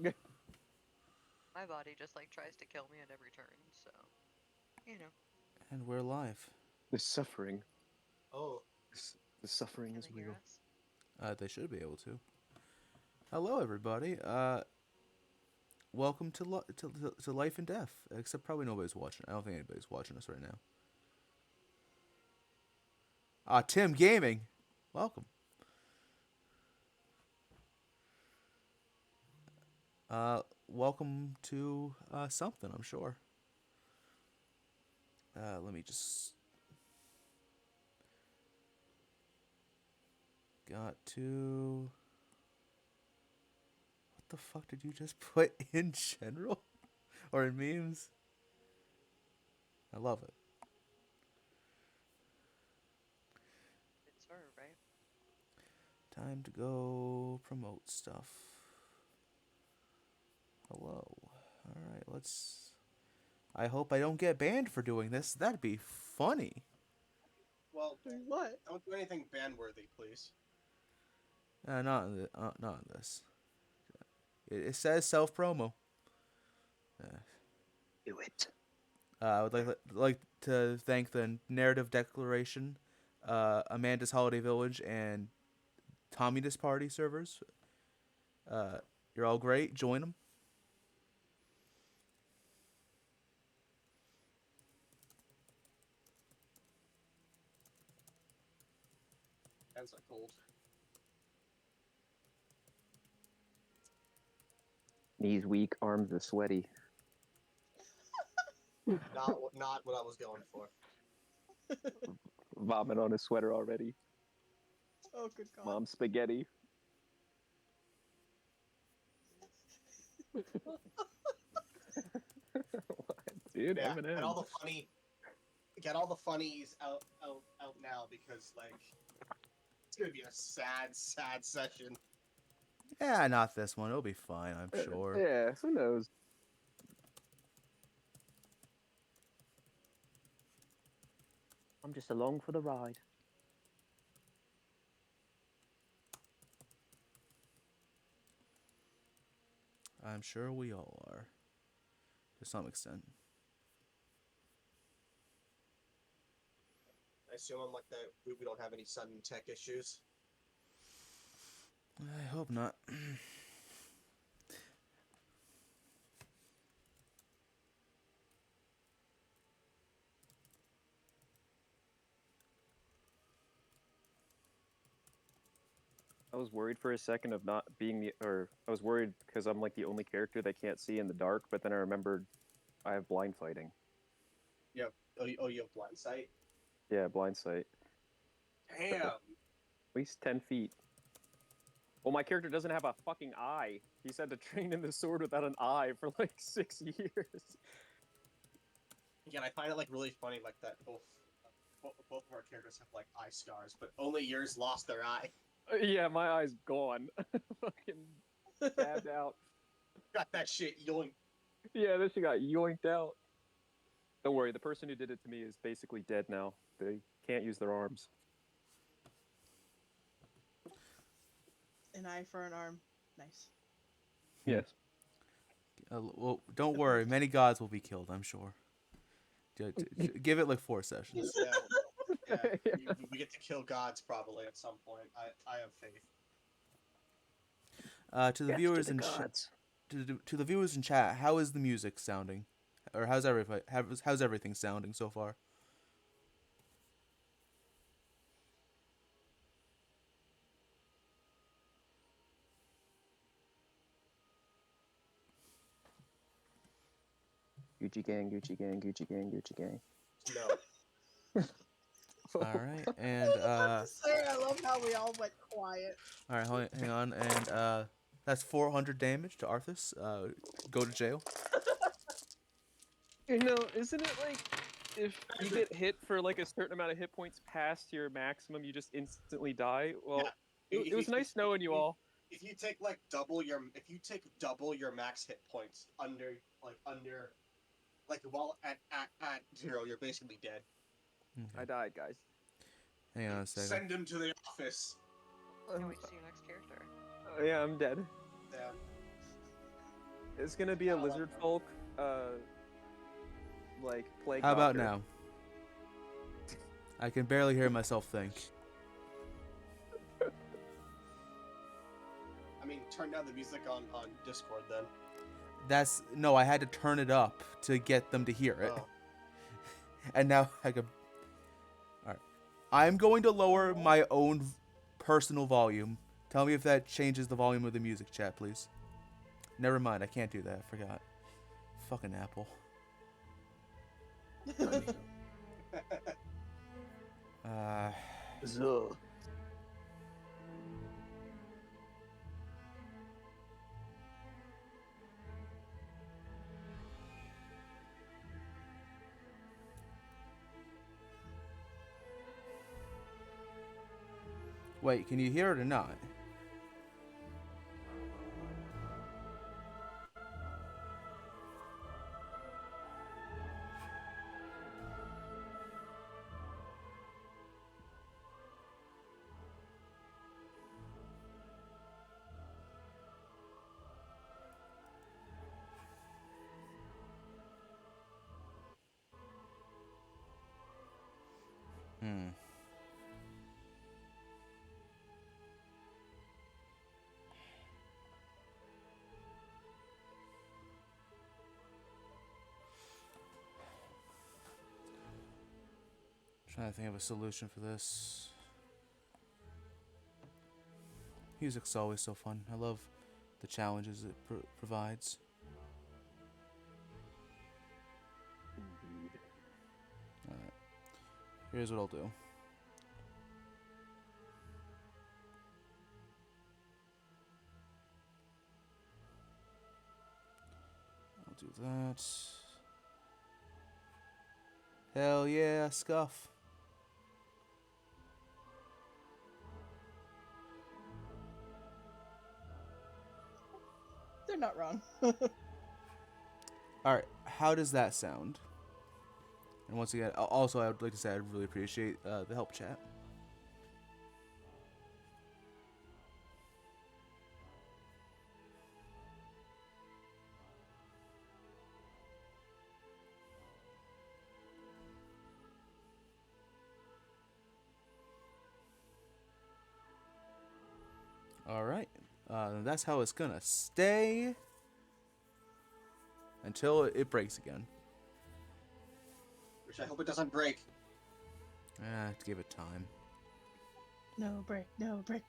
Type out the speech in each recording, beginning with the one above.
My body just like tries to kill me at every turn, so you know. And we're live. The suffering. Oh, The suffering Can is they hear real. us? They should be able to. Hello, everybody. Welcome to Life and Death. Except probably nobody's watching. I don't think anybody's watching us right now. Tim Gaming. Welcome. Welcome to something, I'm sure. Let me just... Got to... What the fuck did you just put in general? Or in memes? I love it. It's her, right? Time to go promote stuff. Hello. Alright, let's... I hope I don't get banned for doing this. That'd be funny. well, What? don't do anything ban-worthy, please. Not in this. It says self-promo. Do it. I would like to thank the Narrative Declaration, Amanda's Holiday Village, and Communist Party servers. You're all great. Join them. Hands are cold. Knees weak, arms are sweaty. Not what I was going for. Vomit on his sweater already. Oh, good God. Mom spaghetti. What? Dude, Yeah, Eminem. get all the funnies out now because like it's gonna be a sad session. Yeah, not this one. It'll be fine, I'm sure. Yeah, who knows? I'm just along for the ride. I'm sure we all are. To some extent. I assume I'm like that. We don't have any sudden tech issues. I hope not. I was worried for a second of not being I was worried because I'm like the only character that can't see in the dark, but then I remembered I have blind fighting. Yep. Oh, you have blind sight. Yeah, blind sight. Damn. At least 10 feet. Well, my character doesn't have a fucking eye. He's had to train in the sword without an eye for like 6 years. Again, I find it like really funny like that both of our characters have like eye scars, but only yours lost their eye. Yeah, my eye's gone. Fucking stabbed out. Got that shit yoink. Yeah, this shit got yoinked out. Don't worry, the person who did it to me is basically dead now. They can't use their arms. An eye for an arm. Nice. Yes. Well, don't worry. Many gods will be killed, I'm sure. Give it like 4 sessions. Yeah, we get to kill gods probably at some point. I have faith. To the viewers in to the viewers in chat, how is the music sounding, or how's everything sounding so far? Gucci gang, Gucci gang, Gucci gang, Gucci gang. No. All right, and I love how we all went quiet. all right, hang on, and that's 400 damage to Arthus. Go to jail. You know, isn't it like if you get hit for like a certain amount of hit points past your maximum, you just instantly die? Well, Yeah. it was nice knowing you all. If you take double your max hit points under while at 0, you're basically dead. Okay. I died, guys. Hang on a second. Send him to the office. Can't wait to see your next character. Yeah, I'm dead. Yeah. It's gonna be a I like lizard that. folk, like plague How about doctor. now? I can barely hear myself think. I mean, turn down the music on Discord then. No, I had to turn it up to get them to hear it. Oh. And now I can. Alright. I'm going to lower my own personal volume. Tell me if that changes the volume of the music, chat, please. Never mind, I can't do that. I forgot. Fucking Apple. Wait, can you hear it or not? Hmm. Trying to think of a solution for this. Music's always so fun. I love the challenges it provides. Indeed. Alright. Here's what I'll do. I'll do that. Hell yeah, Scuff. They're not wrong. Alright, how does that sound? And once again, also I would like to say I really appreciate the help chat. Alright, that's how it's gonna stay until it breaks again. Which I hope it doesn't break. Ah, to give it time. No break, no break.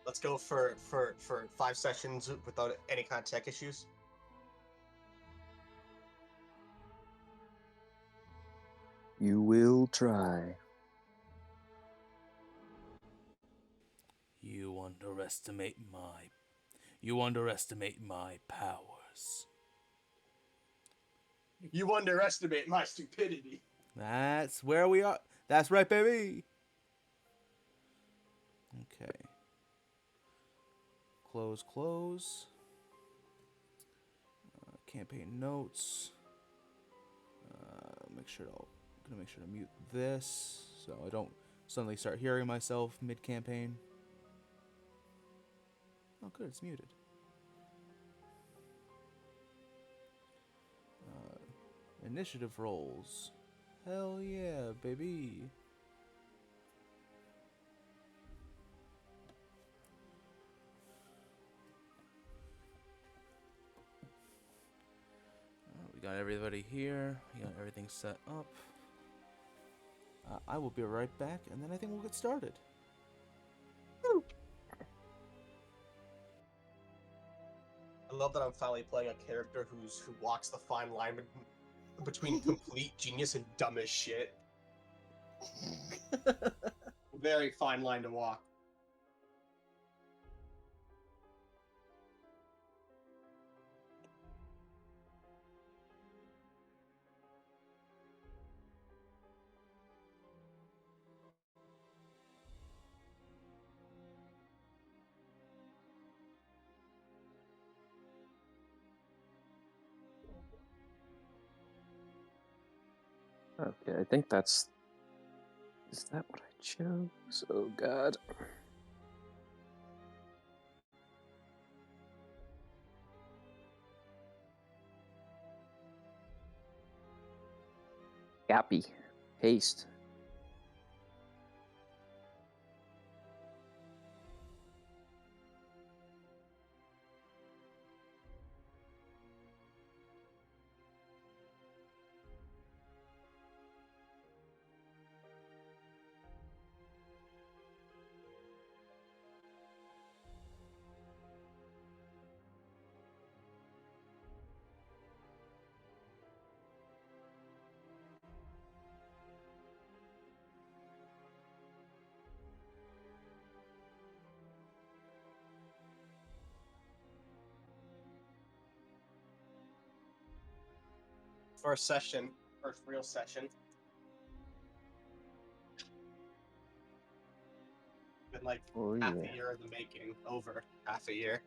Let's go for 5 sessions without any kind of tech issues. You will try. You underestimate my powers. You underestimate my stupidity. That's where we are. That's right, baby. Okay. Close. Campaign notes. Gonna make sure to mute this so I don't suddenly start hearing myself mid-campaign. Oh, good, it's muted. Initiative rolls. Hell yeah, baby. We got everybody here. We got everything set up. I will be right back, and then I think we'll get started. I love that I'm finally playing a character who walks the fine line between complete genius and dumb as shit. Very fine line to walk. Okay, I think that's... Is that what I chose? Oh god. Happy. Haste. First session, first real session. Been like Oh, half yeah. a year in the making, over half a year.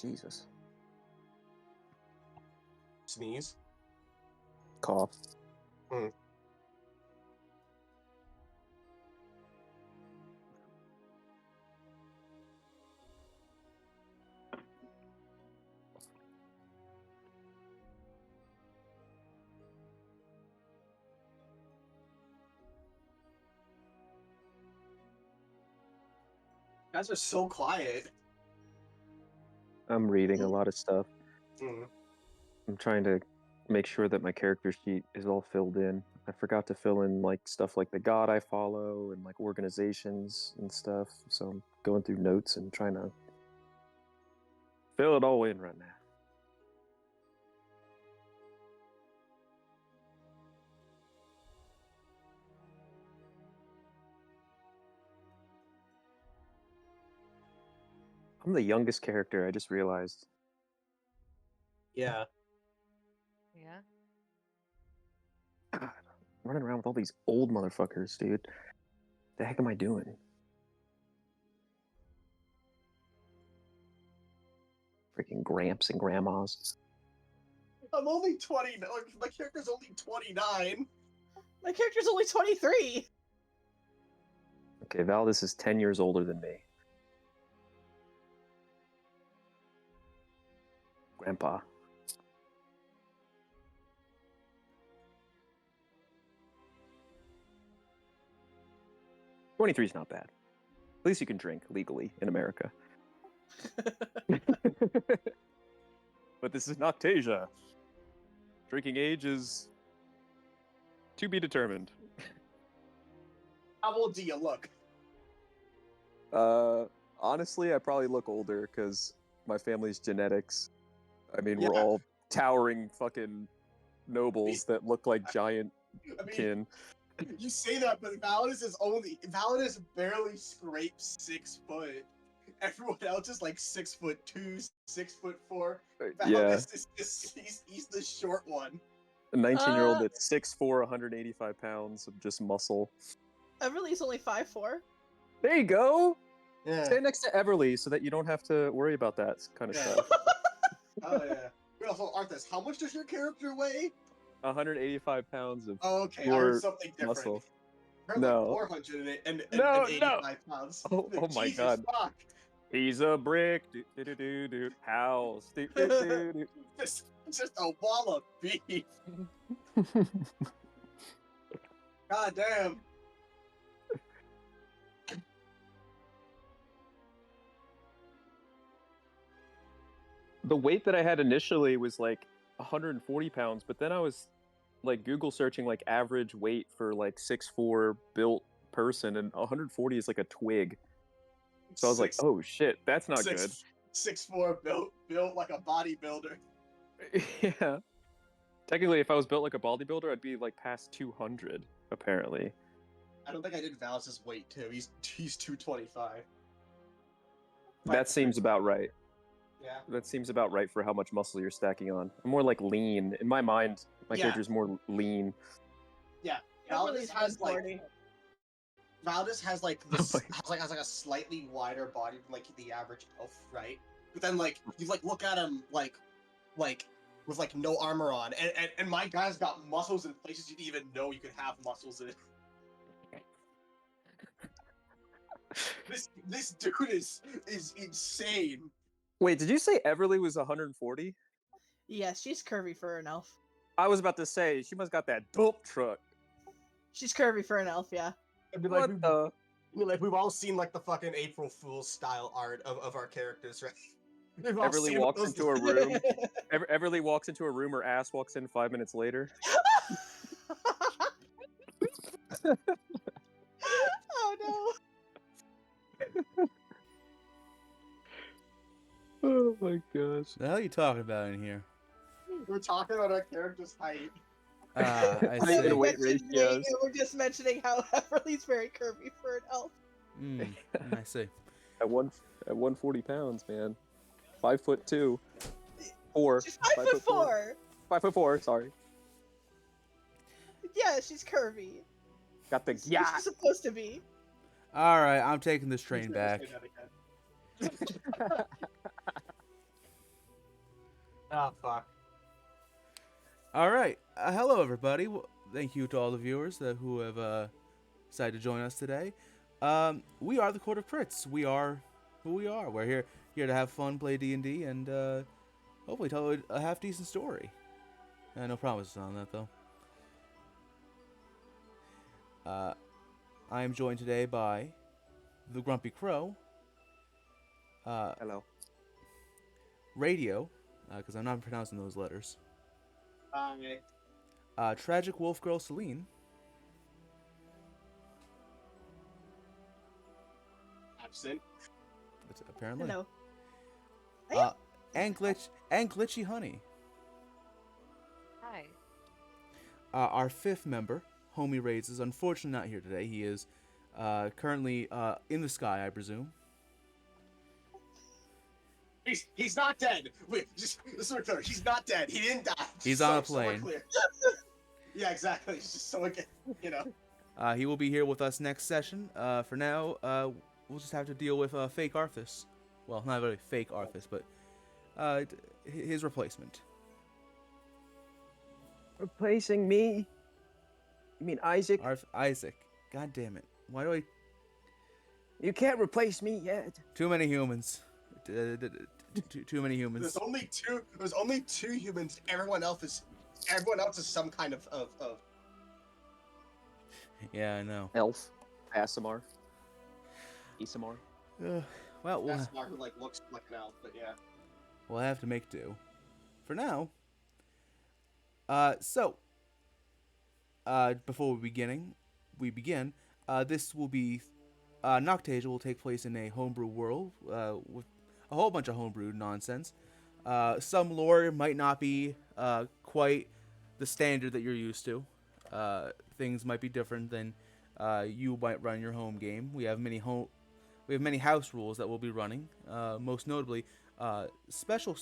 Jesus. Sneeze. Cough. You guys are so quiet. I'm reading a lot of stuff. Mm. I'm trying to make sure that my character sheet is all filled in. I forgot to fill in like stuff like the god I follow and like organizations and stuff. So I'm going through notes and trying to fill it all in right now. I'm the youngest character, I just realized. Yeah. Yeah. God, I'm running around with all these old motherfuckers, dude. The heck am I doing? Freaking gramps and grandmas. I'm only 20. My character's only 29. My character's only 23. Okay, Valadius is 10 years older than me. Grandpa. "23 is not bad. At least you can drink legally in America." But this is Noctasia. Drinking age is to be determined. How old do you look? Honestly, I probably look older because my family's genetics. I mean, we're Yeah. all towering fucking nobles that look like giant I mean, kin. you say that, but Valadius barely scrapes 6 foot. Everyone else is like 6'2", 6'4". Yeah, Valadius is just, he's the short one. a 19-year-old that's 6'4", 185 pounds of just muscle. Everly's only 5'4". There you go. Yeah. Stay next to Everly so that you don't have to worry about that kind of Yeah. stuff. Oh yeah. Wait, also, Arthus, how much does your character weigh? 185 pounds of Oh, okay, I pure heard something different. muscle. Apparently No. 485 pounds. Oh my Jesus God. fuck. He's a brick. Do. House. Do. Just a wall of beef. God damn. The weight that I had initially was like 140 pounds, but then I was like Google searching like average weight for like 6'4" built person, and 140 is like a twig. So I was like, oh shit, that's not good. 6'4" built like a bodybuilder. Yeah. Technically, if I was built like a bodybuilder, I'd be like past 200, apparently. I don't think I did Valis' weight too. He's 225. That seems about right. Yeah. That seems about right for how much muscle you're stacking on. I'm more like lean. In my mind, my character's more lean. Yeah. Validus has like Validus has like this has like a slightly wider body than like the average elf, right? But then like you like look at him like with like no armor on, and my guy's got muscles in places you didn't even know you could have muscles in. This dude is insane. Wait, did you say Everly was 140? Yes, she's curvy for an elf. I was about to say, she must got that dope truck. She's curvy for an elf, yeah. It'd be What the? We've all seen like the fucking April Fool's style art of our characters, right? Everly walks into a room. Everly walks into a room, her ass walks in 5 minutes later. Oh no. Oh my gosh. The hell are you talking about in here? We're talking about our character's height. I Height and see. weight ratios. We're just mentioning how Everly's very curvy for an elf. I see. At 140 pounds, man. 5'2". 4. She's 5'4". 5'4", sorry. Yeah, she's curvy. Got the She's supposed to be. All right, I'm taking this train back. Oh fuck. All right. Hello, everybody. Thank you to all the viewers who have decided to join us today. We are the Court of Crits. We are who we are. We're here to have fun, play D&D, and hopefully tell a half-decent story. No promises on that, though. I am joined today by the Grumpy Crow. Hello. Radio, because I'm not pronouncing those letters. Okay. Tragic Wolf Girl Celine. Absent. That's apparently. Hello. And Glitchy Honey. Hi. Our fifth member, Homie Raids, is unfortunately not here today. He is currently in the sky, I presume. He's not dead. Wait, just so clear. He's not dead. He didn't die. He's Just on a so we're plane. clear. Yeah, exactly. It's just so again, you know. He will be here with us next session. For now, we'll just have to deal with fake Arthus. Well, not really fake Arthus, but his replacement. Replacing me? You mean Isaac? Isaac. God damn it. Why do I... You can't replace me yet. Too many humans. Too many humans. There's only two humans. Everyone else is some kind of Yeah, I know. Elf. Asimar. Isamar. Well, That's not who like looks like an elf, but yeah. we'll have to make do. For now. Before we begin, this will be, Noctasia will take place in a homebrew world, with a whole bunch of homebrew nonsense. Some lore might not be, quite the standard that you're used to. Things might be different than, you might run your home game. We have many house rules that we'll be running, most notably, special,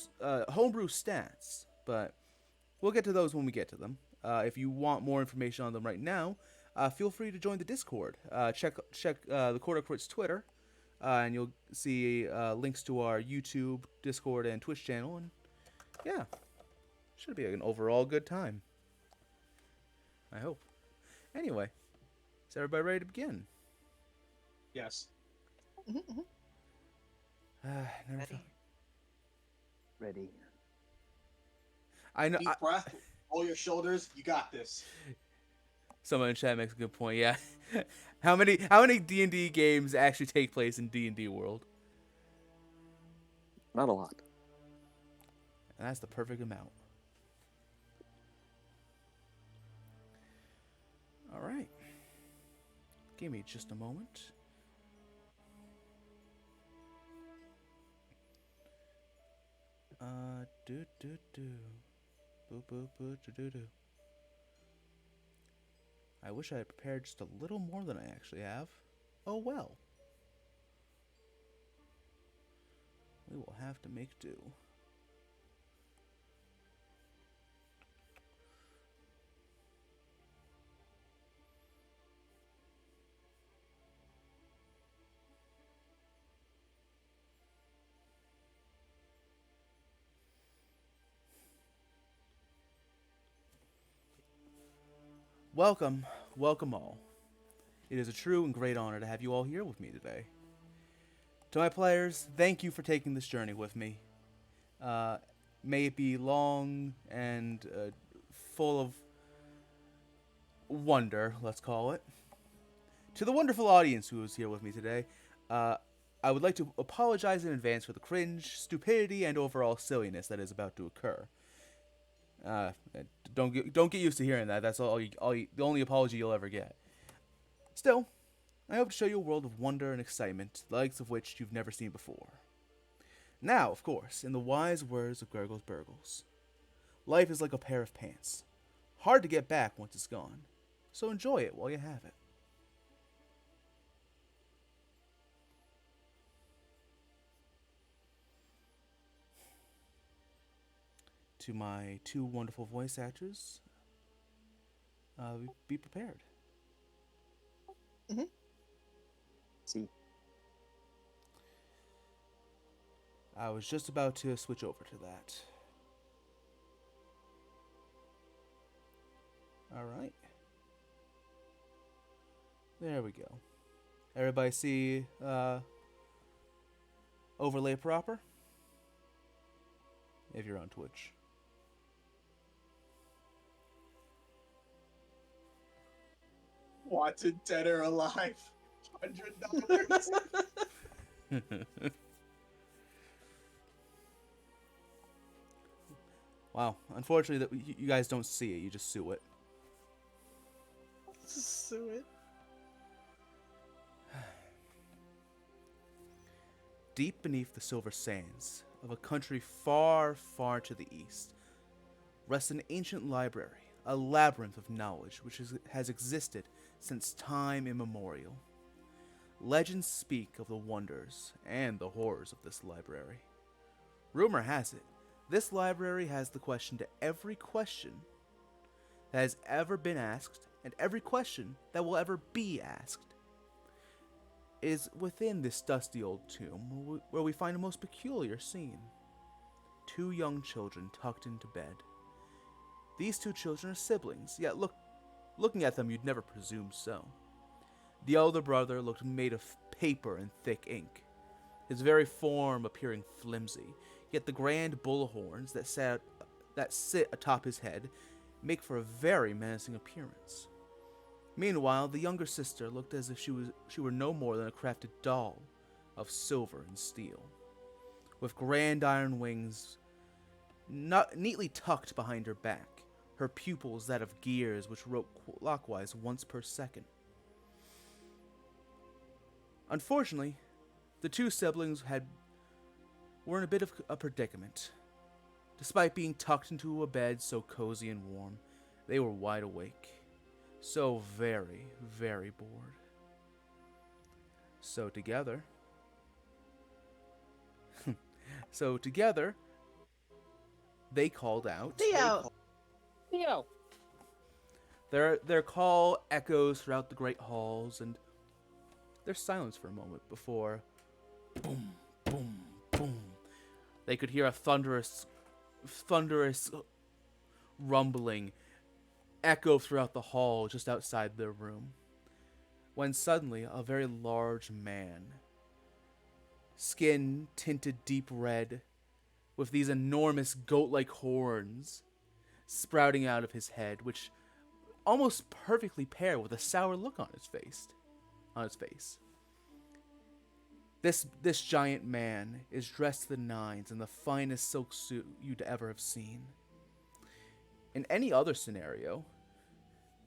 homebrew stats, but we'll get to those when we get to them. If you want more information on them right now, feel free to join the Discord. Check the Court of Crits Twitter, and you'll see links to our YouTube, Discord, and Twitch channel. And yeah, should be an overall good time. I hope. Anyway, Is everybody ready to begin? Yes. Mhm. Never Ready. thought- Ready. I know. Deep breath. Roll your shoulders. You got this. Someone in chat makes a good point. Yeah. How many D&D games actually take place in D&D world? Not a lot. And that's the perfect amount. All right. Give me just a moment. Do do do. Boo boo boo do do do. I wish I had prepared just a little more than I actually have. Oh well. We will have to make do. Welcome, welcome all. It is a true and great honor to have you all here with me today. To my players, thank you for taking this journey with me. May it be long and full of wonder, let's call it. To the wonderful audience who is here with me today, I would like to apologize in advance for the cringe, stupidity, and overall silliness that is about to occur. Don't get used to hearing that. That's the only apology you'll ever get. Still, I hope to show you a world of wonder and excitement, the likes of which you've never seen before. Now, of course, in the wise words of Gurglious Burglious, life is like a pair of pants. Hard to get back once it's gone. So enjoy it while you have it. To my two wonderful voice actors, be prepared. See. I was just about to switch over to that. Alright. There we go. Everybody see overlay proper? If you're on Twitch. Wanted dead or alive. $100. Wow. Unfortunately, that you guys don't see it. You just sue it. Sue it. Deep beneath the silver sands of a country far, far to the east, rests an ancient library, a labyrinth of knowledge which has existed since time immemorial. Legends speak of the wonders and the horrors of this library. Rumor has it, this library has the question to every question that has ever been asked and every question that will ever be asked. It is within this dusty old tomb where we find a most peculiar scene. Two young children tucked into bed. These two children are siblings, yet looking at them you'd never presume so. The elder brother looked made of paper and thick ink, his very form appearing flimsy, yet the grand bull horns that sit atop his head make for a very menacing appearance. Meanwhile, the younger sister looked as if she were no more than a crafted doll of silver and steel, with grand iron wings neatly tucked behind her back, her pupils that of gears which rotate clockwise once per second. Unfortunately, the two siblings were in a bit of a predicament. Despite being tucked into a bed so cozy and warm, they were wide awake. So very, very bored. So together, they called out. Theo! Theo. Their call echoes throughout the great halls, and there's silence for a moment before boom, boom, boom. They could hear a thunderous rumbling echo throughout the hall just outside their room. when suddenly a very large man, skin tinted deep red, with these enormous goat-like horns sprouting out of his head, which almost perfectly pair with a sour look on his face. This giant man is dressed to the nines in the finest silk suit you'd ever have seen. In any other scenario,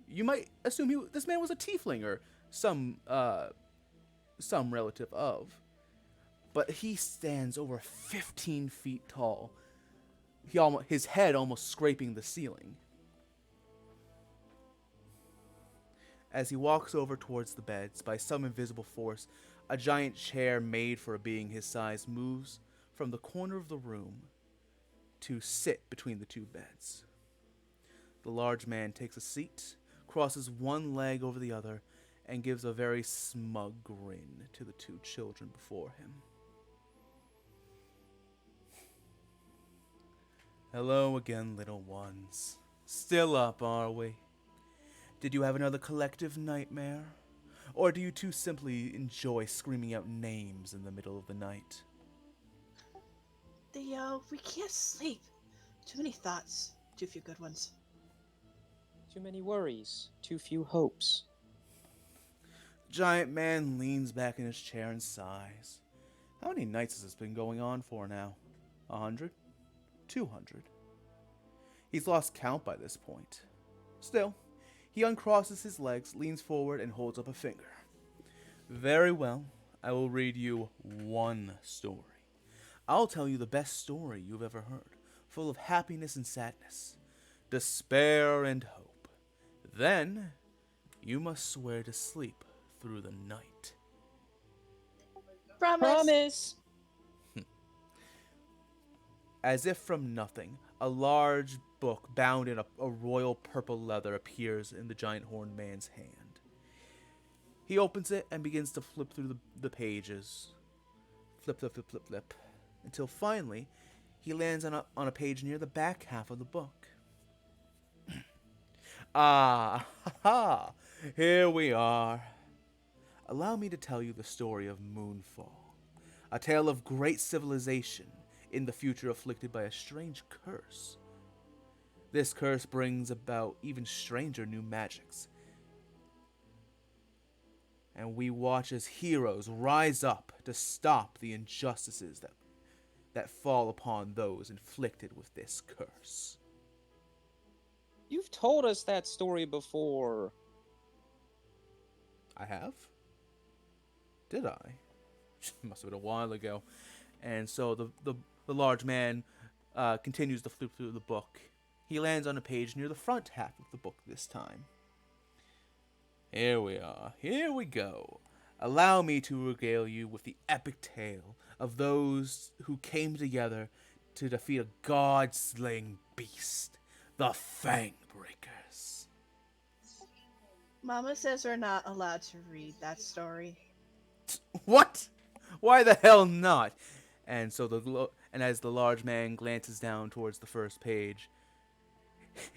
you might assume this man was a tiefling or some relative of. But he stands over 15 feet tall. His head almost scraping the ceiling. As he walks over towards the beds, by some invisible force, a giant chair made for a being his size moves from the corner of the room to sit between the two beds. The large man takes a seat, crosses one leg over the other, and gives a very smug grin to the two children before him. Hello again, little ones. Still up, are we? Did you have another collective nightmare? Or do you two simply enjoy screaming out names in the middle of the night? We can't sleep. Too many thoughts. Too few good ones. Too many worries, too few hopes. Giant man leans back in his chair and sighs. How many nights has this been going on for now? 100? 200? He's lost count by this point. Still, he uncrosses his legs, leans forward, and holds up a finger. Very well, I will read you one story. I'll tell you the best story you've ever heard, full of happiness and sadness, despair and hope. Then, you must swear to sleep through the night. Promise! As if from nothing, a large book bound in a royal purple leather appears in the giant horned man's hand. He opens it and begins to flip through the pages. Flip, until finally, he lands on a page near the back half of the book. Ah, ha, ha, here we are. Allow me to tell you the story of Moonfall, a tale of great civilization in the future afflicted by a strange curse. This curse brings about even stranger new magics, and we watch as heroes rise up to stop the injustices that fall upon those inflicted with this curse. You've told us that story before. I have? Did I? Must have been a while ago. And so the large man continues to flip through the book. He lands on a page near the front half of the book this time. Here we are. Here we go. Allow me to regale you with the epic tale of those who came together to defeat a god-slaying beast, the Fangbreakers. Mama says we're not allowed to read that story. What? Why the hell not? And so as the large man glances down towards the first page,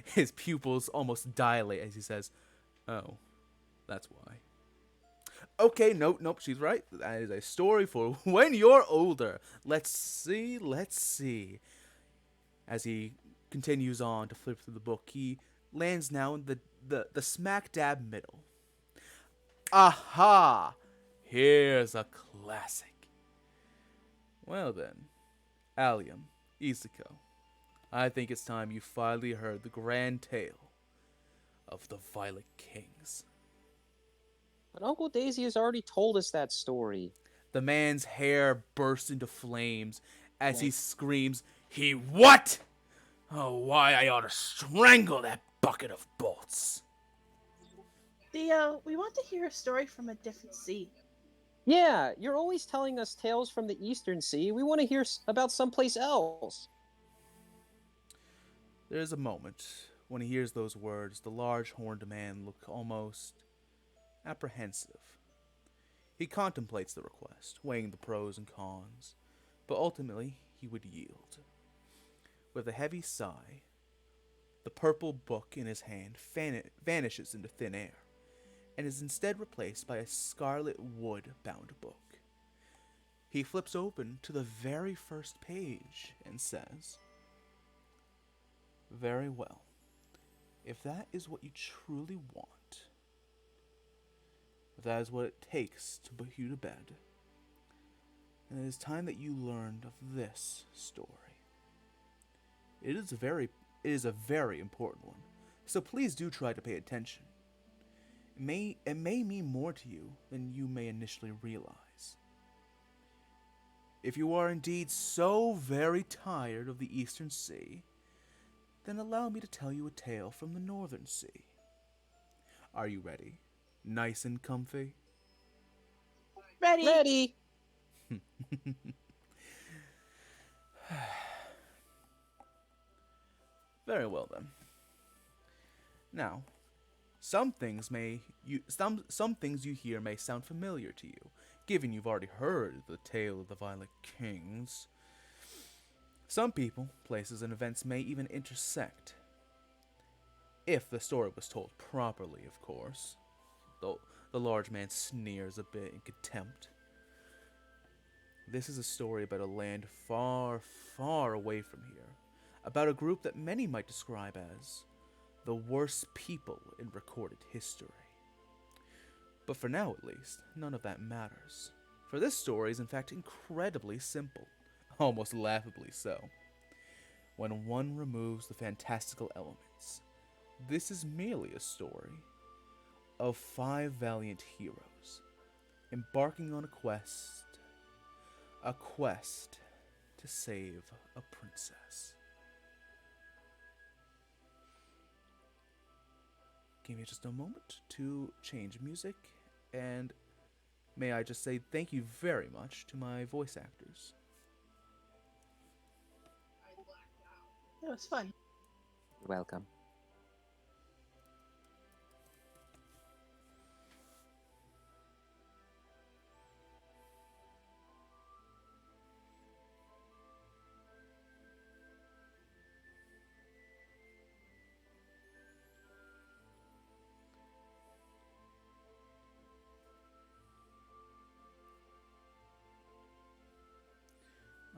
his pupils almost dilate as he says, "Oh, that's why." Okay, nope, she's right. That is a story for when you're older. Let's see. As he continues on to flip through the book, he lands now in the smack dab middle. Aha! Here's a classic. Well then, Allium, Izuko, I think it's time you finally heard the grand tale of the Violet Kings. But Uncle Daisy has already told us that story. The man's hair bursts into flames as he screams, "He what? Oh, why I ought to strangle that bucket of bolts." Theo, we want to hear a story from a different sea. Yeah, you're always telling us tales from the Eastern Sea. We want to hear about someplace else. There's a moment when he hears those words. The large horned man look almost apprehensive. He contemplates the request, weighing the pros and cons, but ultimately he would yield. With a heavy sigh, the purple book in his hand vanishes into thin air, and is instead replaced by a scarlet wood-bound book. He flips open to the very first page and says, "Very well. If that is what you truly want, if that is what it takes to put you to bed, then it is time that you learned of this story. It is a very important one, so please do try to pay attention. It may mean more to you than you may initially realize. If you are indeed so very tired of the Eastern Sea, then allow me to tell you a tale from the Northern Sea. Are you ready? Nice and comfy?" Ready? Ready. Very well then. Now, some things you hear may sound familiar to you, given you've already heard the tale of the Violet Kings. Some people, places, and events may even intersect. If the story was told properly, of course. Though the large man sneers a bit in contempt. This is a story about a land far, far away from here. About a group that many might describe as the worst people in recorded history. But for now, at least, none of that matters. For this story is in fact incredibly simple. Almost laughably so. When one removes the fantastical elements, this is merely a story of 5 valiant heroes embarking on a quest to save a princess. Give me just a moment to change music, and may I just say thank you very much to my voice actors. That was fun. Welcome.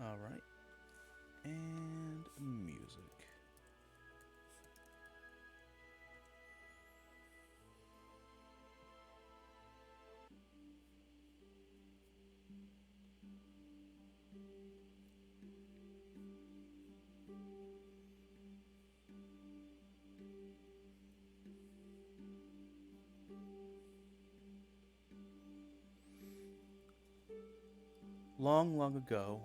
Alright. And music. Long, long ago,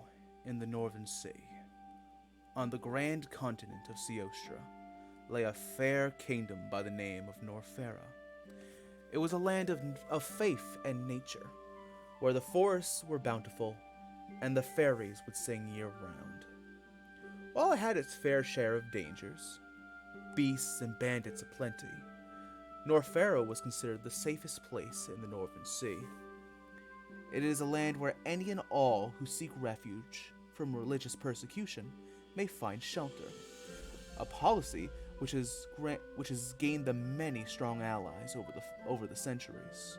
in the Northern Sea, on the grand continent of Sowthunda, lay a fair kingdom by the name of Norfera. It was a land of faith and nature, where the forests were bountiful, and the fairies would sing year-round. While it had its fair share of dangers, beasts and bandits aplenty, Norfera was considered the safest place in the Northern Sea. It is a land where any and all who seek refuge from religious persecution may find shelter. A policy which has gained them many strong allies over the centuries.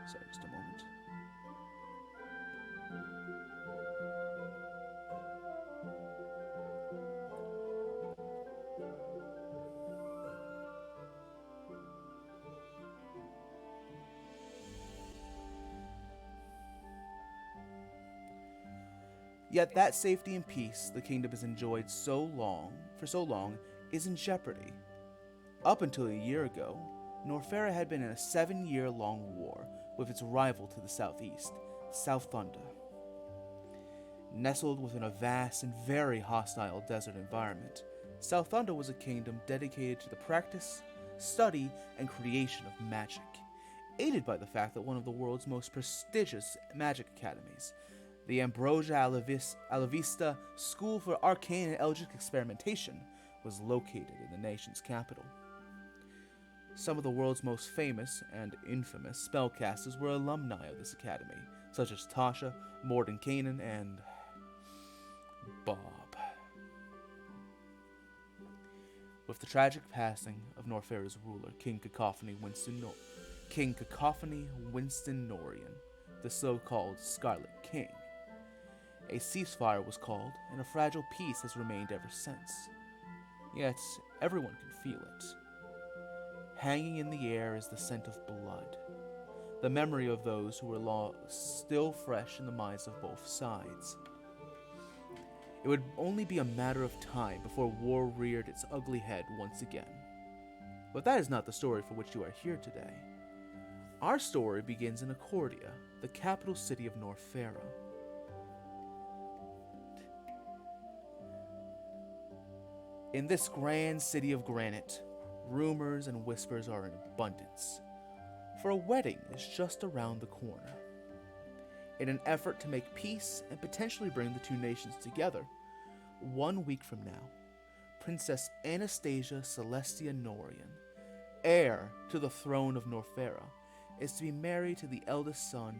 Sorry, just a moment. Yet that safety and peace the kingdom has enjoyed for so long, is in jeopardy. Up until a year ago, Norfera had been in a 7-year-long war with its rival to the southeast, Sowthunda. Nestled within a vast and very hostile desert environment, Sowthunda was a kingdom dedicated to the practice, study, and creation of magic, aided by the fact that one of the world's most prestigious magic academies, the Ambrosia Alavista School for Arcane and Eldritch Experimentation, was located in the nation's capital. Some of the world's most famous and infamous spellcasters were alumni of this academy, such as Tasha, Mordenkainen, and Bob. with the tragic passing of Norfera's ruler, King Cacophony Winston Norian, the so-called Scarlet King. A ceasefire was called, and a fragile peace has remained ever since. Yet, everyone can feel it. Hanging in the air is the scent of blood, the memory of those who were lost still fresh in the minds of both sides. It would only be a matter of time before war reared its ugly head once again. But that is not the story for which you are here today. Our story begins in Accordia, the capital city of Norfera. In this grand city of granite, rumors and whispers are in abundance, for a wedding is just around the corner. In an effort to make peace and potentially bring the two nations together, 1 week from now, Princess Anastasia Celestia Norian, heir to the throne of Norfera, is to be married to the eldest son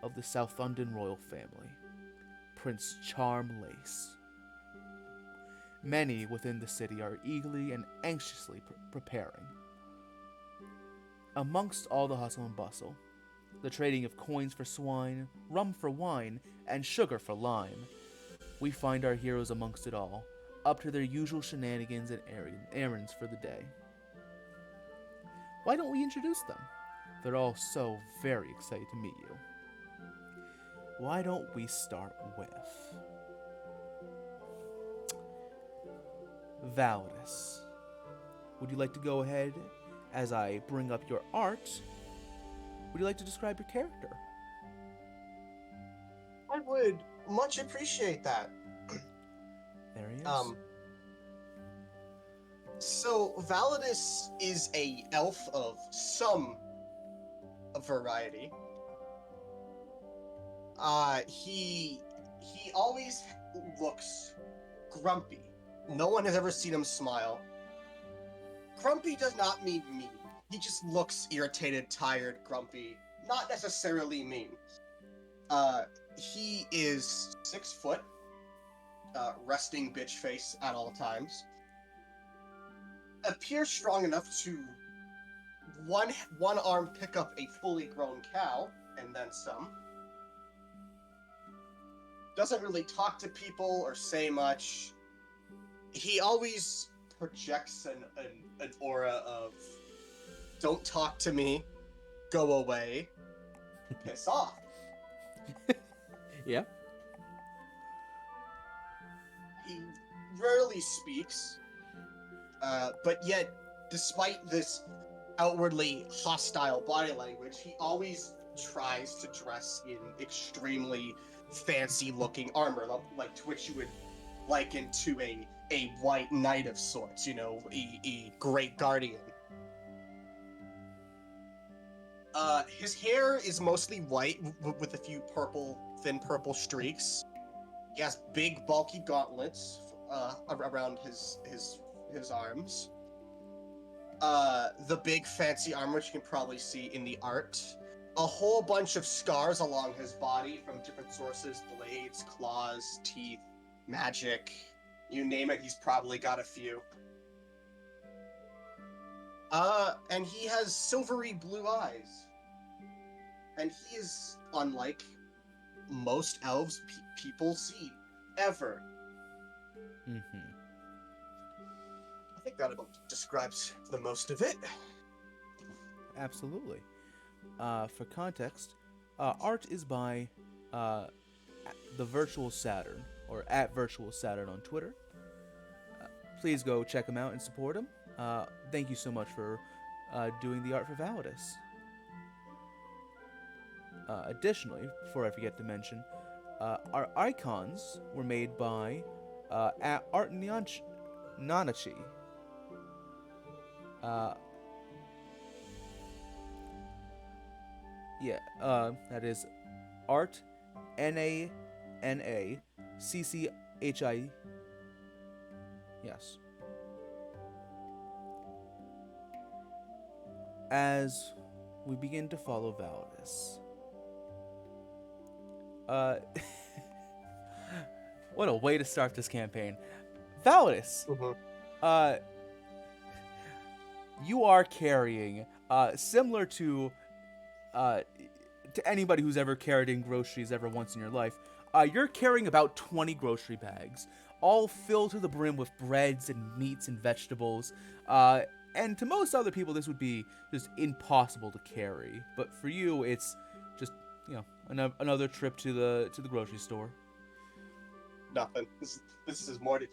of the Sowthundan royal family, Prince Charmlace. Many within the city are eagerly and anxiously preparing. Amongst all the hustle and bustle, the trading of coins for swine, rum for wine, and sugar for lime, we find our heroes amongst it all, up to their usual shenanigans and errands for the day. Why don't we introduce them? They're all so very excited to meet you. Why don't we start with Valadius? Would you like to go ahead as I bring up your art? Would you like to describe your character? I would much appreciate that. There he is. So Valadius is a elf of some variety. He always looks grumpy. No one has ever seen him smile. Grumpy does not mean mean. He just looks irritated, tired, grumpy. Not necessarily mean. He is 6 foot, resting bitch face at all times. Appears strong enough to one arm pick up a fully grown cow, and then some. Doesn't really talk to people or say much. He always projects an aura of don't talk to me, go away, piss off. Yeah. He rarely speaks, but yet, despite this outwardly hostile body language, he always tries to dress in extremely fancy-looking armor, like to which you would liken to a white knight of sorts, you know, a great guardian. His hair is mostly white with a few thin purple streaks. He has big, bulky gauntlets around his arms. The big, fancy armor, which you can probably see in the art. A whole bunch of scars along his body from different sources: blades, claws, teeth, magic. You name it, he's probably got a few. And he has silvery blue eyes. And he is unlike most elves people see, ever. Mm-hmm. I think that about describes the most of it. Absolutely. For context, art is by the Virtual Saturn, or at Virtual Saturn on Twitter. Please go check him out and support him. Thank you so much for doing the art for Valadius. Additionally, before I forget to mention, our icons were made by at Art Nanachi. That is Art NANACCHI. Yes. As we begin to follow Valadius. What a way to start this campaign. Valadius, you are carrying, similar to anybody who's ever carried in groceries ever once in your life, you're carrying about 20 grocery bags, all filled to the brim with breads and meats and vegetables. And to most other people, this would be just impossible to carry. But for you, it's just, another trip to the grocery store. Nothing. This is his morning.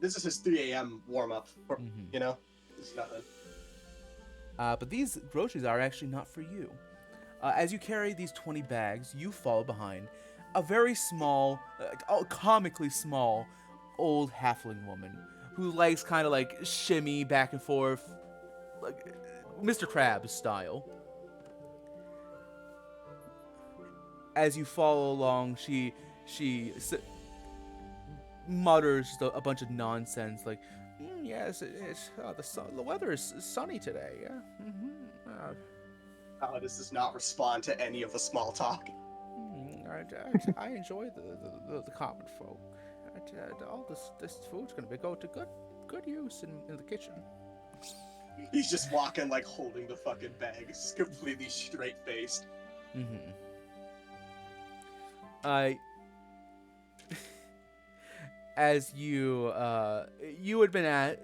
This is his 3 a.m. warm up. This is nothing. But these groceries are actually not for you. As you carry these 20 bags, you follow behind a very small, comically small, old halfling woman who likes kind of like shimmy back and forth, like Mr. Krabs style. As you follow along, she mutters just a bunch of nonsense like, yes, the weather is sunny today. Yeah. Valadius does not respond to any of the small talk. I enjoy the common folk. All this food's gonna go to good use in the kitchen. He's just walking like holding the fucking bags, completely straight faced. As you had been at,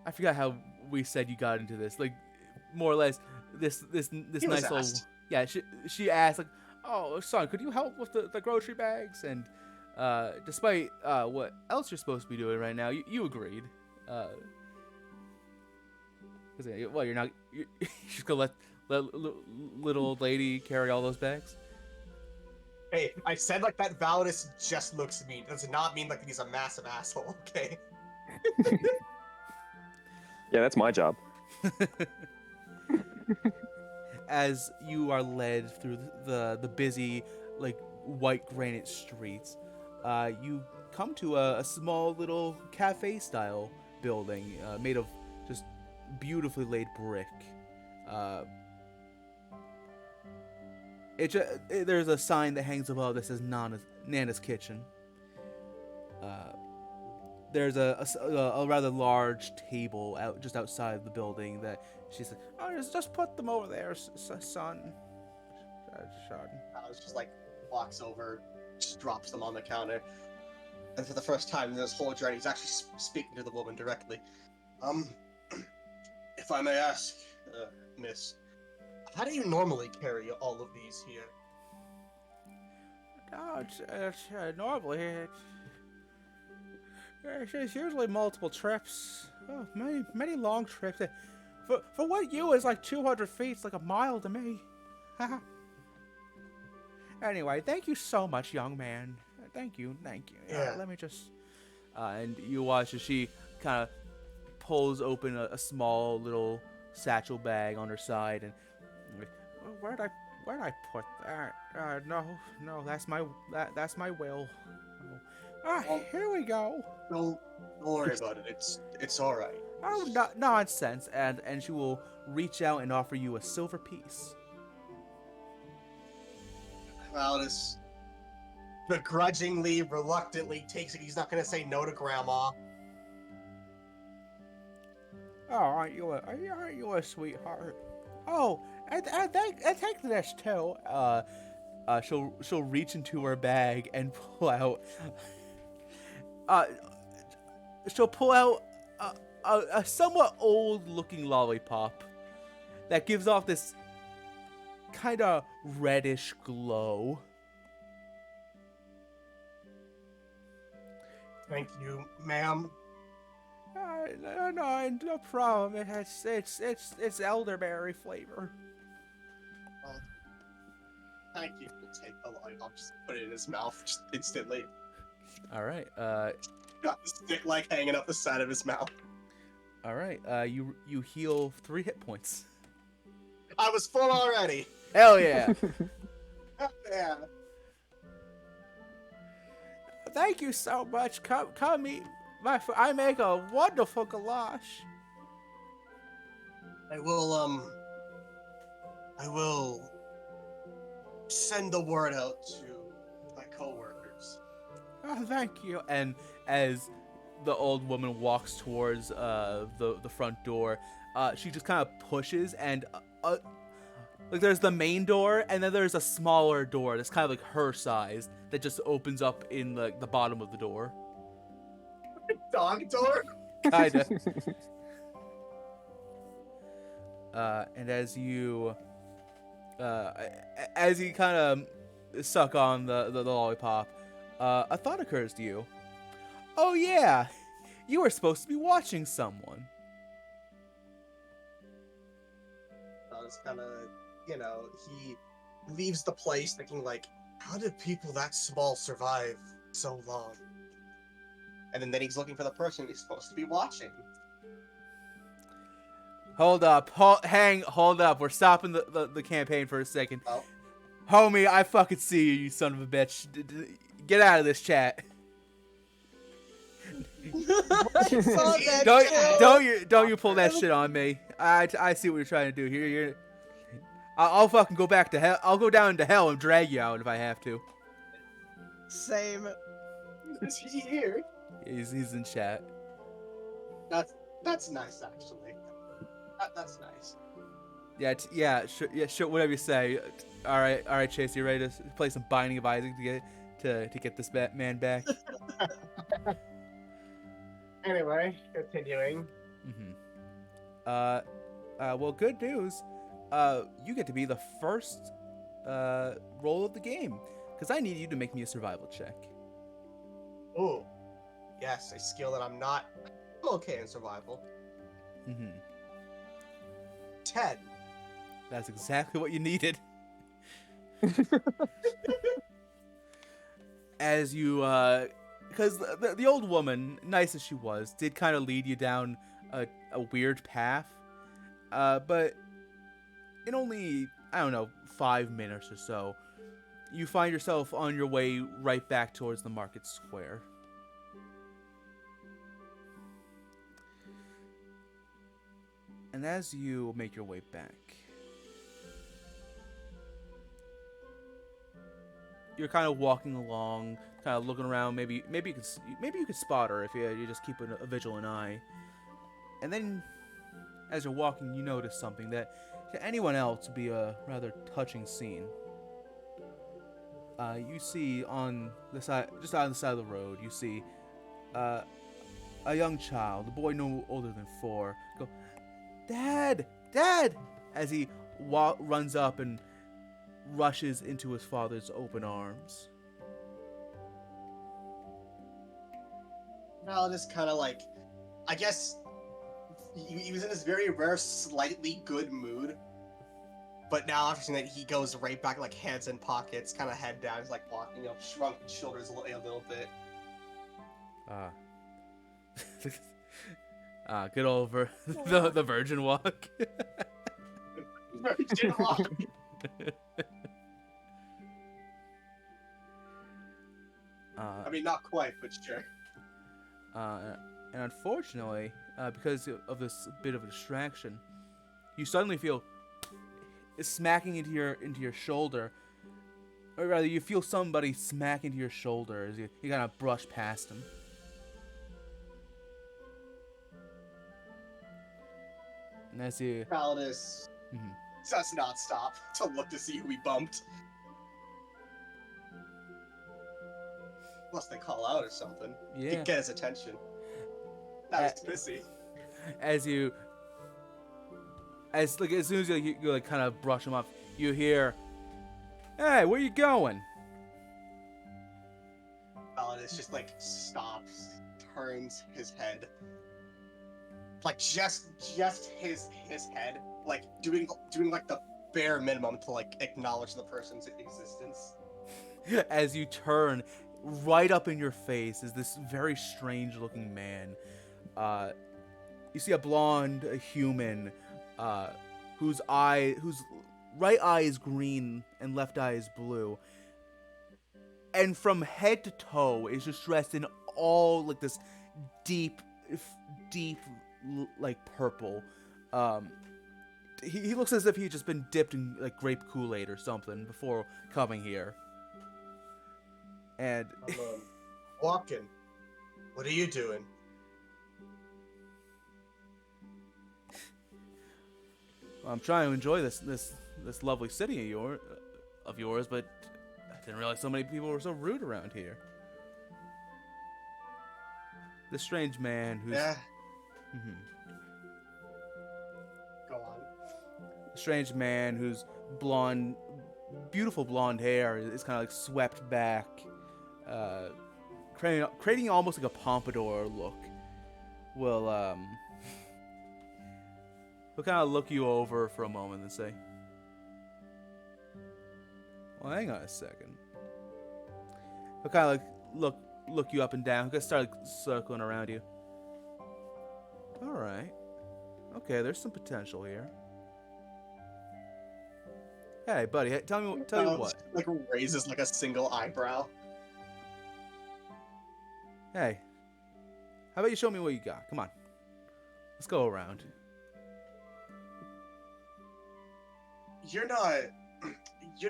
I forgot how we said you got into this. Like, more or less, this nice little. Yeah, she asked like, "Oh, son, could you help with the grocery bags?" And despite what else you're supposed to be doing right now, you agreed. Well, you're just gonna let little old lady carry all those bags? Hey, I said like that Valadius just looks mean. Does not mean like he's a massive asshole, okay? Yeah, that's my job. As you are led through the busy, like, white granite streets, you come to a small little cafe-style building made of just beautifully laid brick. There's a sign that hangs above that says Nana's Kitchen. There's a rather large table just outside the building that she said, "Oh, just put them over there, son." Alex just like walks over, just drops them on the counter, and for the first time in this whole journey, he's actually speaking to the woman directly. If I may ask, miss, how do you normally carry all of these here? No, normally it's usually multiple trips. Oh, many long trips. For what you is like 200 feet, it's like a mile to me. Anyway, thank you so much, young man. Thank you. Yeah. Let me just... and you watch as she kind of pulls open a small little satchel bag on her side, and where'd I put that? No, that's my will. Here we go. Don't worry about it. It's all right. Oh, nonsense. And she will reach out and offer you a silver piece. Valadius begrudgingly, reluctantly takes it. He's not going to say no to Grandma. Oh, aren't you a sweetheart? Oh, and take this too. She'll reach into her bag and pull out. She'll pull out a somewhat old-looking lollipop that gives off this kind of reddish glow. Thank you, ma'am. No problem. It's elderberry flavor. Well, thank you. We'll take the lollipop. Just put it in his mouth just instantly. All right. Got the stick like hanging up the side of his mouth. All right. You heal 3 hit points. I was full already. Hell yeah. Yeah. Thank you so much. Come eat. I make a wonderful goulash. I will send the word out to my coworkers. Oh, thank you. And as the old woman walks towards the front door, she just kind of pushes and like there's the main door and then there's a smaller door that's kind of like her size that just opens up in like the bottom of the door. Dog door? Kinda. And as you kind of suck on the lollipop, a thought occurs to you. Oh yeah, you were supposed to be watching someone. It's kind of, he leaves the place thinking like, how did people that small survive so long? And then he's looking for the person he's supposed to be watching. Hold up, hold up. We're stopping the campaign for a second. Oh. Homie, I fucking see you, you son of a bitch. Get out of this chat. Saw that Don't you pull that shit on me. I see what you're trying to do here. I'll fucking go back to hell. I'll go down to hell and drag you out if I have to. Same. Is he here? He's in chat. That's nice, actually. That's nice. Yeah, sure, whatever you say. All right, Chase, you ready to play some Binding of Isaac to get this man back? Anyway, continuing. Well, good news. You get to be the first roll of the game, because I need you to make me a survival check. Ooh. Yes, a skill that I'm not okay in survival. 10. That's exactly what you needed. As you, because the old woman, nice as she was, did kind of lead you down a weird path. But in only, 5 minutes or so, you find yourself on your way right back towards the market square. And as you make your way back, you're kind of walking along, kind of looking around. Maybe you could spot her if you just keep a vigilant eye. And then, as you're walking, you notice something that to anyone else would be a rather touching scene. You see on the side, just on the side of the road, you see a young child, a boy no older than 4, go, "Dad! Dad!" as he runs up and rushes into his father's open arms. Valadius kind of like, I guess he was in this very rare, slightly good mood. But now after seeing that, he goes right back, like hands in pockets, kind of head down. He's like walking, shrunk his shoulders a little bit. Get over the virgin walk. Virgin walk. I mean, not quite, but sure. And unfortunately, because of this bit of a distraction, you suddenly feel smacking into your shoulder, or rather, you feel somebody smack into your shoulder as you kind of brush past him. And as you Valadius does not stop to look to see who he bumped. Unless they call out or something. Yeah. Get his attention. That was pissy. As soon as you like kind of brush him up, you hear, "Hey, where you going?" Valadius just like stops, turns his head. Like just his head, like doing like the bare minimum to like acknowledge the person's existence. As you turn, right up in your face is this very strange looking man. You see a blonde human, whose right eye is green and left eye is blue, and from head to toe is just dressed in all like this deep like purple. He looks as if he'd just been dipped in like grape Kool-Aid or something before coming here. And Walking. What are you doing? I'm trying to enjoy this lovely city of yours, but I didn't realize so many people were so rude around here. This strange man who's Yeah. Mhm. Go on. Strange man whose beautiful blonde hair is kind of like swept back, creating almost like a pompadour look. Will he'll kind of look you over for a moment and say, "Well, hang on a second." He'll kind of like look you up and down. He'll start like circling around you. All right, okay, there's some potential here. Hey, buddy, tell me what. Like raises like a single eyebrow. Hey, how about you show me what you got? Come on, let's go around. You're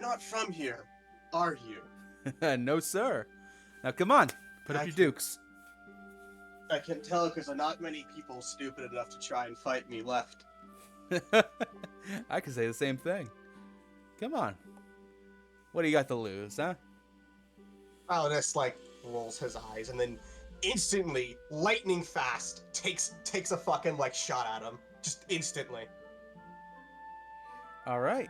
not from here, are you? No, sir. Now, come on, put up your dukes. I can tell because there are not many people stupid enough to try and fight me left. I can say the same thing. Come on. What do you got to lose, huh? Valadius like rolls his eyes and then instantly, lightning fast, takes a fucking like shot at him. Just instantly. All right.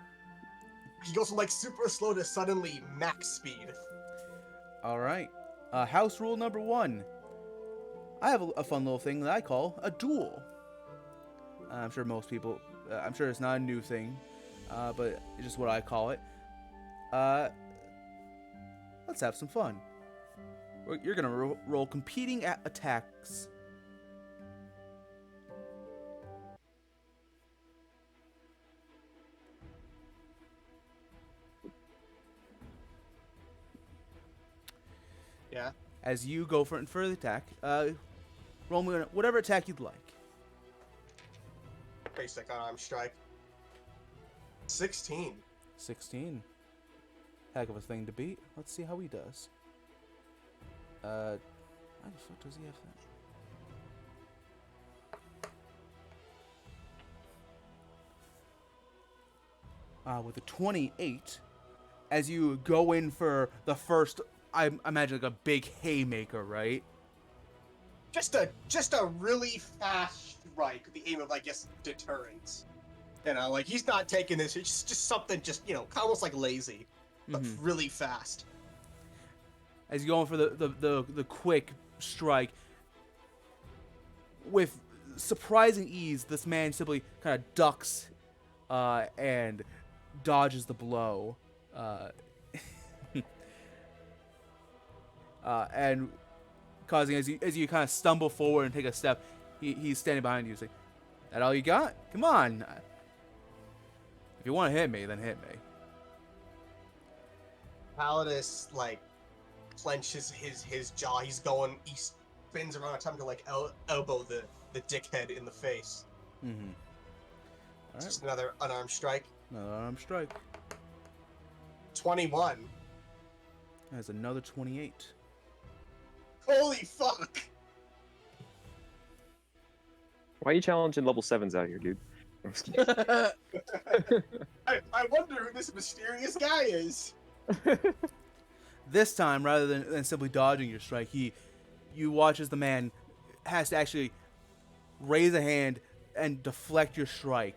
He goes from like super slow to suddenly max speed. All right. House rule number 1. I have a fun little thing that I call a duel. I'm sure most people, I'm sure it's not a new thing, but it's just what I call it. Let's have some fun. You're going to roll competing attacks. Yeah. As you go for the attack, roll me whatever attack you'd like. Basic unarmed strike. 16. 16. Heck of a thing to beat. Let's see how he does. Why the fuck does he have that? With a 28, as you go in for the first, I imagine like a big haymaker, right? Just a really fast strike with the aim of, I guess, deterrence. You know, like he's not taking this. It's just something, almost like lazy, but really fast. As you go in for the quick strike, with surprising ease, this man simply kind of ducks and dodges the blow, and causing as you kind of stumble forward and take a step, he's standing behind you, saying, "That all you got? Come on! If you want to hit me, then hit me." Valadius like clenches his jaw. He spins around, attempting to like elbow the dickhead in the face. All right. Just another unarmed strike. Another unarmed strike. 21. That's another 28. Holy fuck! Why are you challenging level 7s out here, dude? I wonder who this mysterious guy is. This time, rather than simply dodging your strike, you watch as the man has to actually raise a hand and deflect your strike.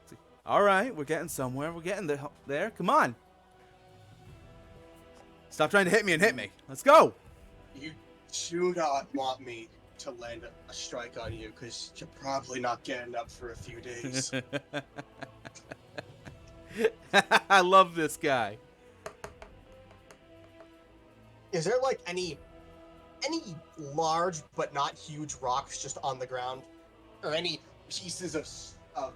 It's like, all right, we're getting somewhere. We're getting there. Come on. Stop trying to hit me and hit me. Let's go. You do not want me to land a strike on you, because you're probably not getting up for a few days. I love this guy. Is there like any large but not huge rocks just on the ground, or any pieces of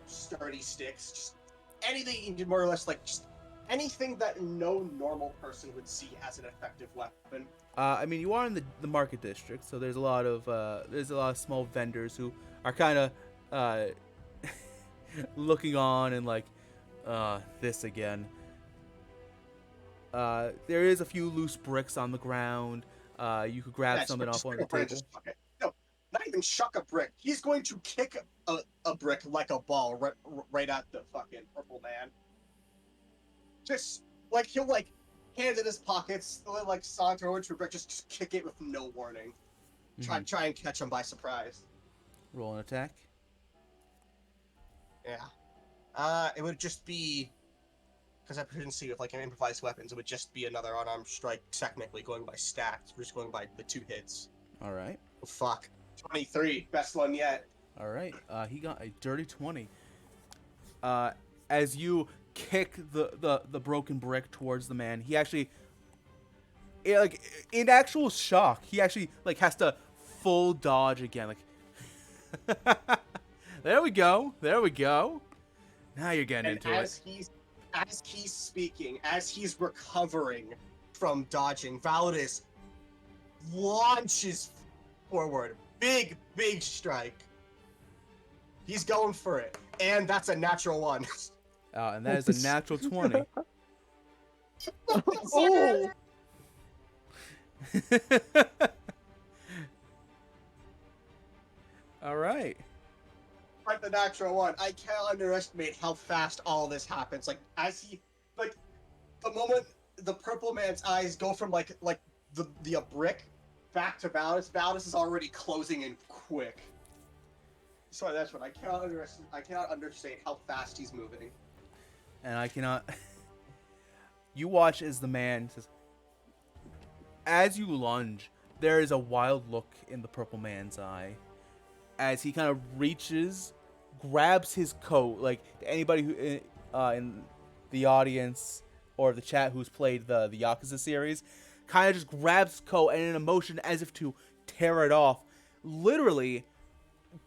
sturdy sticks? Just anything, more or less, like just anything that no normal person would see as an effective weapon. I mean, you are in the market district, so there's a lot of small vendors who are kind of looking on and like, this again. There is a few loose bricks on the ground. You could grab something off on the table. No, not even shuck a brick. He's going to kick a brick like a ball right at the fucking purple man. Just like he'll like hand in his pockets, like saunter over to a brick, just kick it with no warning. Try and catch him by surprise. Roll an attack. Yeah. It would just be because I couldn't see with like an improvised weapons. It would just be another unarmed strike, technically going by stats. We're just going by the 2 hits. All right. Oh, fuck. 23, best one yet. All right. He got a dirty 20. As you kick the broken brick towards the man, he actually, like in actual shock, he actually like has to full dodge again. Like, there we go. There we go. Now you're getting into it. As he's speaking, as he's recovering from dodging, Valadius launches forward. Big strike. He's going for it. And that's a natural 1. And that is a natural 20. Oh! All right. Like the natural 1. I can't underestimate how fast all this happens. Like, as he, like, the moment the purple man's eyes go from, like the brick back to Valadius, Valadius is already closing in quick. So that's what I cannot understate how fast he's moving. And I cannot. You watch as the man says, as you lunge, there is a wild look in the purple man's eye as he kind of reaches, grabs his coat. Like anybody who in the audience or the chat who's played the Yakuza series, kind of just grabs his coat and in a motion as if to tear it off, literally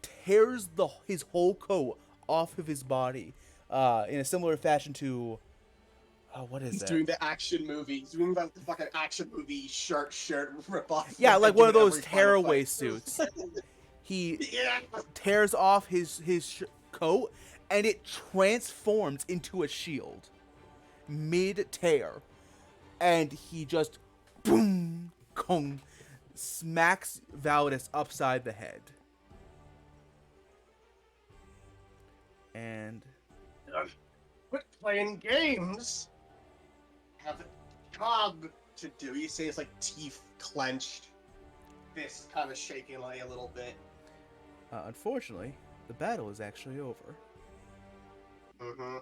tears his whole coat off of his body in a similar fashion to what is He's that? doing the action movie. He's doing the fucking action movie shirt rip off. Yeah, like one of those tearaway fight. suits. He Yeah. tears off his coat and it transforms into a shield mid-tear, and he just boom, kong, smacks Valadius upside the head. And Quit playing games. Have a job to do. You say it's like teeth clenched, fist kind of shaking like a little bit. unfortunately, the battle is actually over. Mm-hmm.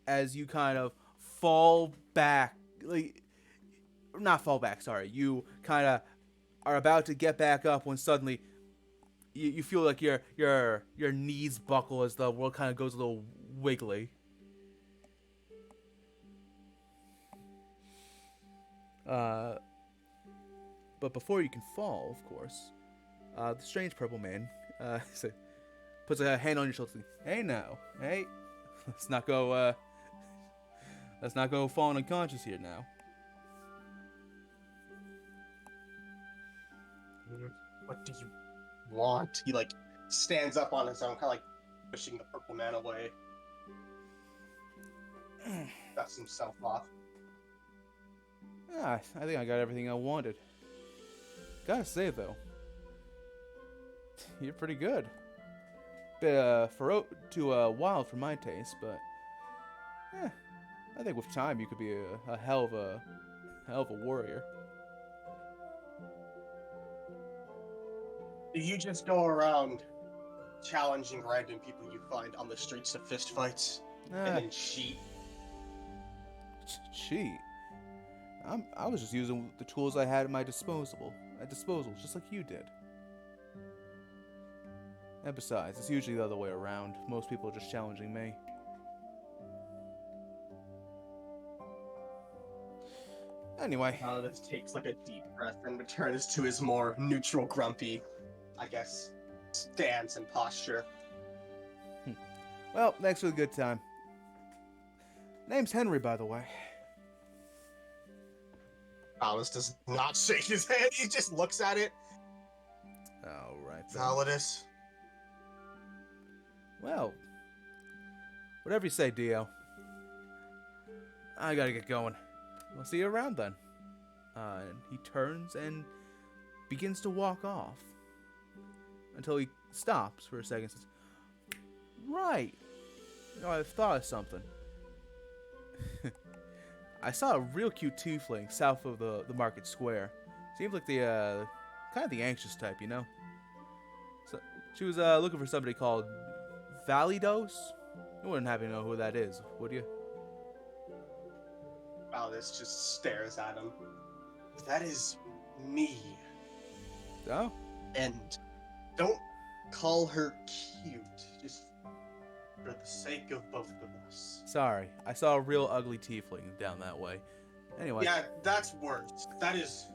As you kind of fall back, like, not fall back, sorry, you kind of are about to get back up when suddenly you feel like your knees buckle as the world kind of goes a little wiggly. But before you can fall, of course, the strange purple man puts a hand on your shoulder. Hey now, hey, let's not go falling unconscious here now. What do you want? He like stands up on his own, kind of like pushing the purple man away. Dusts himself off. I think I got everything I wanted. Gotta say though, you're pretty good. Bit wild for my taste, but I think with time you could be a hell of a warrior. Do you just go around challenging random people you find on the streets to fist fights and then cheat? Cheat? I was just using the tools I had at my disposal, just like you did. And besides, it's usually the other way around. Most people are just challenging me. Anyway. This takes like a deep breath and returns to his more neutral, grumpy, I guess, stance and posture. Well, thanks for the good time. Name's Henry, by the way. Alice does not shake his head. He just looks at it. All right. Then. Valadius. Well, whatever you say, Dio. I gotta get going. We'll see you around then. And he turns and begins to walk off until he stops for a second and says, Right. I've thought of something. I saw a real cute tiefling south of the market square. Seems like the kind of the anxious type, you know. So she was looking for somebody called Valadius. You wouldn't happen to know who that is, would you? Valadius just stares at him. That is me. Oh. And don't call her cute. Just for the sake of both of us. Sorry, I saw a real ugly tiefling down that way. Anyway. Yeah, that's worse. That is.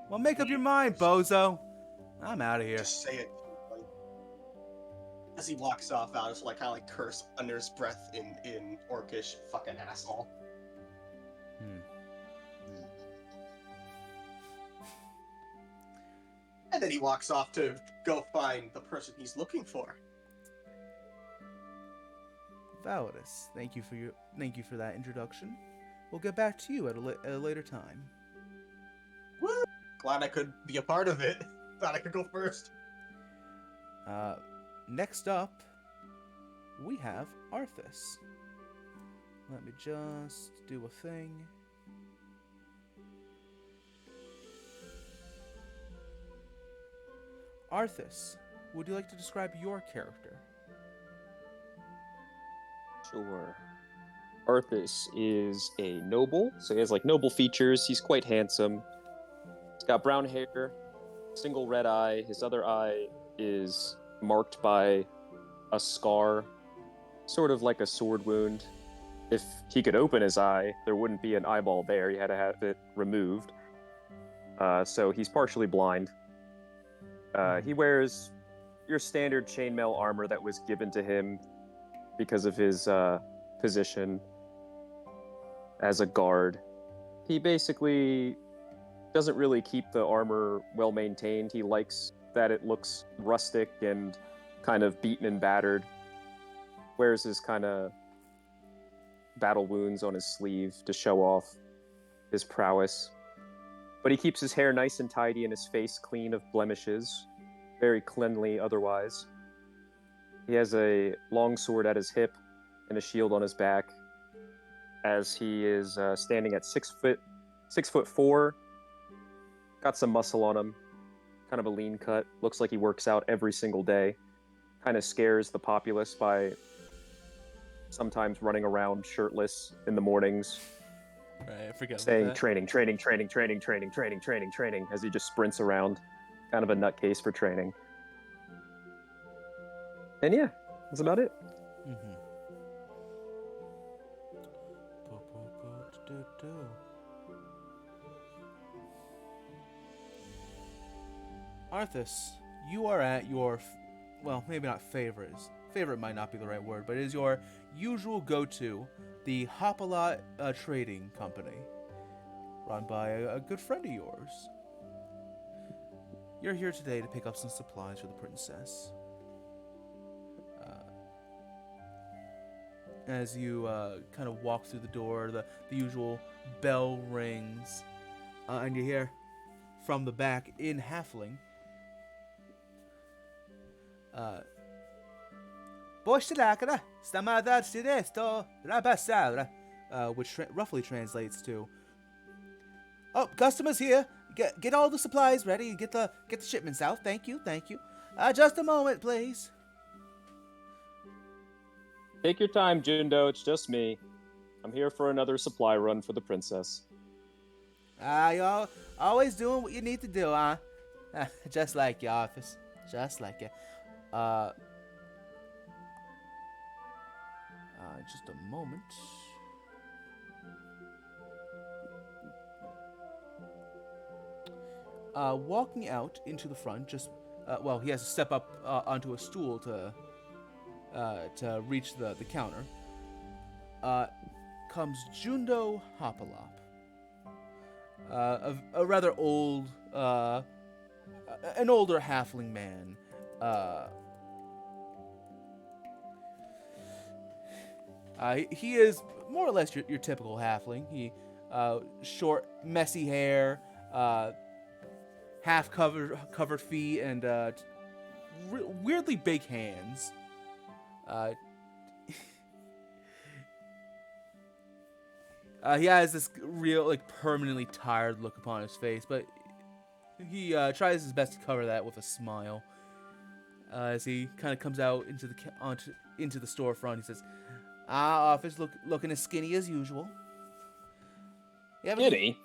Well, make up your mind, bozo. I'm out of here. Just say it. Like, as he walks off, Valadius will like kind of like curse under his breath in Orcish, fucking asshole. And then he walks off to go find the person he's looking for. Valadius, thank you for that introduction. We'll get back to you at a later time. Woo! Glad I could be a part of it. Glad I could go first. Next up, we have Arthus. Let me just do a thing. Arthus, would you like to describe your character? Sure. Arthus is a noble, so he has like noble features. He's quite handsome. He's got brown hair, single red eye. His other eye is marked by a scar, sort of like a sword wound. If he could open his eye, there wouldn't be an eyeball there. He had to have it removed. So he's partially blind. He wears your standard chainmail armor that was given to him because of his position as a guard. He basically doesn't really keep the armor well maintained. He likes that it looks rustic and kind of beaten and battered. Wears his kind of battle wounds on his sleeve to show off his prowess. But he keeps his hair nice and tidy and his face clean of blemishes. Very cleanly otherwise. He has a long sword at his hip and a shield on his back, as he is standing at 6'4". Got some muscle on him, kind of a lean cut. Looks like he works out every single day. Kind of scares the populace by sometimes running around shirtless in the mornings, Right, I forget. saying training, as he just sprints around. Kind of a nutcase for training. And yeah, that's about it. Arthus, you are at your, well, maybe not favorite. Favorite might not be the right word, but it is your usual go-to, the Hopalot Trading Company, run by a good friend of yours. You're here today to pick up some supplies for the princess. As you kind of walk through the door, the usual bell rings, and you hear from the back in Halfling, which roughly translates to, "Oh, customers here. Get all the supplies ready. Get the shipments out. Thank you. Just a moment, please." Take your time, Jundo. It's just me. I'm here for another supply run for the princess. You're always doing what you need to do, huh? Just like your office. Just like you. Just a moment. Walking out into the front, just he has to step up onto a stool to reach the counter. Comes Jundo Hopalop, a rather old, an older halfling man. He is more or less your typical halfling. He short, messy hair, half covered feet, and weirdly big hands. He has this real, like, permanently tired look upon his face, but he tries his best to cover that with a smile. As he kind of comes out into the storefront, he says, Office looking as skinny as usual. Skinny?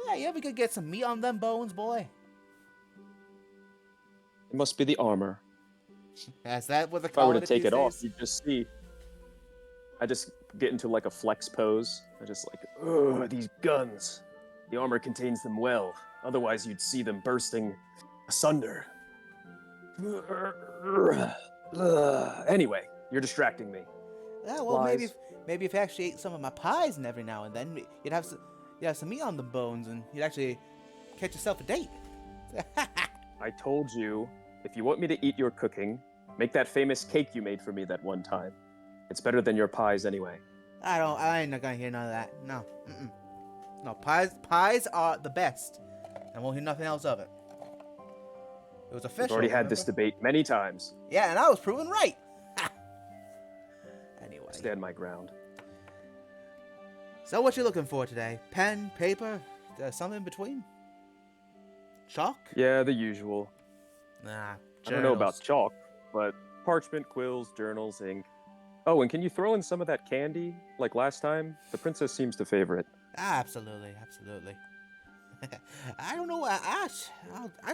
Yeah, you ever could get some meat on them bones, boy? It must be the armor. Is that what the If I were call to it take these it off, days? you'd just see. I just get into like a flex pose. I just like, ugh, these guns. The armor contains them well. Otherwise, you'd see them bursting asunder. Anyway, you're distracting me. Yeah, well, maybe Supplies. if you actually ate some of my pies and every now and then, you'd have some meat on the bones, and you'd actually catch yourself a date. I told you, if you want me to eat your cooking, make that famous cake you made for me that one time. It's better than your pies anyway. I ain't not gonna hear none of that. No, no, pies are the best. I won't hear nothing else of it. It was official. We've already had this remember? debate many times. Yeah, and I was proven right. Anyway. Stand my ground. So what you looking for today? Pen, paper, something in between? Chalk? Yeah, the usual. Nah, I don't know about journals. chalk, but parchment, quills, journals, ink. Oh, and can you throw in some of that candy like last time? The princess seems to favor it. Absolutely. I don't know. I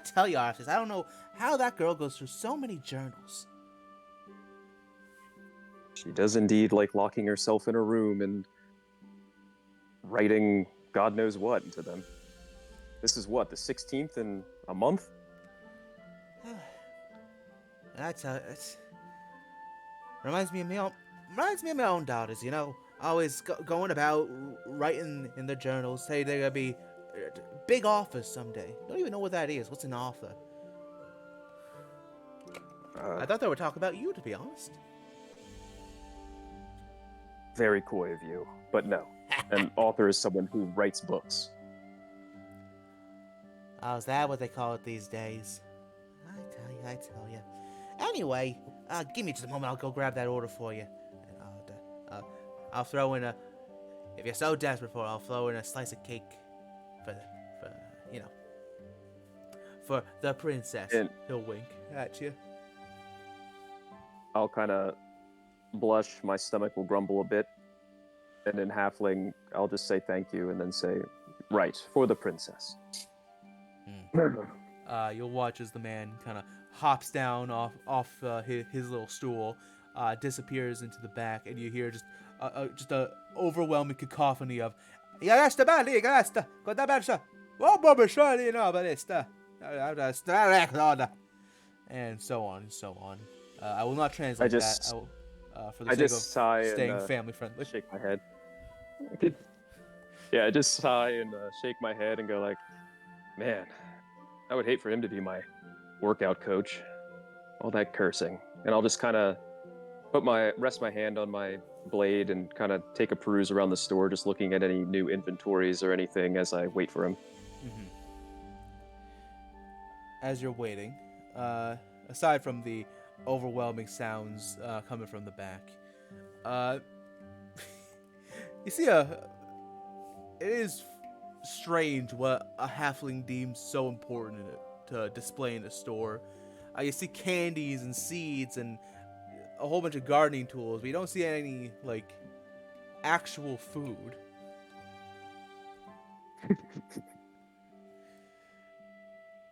tell you, Arthus, I don't know how that girl goes through so many journals. She does indeed like locking herself in a room and writing God knows what into them. This is what, the 16th in a month? It reminds me of my own daughters. You know, always going about writing in their journals, say they're gonna be big authors someday. Don't even know what that is. What's an author? I thought they were talking about you, to be honest. Very coy of you, but no. An author is someone who writes books. Oh, is that what they call it these days? I tell you. Anyway, give me just a moment. I'll go grab that order for you. And I'll throw in if you're so desperate for it, I'll throw in a slice of cake for for the princess. And- He'll wink at you. I'll kind of blush, my stomach will grumble a bit, and in halfling, I'll just say thank you and then say, right, for the princess. You'll watch as the man kind of hops down off his little stool, disappears into the back, and you hear just a overwhelming cacophony of and so on and so on. I will not translate that. For the I sake just of sigh staying and family friendly. shake my head. Yeah, I just sigh and shake my head and go like, man, I would hate for him to be my workout coach. All that cursing. And I'll just kind of rest my hand on my blade and kind of take a peruse around the store, just looking at any new inventories or anything as I wait for him. Mm-hmm. As you're waiting, aside from the overwhelming sounds coming from the back, you see it is strange what a halfling deems so important to display in a store. You see candies and seeds and a whole bunch of gardening tools, but you don't see any like actual food.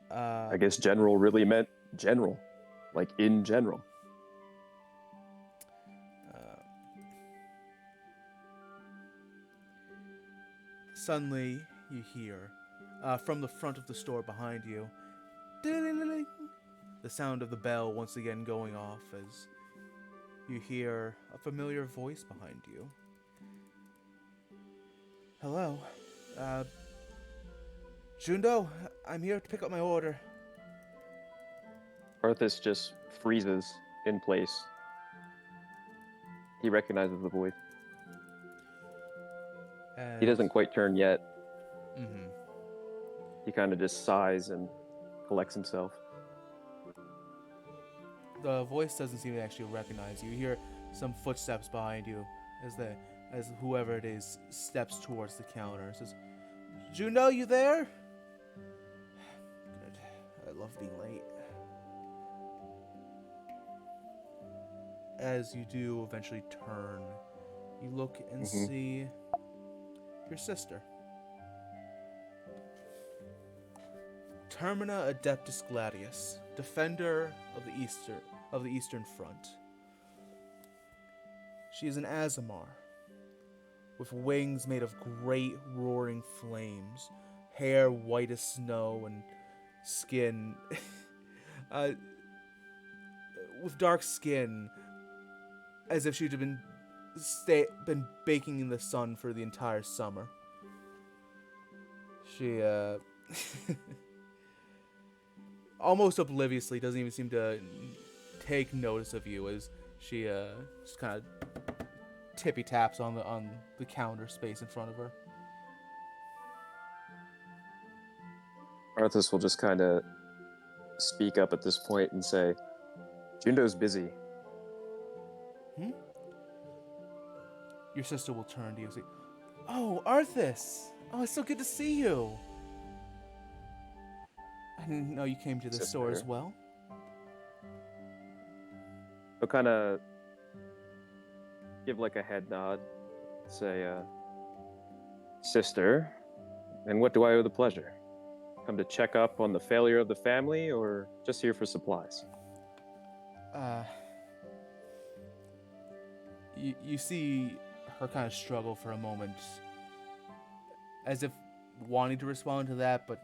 I guess general really meant general, like in general. Suddenly, you hear from the front of the store behind you, ding-a-ling-a-ling, the sound of the bell once again going off as you hear a familiar voice behind you. Hello, Jundo, I'm here to pick up my order. Arthus just freezes in place. He recognizes the voice. He doesn't quite turn yet. Mm-hmm. He kind of just sighs and collects himself. The voice doesn't seem to actually recognize you. You hear some footsteps behind you as whoever it is steps towards the counter. Says, "Juno, you there?" Good. I love being late. As you do eventually turn, you look and see your sister. Termina Adeptus Gladius, defender of the Eastern Front. She is an Azamar, with wings made of great roaring flames, hair white as snow, and skin with dark skin, as if she'd been baking in the sun for the entire summer. She almost obliviously doesn't even seem to take notice of you as she just kind of tippy taps on the counter space in front of her. Arthus will just kind of speak up at this point and say, "Jundo's busy." Your sister will turn to you and say, "Oh, Arthus! Oh, it's so good to see you. I didn't know you came to the store as well." He'll kind of give like a head nod, say, "Sister, and what do I owe the pleasure? Come to check up on the failure of the family, or just here for supplies?" You see her kind of struggle for a moment, as if wanting to respond to that, but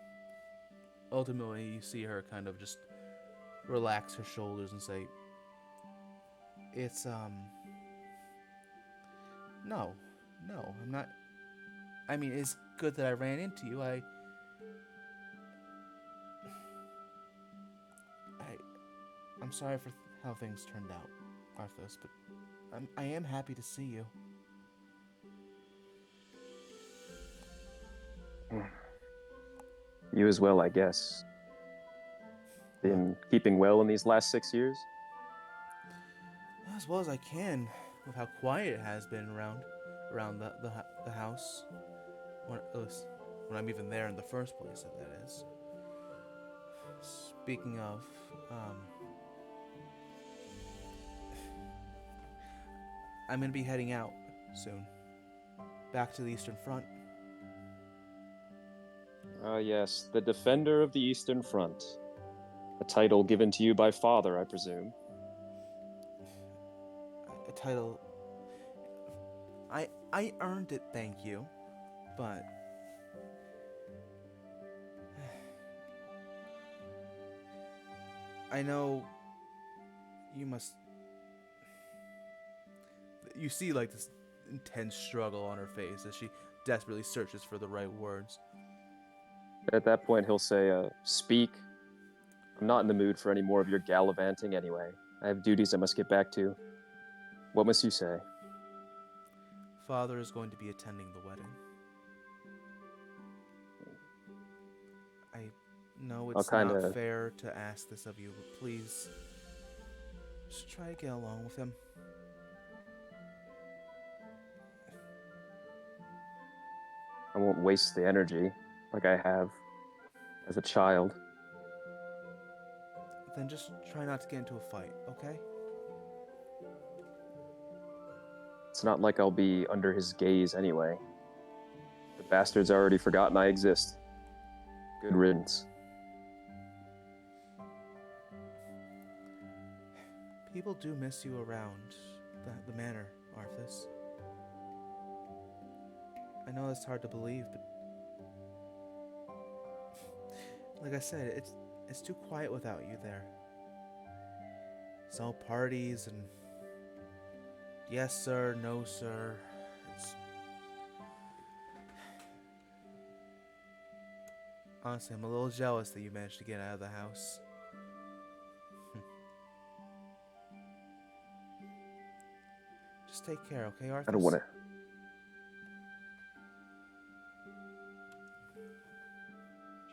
ultimately you see her kind of just relax her shoulders and say, "It's, no, I'm not, I mean, it's good that I ran into you. I'm sorry for how things turned out, Arthus, but I am happy to see you." You as well, I guess. Been keeping well in these last 6 years? As well as I can, with how quiet it has been around the house. When I'm even there in the first place, that is. Speaking of, I'm gonna be heading out soon. Back to the Eastern Front. Ah, yes, the Defender of the Eastern Front. A title given to you by father, I presume. A title. I earned it, thank you, but I know you must. You see, like, this intense struggle on her face as she desperately searches for the right words. At that point, he'll say, "Speak. I'm not in the mood for any more of your gallivanting anyway. I have duties I must get back to. What must you say?" Father is going to be attending the wedding. I know it's not fair to ask this of you, but please, just try to get along with him. I won't waste the energy like I have as a child. Then just try not to get into a fight, okay? It's not like I'll be under his gaze anyway. The bastard's already forgotten I exist. Good riddance. People do miss you around the manor, Arthus. I know it's hard to believe, but like I said, it's too quiet without you there. It's all parties and yes sir, no sir. Honestly, I'm a little jealous that you managed to get out of the house. Just take care, okay, Arthur? I don't want to.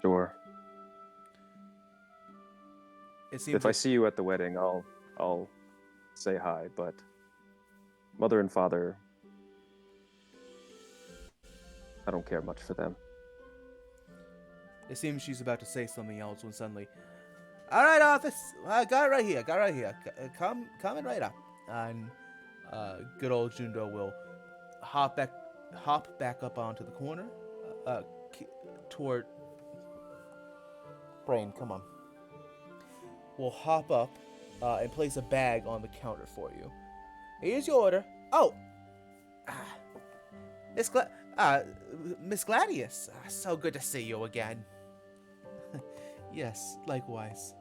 Sure. It seems if I see you at the wedding, I'll say hi, but mother and father, I don't care much for them. It seems she's about to say something else when suddenly, all right, Arthus, I got it right here. Coming right up. And good old Jundo will hop back up onto the corner, toward Brain. Come on. Will hop up and place a bag on the counter for you. Here's your order. Oh, Miss Gladius, so good to see you again. Yes, likewise.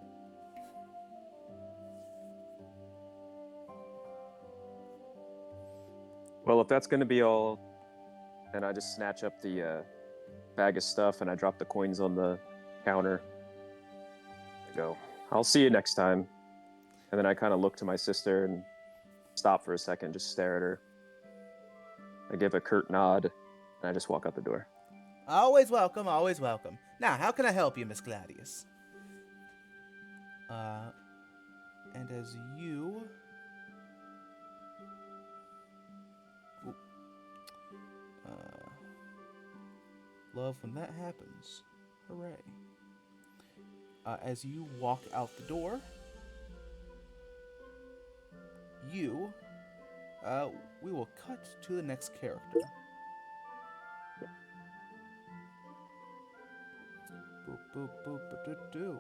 Well, if that's going to be all, then I just snatch up the bag of stuff and I drop the coins on the counter. I go, I'll see you next time. And then I kind of look to my sister and stop for a second, just stare at her. I give a curt nod, and I just walk out the door. Always welcome, always welcome. Now, how can I help you, Miss Gladius? And as you... love when that happens. Hooray. As you walk out the door, we will cut to the next character. Boop, boop, boop, ba-do-do.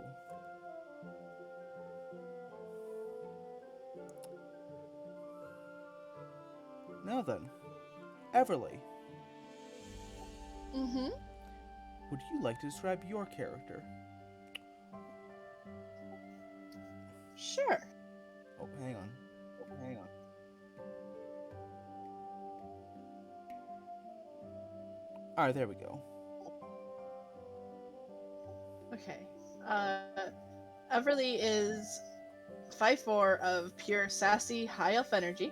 Now then, Everly, Mm-hmm. would you like to describe your character? Sure. Oh, hang on. Alright, there we go. Okay. Everly is 5'4" of pure sassy high elf energy.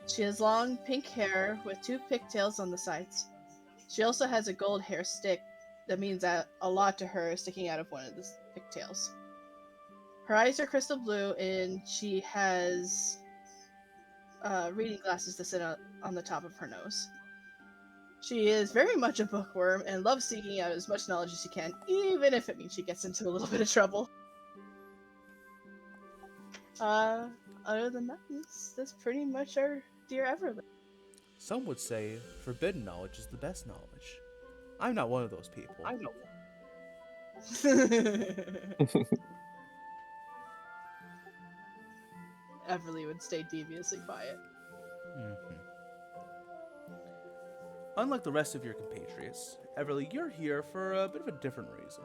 She has long pink hair with 2 pigtails on the sides. She also has a gold hair stick that means a lot to her, sticking out of one of the pigtails. Her eyes are crystal blue, and she has reading glasses that sit on the top of her nose. She is very much a bookworm and loves seeking out as much knowledge as she can, even if it means she gets into a little bit of trouble. Other than that, that's pretty much our dear Everly. Some would say forbidden knowledge is the best knowledge. I'm not one of those people. I know. Everly would stay deviously quiet. Mm-hmm. Unlike the rest of your compatriots, Everly, you're here for a bit of a different reason.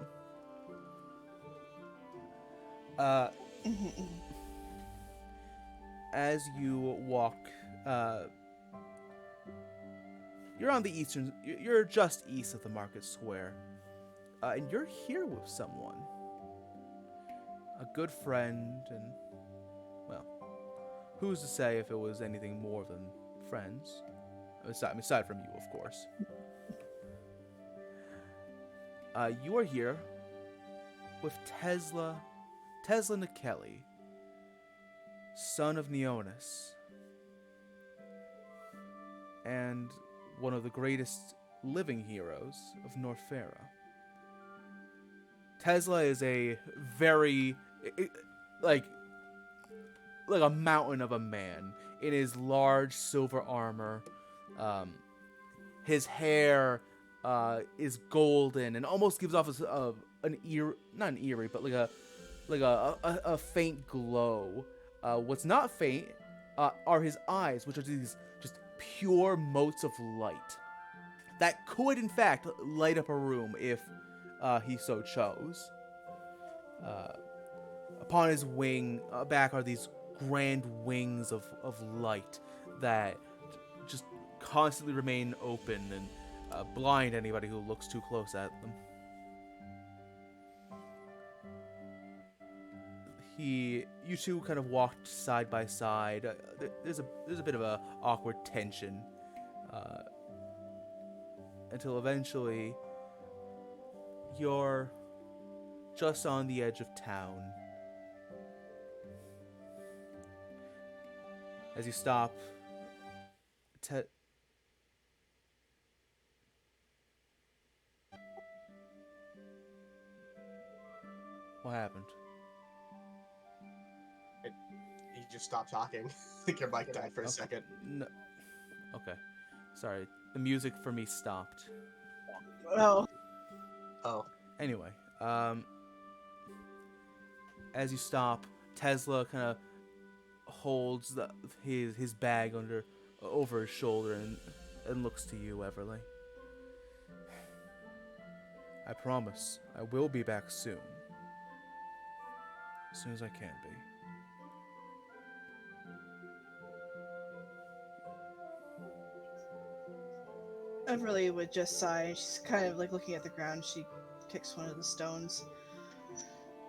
As you walk, you're just east of the market square, and you're here with someone. A good friend, and, well, who's to say if it was anything more than friends? Aside from you, of course. You are here with Tesla Nikeli, son of Neonis, and one of the greatest living heroes of Norfera. Tesla is a very, like a mountain of a man in his large silver armor. His hair is golden and almost gives off not an eerie, but like a faint glow. What's not faint are his eyes, which are these just pure motes of light that could, in fact, light up a room if he so chose. Upon his back are these grand wings of light that just constantly remain open and blind anybody who looks too close at them. You two kind of walked side by side. There's a bit of a awkward tension until eventually you're just on the edge of town. As you stop What happened? You just stopped talking. I think your mic died for a second. No. Okay. Sorry. The music for me stopped. Oh, Oh. Anyway, as you stop, Tesla kind of holds his bag over his shoulder and looks to you, Everly. I promise I will be back soon. As soon as I can be. Everly would just sigh. She's kind of like looking at the ground. She kicks one of the stones.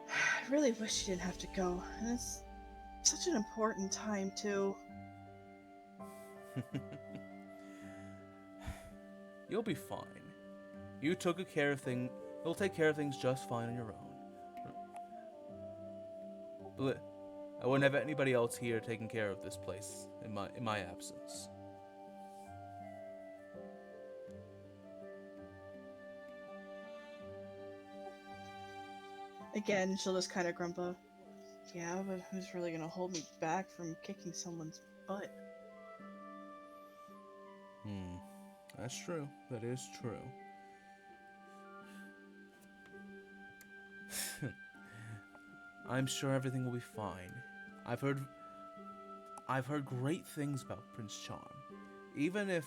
I really wish she didn't have to go. And it's such an important time, too. You'll be fine. You took care of things. You'll take care of things just fine on your own. I wouldn't have anybody else here taking care of this place in my absence. Again, she'll just kind of grumble. Yeah, but who's really gonna hold me back from kicking someone's butt? That's true. That is true. I'm sure everything will be fine. I've heard great things about Prince Charm. Even if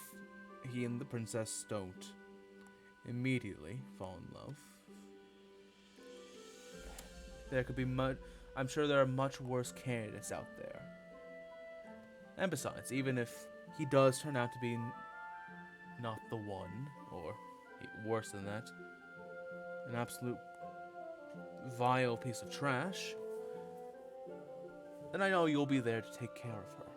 he and the princess don't immediately fall in love. There could be I'm sure there are much worse candidates out there. And besides, even if he does turn out to be not the one, or worse than that, an absolute vile piece of trash, then I know you'll be there to take care of her.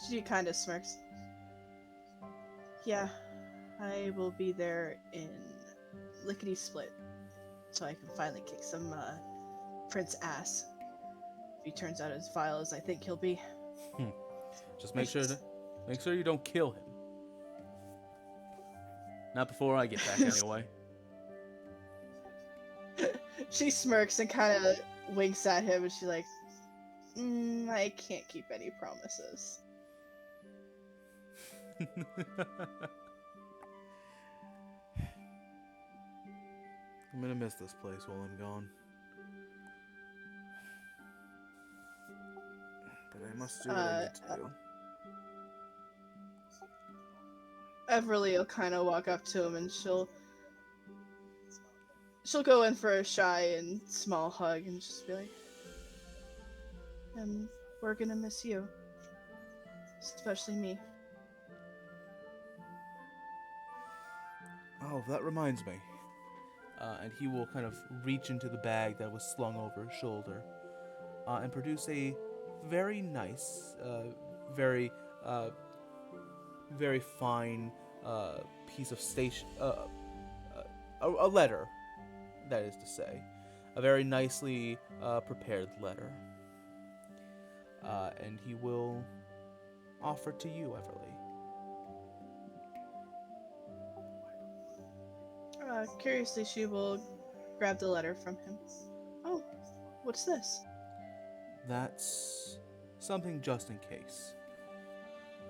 She kind of smirks. Yeah, I will be there in lickety split, so I can finally kick some Prince ass. If he turns out as vile as I think he'll be. Just make sure you don't kill him. Not before I get back, anyway. She smirks and kind of winks at him, and she's like, I can't keep any promises. I'm gonna miss this place while I'm gone. But I must do what I need to do. Everly will kind of walk up to him, and she'll go in for a shy and small hug and just be like, and we're gonna miss you. Especially me. Oh, that reminds me. And he will kind of reach into the bag that was slung over his shoulder and produce a very nice, very fine piece of a letter, that is to say. A very nicely prepared letter. And he will offer to you, Everly. Curiously, she will grab the letter from him. Oh, what's this? That's something just in case.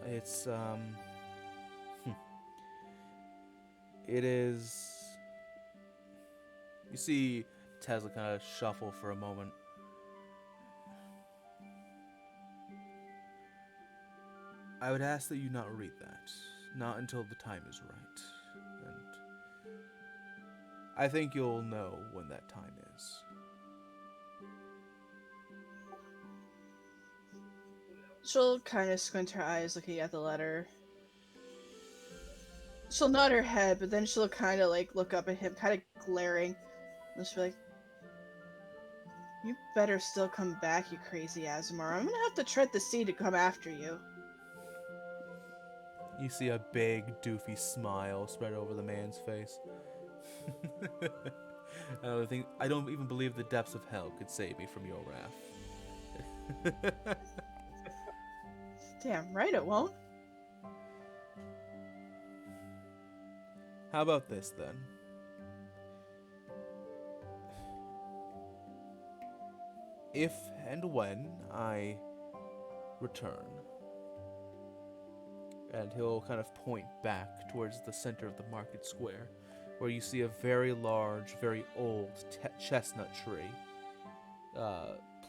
It's, it is... You see Tesla kind of shuffle for a moment. I would ask that you not read that. Not until the time is right. And I think you'll know when that time is. She'll kind of squint her eyes looking at the letter. She'll nod her head, but then she'll kind of like look up at him, kind of glaring. And she'll be like, you better still come back, you crazy Azamar. I'm gonna have to tread the sea to come after you. You see a big, doofy smile spread over the man's face. I don't even believe the depths of hell could save me from your wrath. Damn right it won't. How about this then? If and when I return, and he'll kind of point back towards the center of the market square, where you see a very large, very old chestnut tree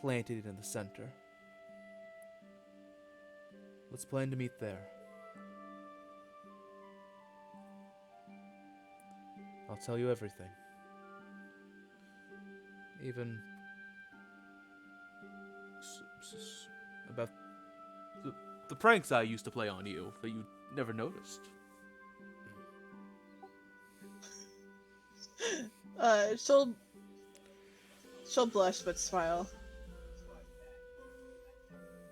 planted in the center. Let's plan to meet there. I'll tell you everything. Even about the pranks I used to play on you that you never noticed. She'll blush but smile.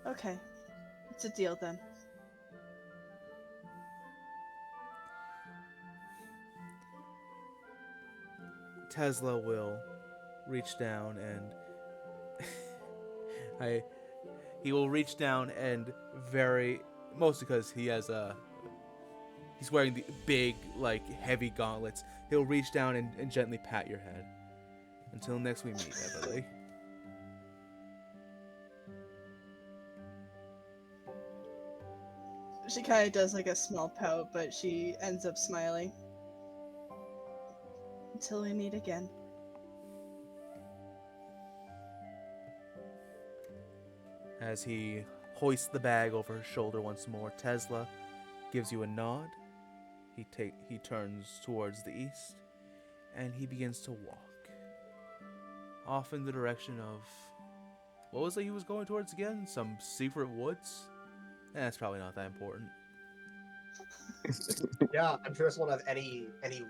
Okay, it's a deal then. Tesla will reach down and he will reach down and mostly because he's wearing the big, like, heavy gauntlets. He'll reach down and gently pat your head. Until next we meet, Everly. She kind of does like a small pout, but she ends up smiling. Until we meet again. As he hoists the bag over his shoulder once more, Tesla gives you a nod. He turns towards the east, and he begins to walk. Off in the direction of... What was it he was going towards again? Some secret woods? That's probably not that important. Yeah, I'm sure this won't have any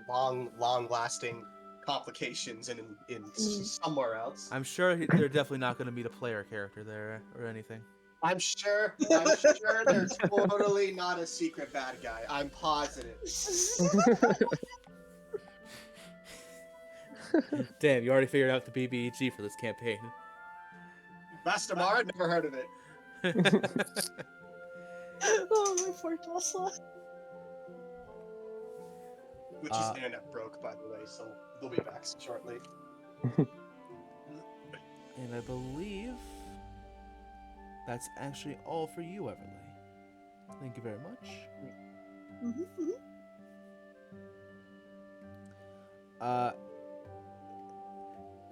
long-lasting complications in somewhere else. I'm sure they're definitely not going to meet a player character there or anything. I'm sure they're totally not a secret bad guy. I'm positive. Damn, you already figured out the BBEG for this campaign. Vestamar, never heard of it. Oh, my poor Tesla. Which is internet broke, by the way, so they'll be back shortly. And I believe that's actually all for you, Everly. Thank you very much.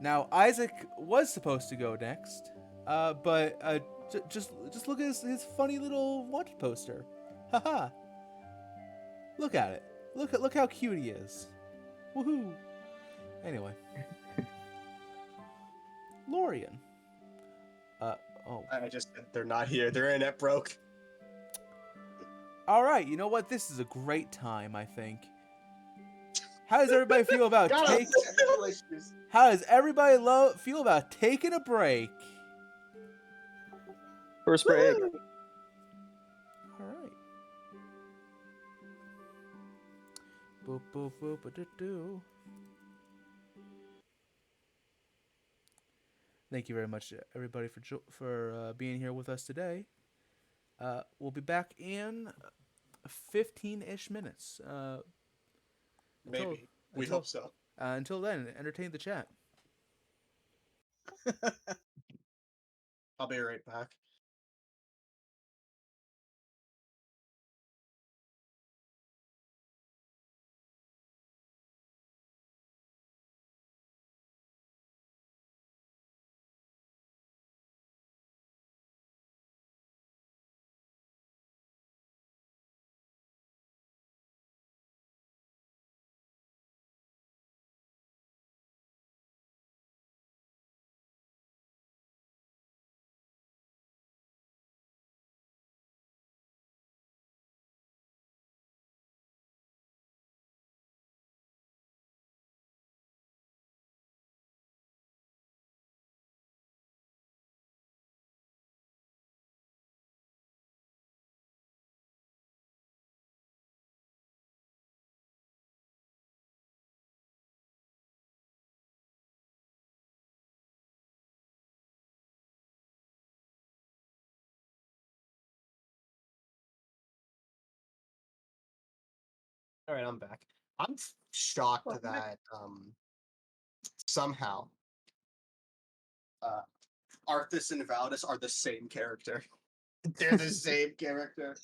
Now Isaac was supposed to go next, but just look at his funny little wanted poster. Haha. Look at it. Look how cute he is. Woohoo. Anyway. Lorien. I just said they're not here. They're internet broke. All right, you know what? This is a great time, I think. How does everybody feel about feel about taking a break? First break. All right. Boop boop boop doo doo. Thank you very much, everybody, for being here with us today. We'll be back in 15-ish minutes. Maybe. We hope so. Until then, entertain the chat. I'll be right back. All right, I'm back. I'm shocked Welcome back. that somehow Arthus and Valadius are the same character. They're the same character.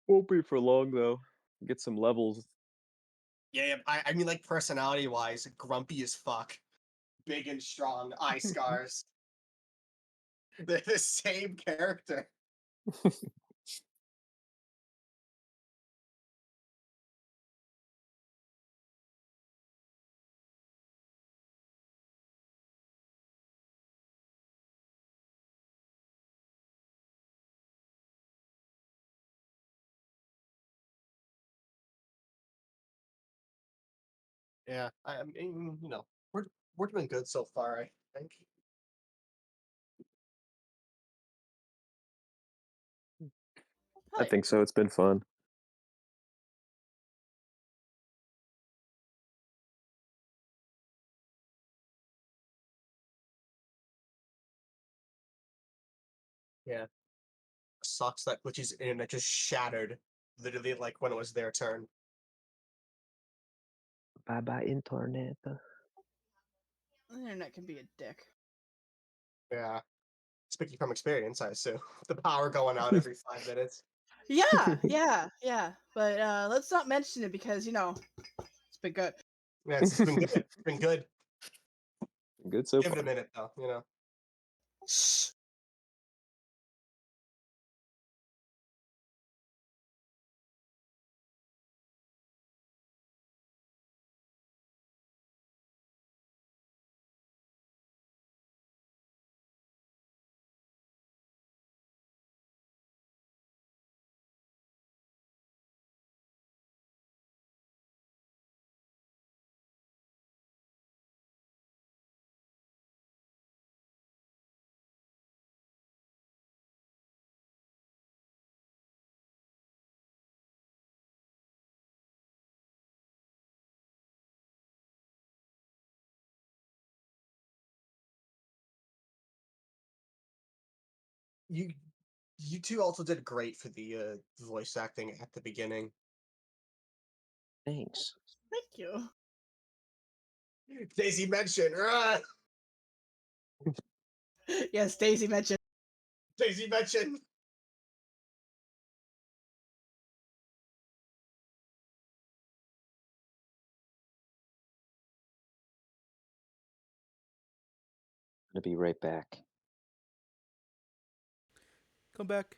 Won't be for long though. Get some levels. Yeah, I mean, like, personality-wise, grumpy as fuck. Big and strong, eye scars. They're the same character. Yeah, I mean, we're doing good so far, I think. I think so. It's been fun. Yeah. Sucks that Glitch's internet just shattered, literally, like, when it was their turn. Bye bye, internet. The internet can be a dick. Yeah. Speaking from experience, I assume. The power going out every 5 minutes. Yeah. But let's not mention it because it's been good. Yeah, it's been good. It's been good. Good so Give it a far. minute, though, Shh. You you two also did great for the voice acting at the beginning. Thanks. Thank you. Daisy mentioned, "Rah!" Yes, Daisy mentioned. Daisy mentioned. Gonna be right back. Come back.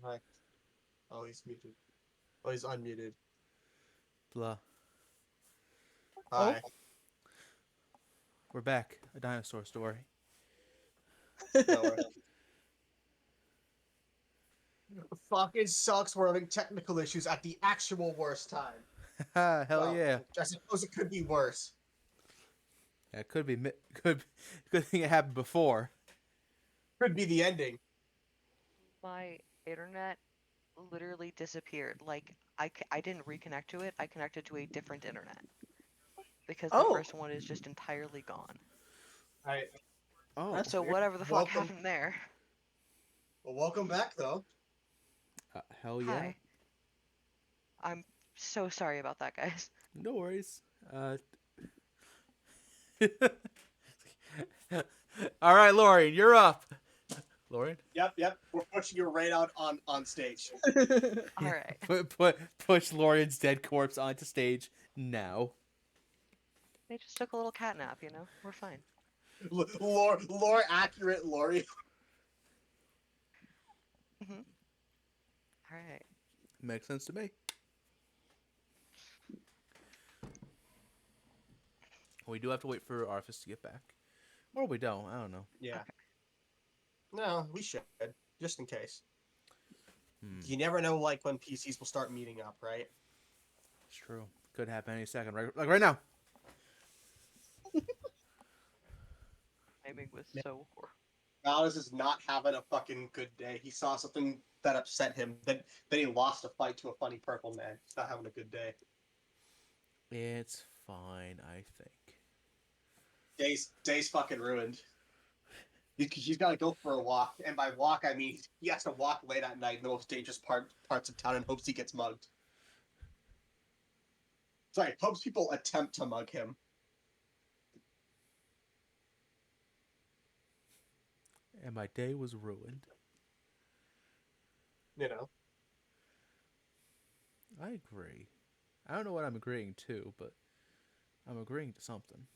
Hi. Oh, he's muted. Oh, he's unmuted. Blah. Hi. We're back. A dinosaur story. No, fucking sucks. We're having technical issues at the actual worst time. Hell Well, yeah. I suppose it could be worse. Yeah, it could be good thing it happened before. Could be the ending. My internet literally disappeared. Like, I didn't reconnect to it. I connected to a different internet. Because the Oh, first one is just entirely gone. All right. Oh, that's So weird. whatever the fuck Welcome. happened there. Well, welcome back, though. hell yeah. Hi. I'm so sorry about that, guys. No worries. All right, Lorien, you're up. Lorien? Yep. We're pushing you right out on stage. Alright. Push Lorien's dead corpse onto stage now. They just took a little cat nap, We're fine. Lore accurate Lori. Alright. Makes sense to me. We do have to wait for Arthus to get back. Or we don't. I don't know. Yeah. Okay. No, we should. Just in case. You never know, like, when PCs will start meeting up, right? It's true. Could happen any second. Like right now. Timing was so poor. Valadius is not having a fucking good day. He saw something that upset him. Then he lost a fight to a funny purple man. He's not having a good day. It's fine, I think. Day's fucking ruined. He's got to go for a walk, and by walk I mean he has to walk late at night in the most dangerous parts of town in hopes he gets mugged. Sorry, hopes people attempt to mug him. And my day was ruined. You know. I agree. I don't know what I'm agreeing to, but I'm agreeing to something.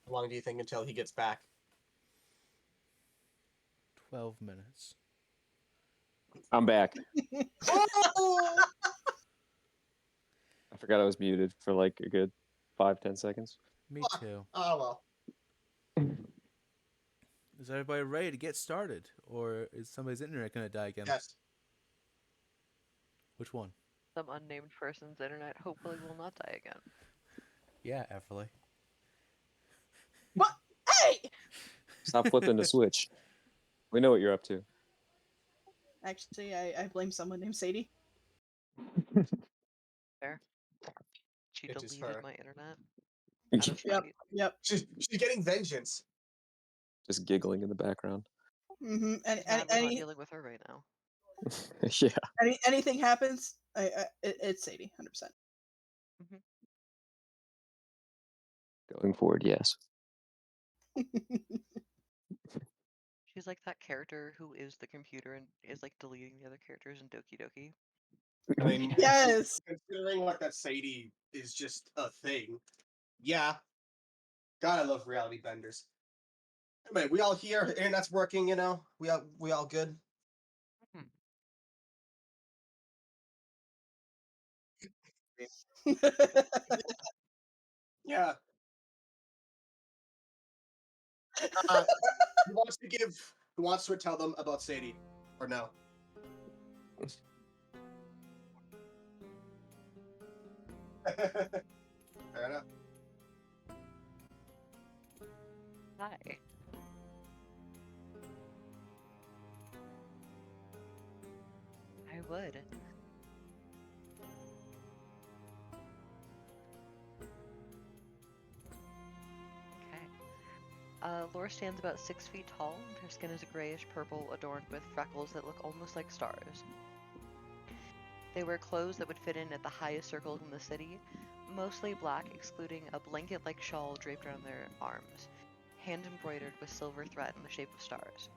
How long do you think until he gets back? 12 minutes. I'm back. Oh! I forgot I was muted for like a good 5-10 seconds. Me Fuck. too. Oh well. Is everybody ready to get started? Or is somebody's internet going to die again? Yes. Which one? Some unnamed person's internet hopefully will not die again. Yeah, Everly. What? Hey! Stop flipping the switch. We know what you're up to. Actually, I blame someone named Sadie. Fair. She It is deleted her. my internet out of Yep, spite. yep. She's getting vengeance. Just giggling in the background. Mm-hmm. And She's mad we're not dealing with her right now. Yeah. anything happens, it's Sadie, 100%. Going forward, yes. She's like that character who is the computer and is like deleting the other characters in Doki Doki. I mean, Yes. considering like that Sadie is just a thing. Yeah. God, I love reality benders. Anyway, we all here. Internet's working. You know, we all good. Yeah. Who wants to give? Who wants to tell them about Sadie, or no? Fair enough. Hi. I would. Laura stands about 6 feet tall, and her skin is grayish purple, adorned with freckles that look almost like stars. They wear clothes that would fit in at the highest circles in the city, mostly black, excluding a blanket-like shawl draped around their arms, hand-embroidered with silver thread in the shape of stars.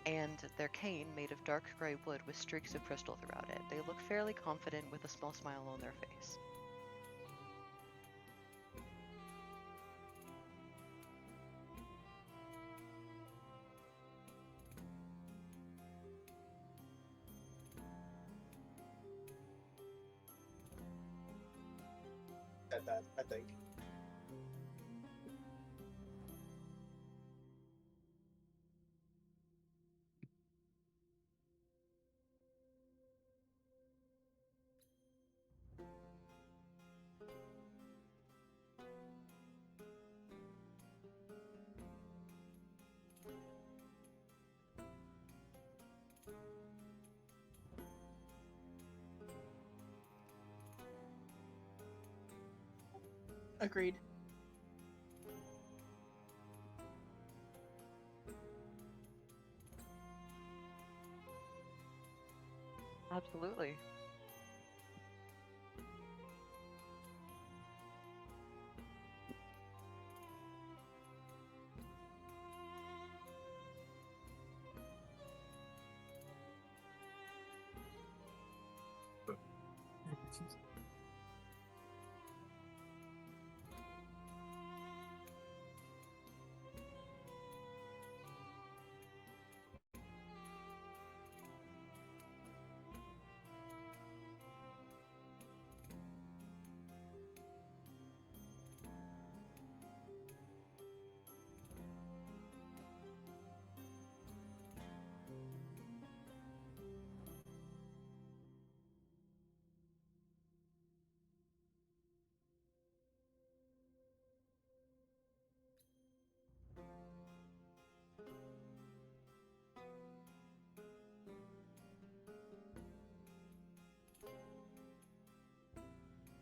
And their cane made of dark gray wood with streaks of crystal throughout it. They look fairly confident with a small smile on their face. Said that, I think. Agreed. Absolutely.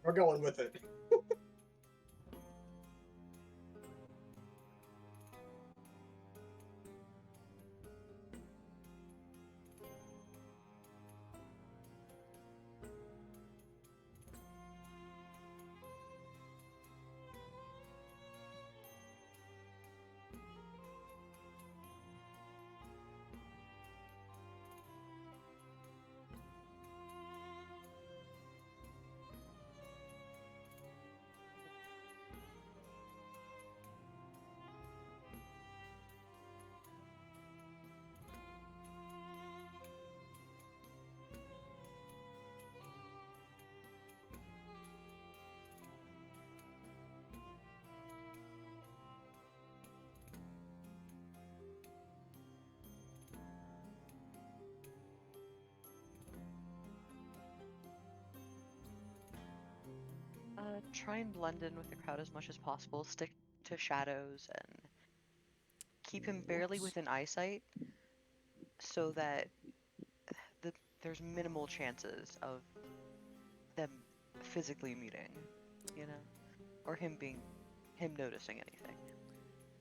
We're going with it. Try and blend in with the crowd as much as possible. Stick to shadows and keep him barely within eyesight so that there's minimal chances of them physically meeting, you know? Or him noticing anything.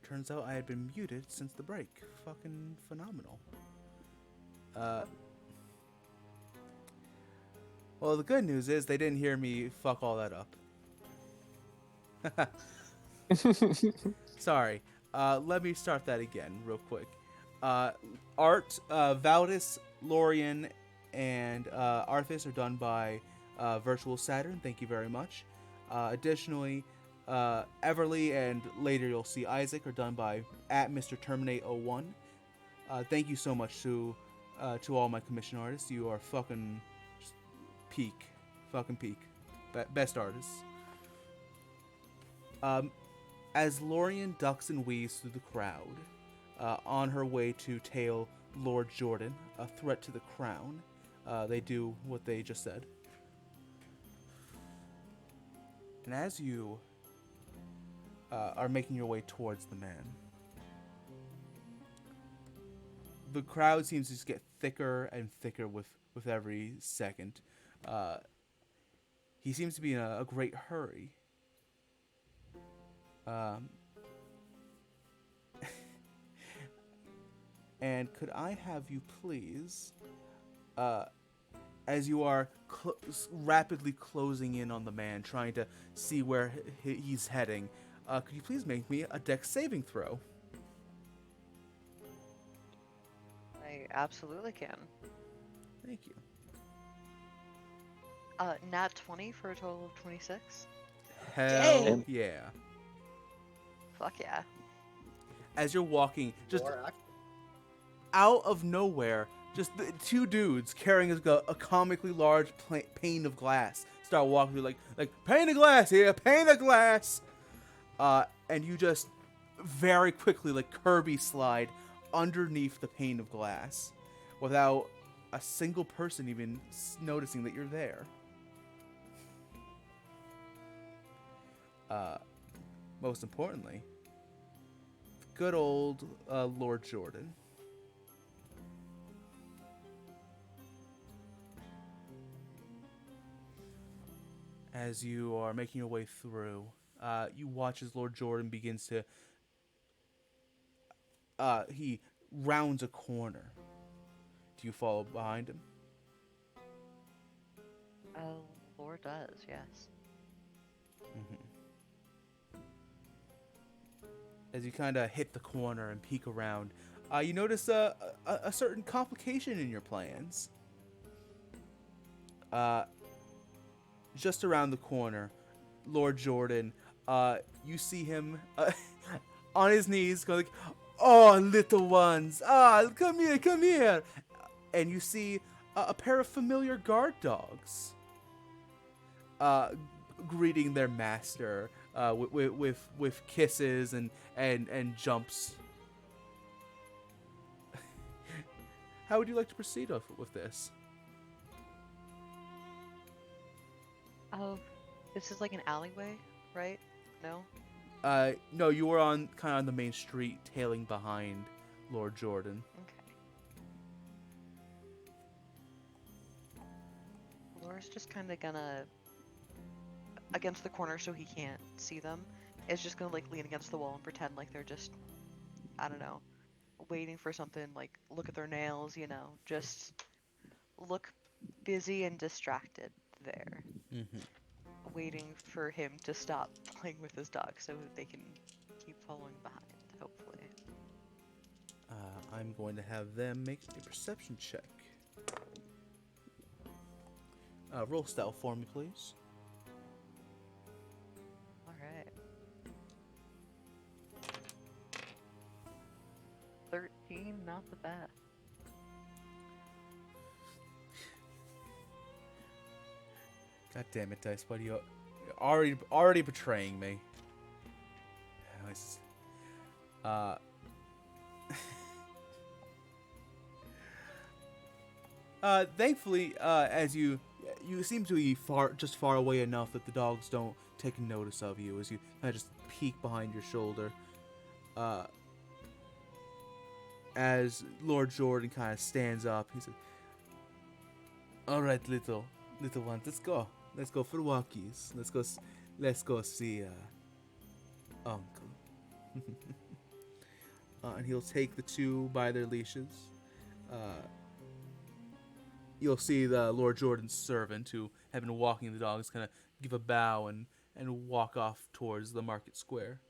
Turns out I had been muted since the break. Fucking phenomenal. Well, the good news is they didn't hear me fuck all that up. Sorry. Let me start that again real quick. Art, Valadius, Lorien, and Arthus are done by Virtual Saturn. Thank you very much. Additionally, Everly and later you'll see Isaac are done by Mr. Terminate 01. Thank you so much to all my commission artists. You are fucking peak. Fucking peak. Best artists. As Lorien ducks and weaves through the crowd, on her way to tail Lord Jordan, a threat to the crown, they do what they just said. And as you are making your way towards the man, the crowd seems to just get thicker and thicker with every second. He seems to be in a great hurry. And could I have you please, as you are rapidly closing in on the man, trying to see where he's heading, could you please make me a dex saving throw? I absolutely can. Thank you. Nat 20 for a total of 26. Hell Dang. yeah. Fuck yeah. As you're walking, just Or act- out of nowhere, just the two dudes carrying a comically large pane of glass start walking through like pane of glass here, pane of glass. And you just very quickly like Kirby slide underneath the pane of glass without a single person even noticing that you're there. Most importantly, good old Lord Jordan. As you are making your way through, you watch as Lord Jordan begins to... he rounds a corner. Do you follow behind him? Oh, Lord does, yes. Mm-hmm. As you kind of hit the corner and peek around, you notice a certain complication in your plans. Just around the corner, Lord Jordan, you see him on his knees going like, "Oh, little ones, come here, come here." And you see a pair of familiar guard dogs greeting their master with kisses and jumps. How would you like to proceed with this? Oh, this is like an alleyway, right? No? No, you were kind of on the main street, tailing behind Lord Jordan. Okay. Laura's just kind of gonna against the corner so he can't see them, is just gonna like lean against the wall and pretend like they're just, I don't know, waiting for something, like look at their nails, just look busy and distracted there, Mm-hmm. waiting for him to stop playing with his dog so they can keep following behind, hopefully. I'm going to have them make a perception check. Roll stealth for me, please. Alright. 13, not the best. God damn it, Dice. What are you're already betraying me. Thankfully, as you seem to be far away enough that the dogs don't take notice of you as you kind of just peek behind your shoulder. As Lord Jordan kind of stands up, he says, "All right, little one, let's go. Let's go for walkies. Let's go see Uncle." And he'll take the two by their leashes. You'll see the Lord Jordan's servant, who had been walking the dogs, kind of give a bow and walk off towards the market square.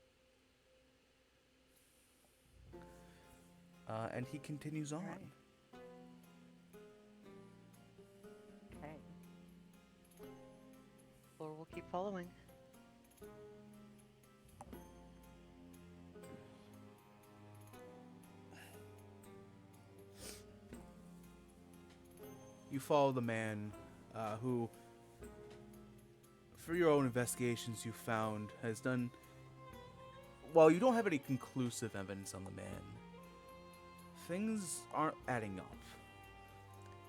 And he continues on. Right. Okay. Or we'll keep following. You follow the man who, for your own investigations, you found has done. While you don't have any conclusive evidence on the man, things aren't adding up.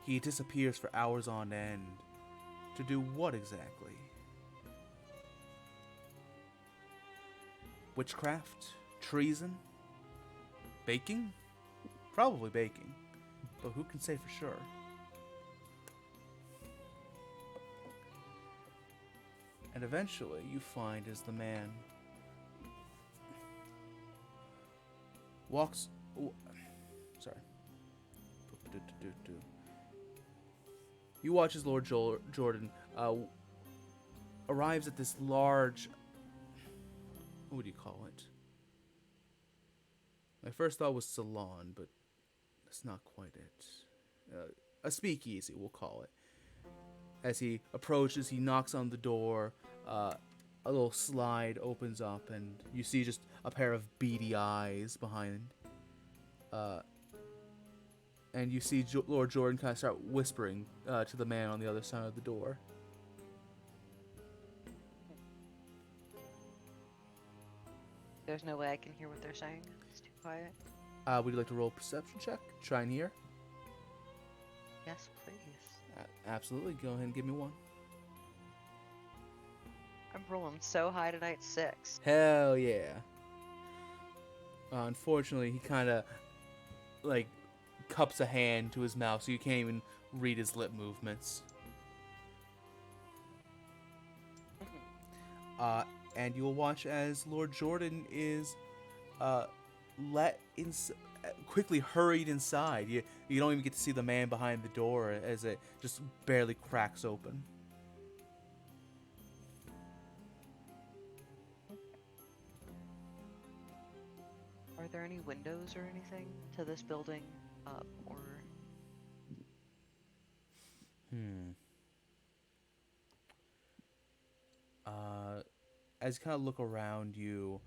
He disappears for hours on end. To do what exactly? Witchcraft? Treason? Baking? Probably baking, but who can say for sure? And eventually you find as the man walks... Sorry. You watch as Lord Jordan arrives at this large... What would you call it? My first thought was salon, but that's not quite it. A speakeasy, we'll call it. As he approaches, he knocks on the door. A little slide opens up, and you see just a pair of beady eyes behind. And you see Lord Jordan kind of start whispering to the man on the other side of the door. There's no way I can hear what they're saying. It's too quiet. Would you like to roll a perception check? Try and hear? Yes, please. Absolutely. Go ahead and give me one. I'm rolling so high tonight, 6. Hell yeah. Unfortunately, he kind of, like, cups a hand to his mouth, so you can't even read his lip movements. And you'll watch as Lord Jordan is quickly hurried inside. You don't even get to see the man behind the door as it just barely cracks open. Are there any windows or anything to this building? Or... As you kind of look around, you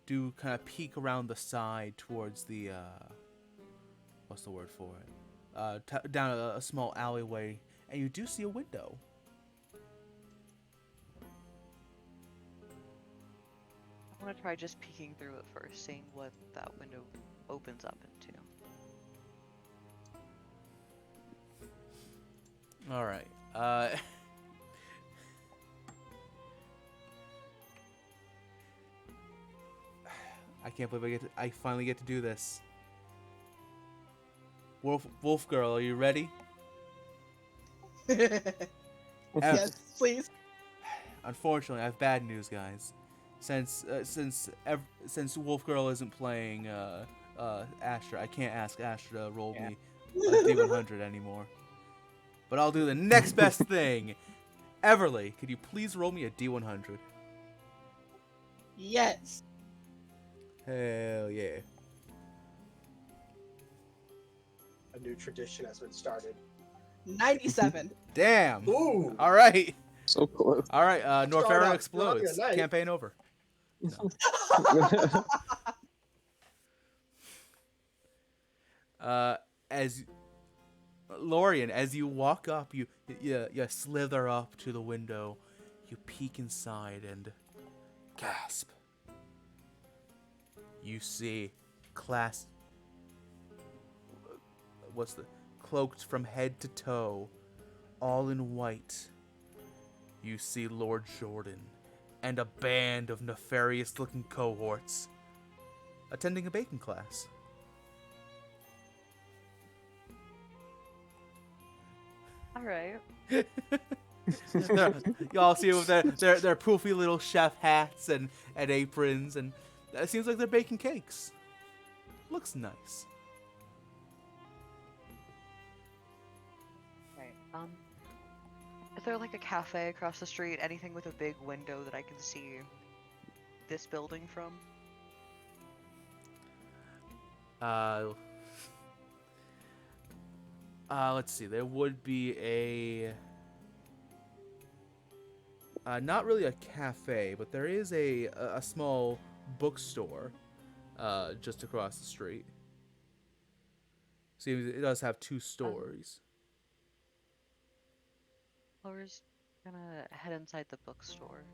do kind of peek around the side towards the, what's the word for it? Down a small alleyway, and you do see a window. I want to try just peeking through it first, seeing what that window opens up into. All right. I can't believe I finally get to do this. Wolf girl, are you ready? Yes, please. unfortunately, I have bad news, guys. Since Wolf Girl isn't playing Astra, I can't ask Astra to roll me a D100 anymore. But I'll do the next best thing. Everly, could you please roll me a D100? Yes. Hell yeah. A new tradition has been started. 97. Damn. Ooh. All right. So close. All right. Start Norfera out explodes. strong tonight. Campaign over. As Lorien, as you walk up, you slither up to the window, you peek inside and gasp. You see cloaked from head to toe, all in white. You see Lord Jordan and a band of nefarious-looking cohorts attending a bacon class. All right. Y'all see with their poofy little chef hats and aprons, and it seems like they're baking cakes. Looks nice. Right. Is there like a cafe across the street? Anything with a big window that I can see this building from? Let's see. There would be not really a cafe, but there is a small bookstore just across the street. See, it does have two stories. Laura's gonna head inside the bookstore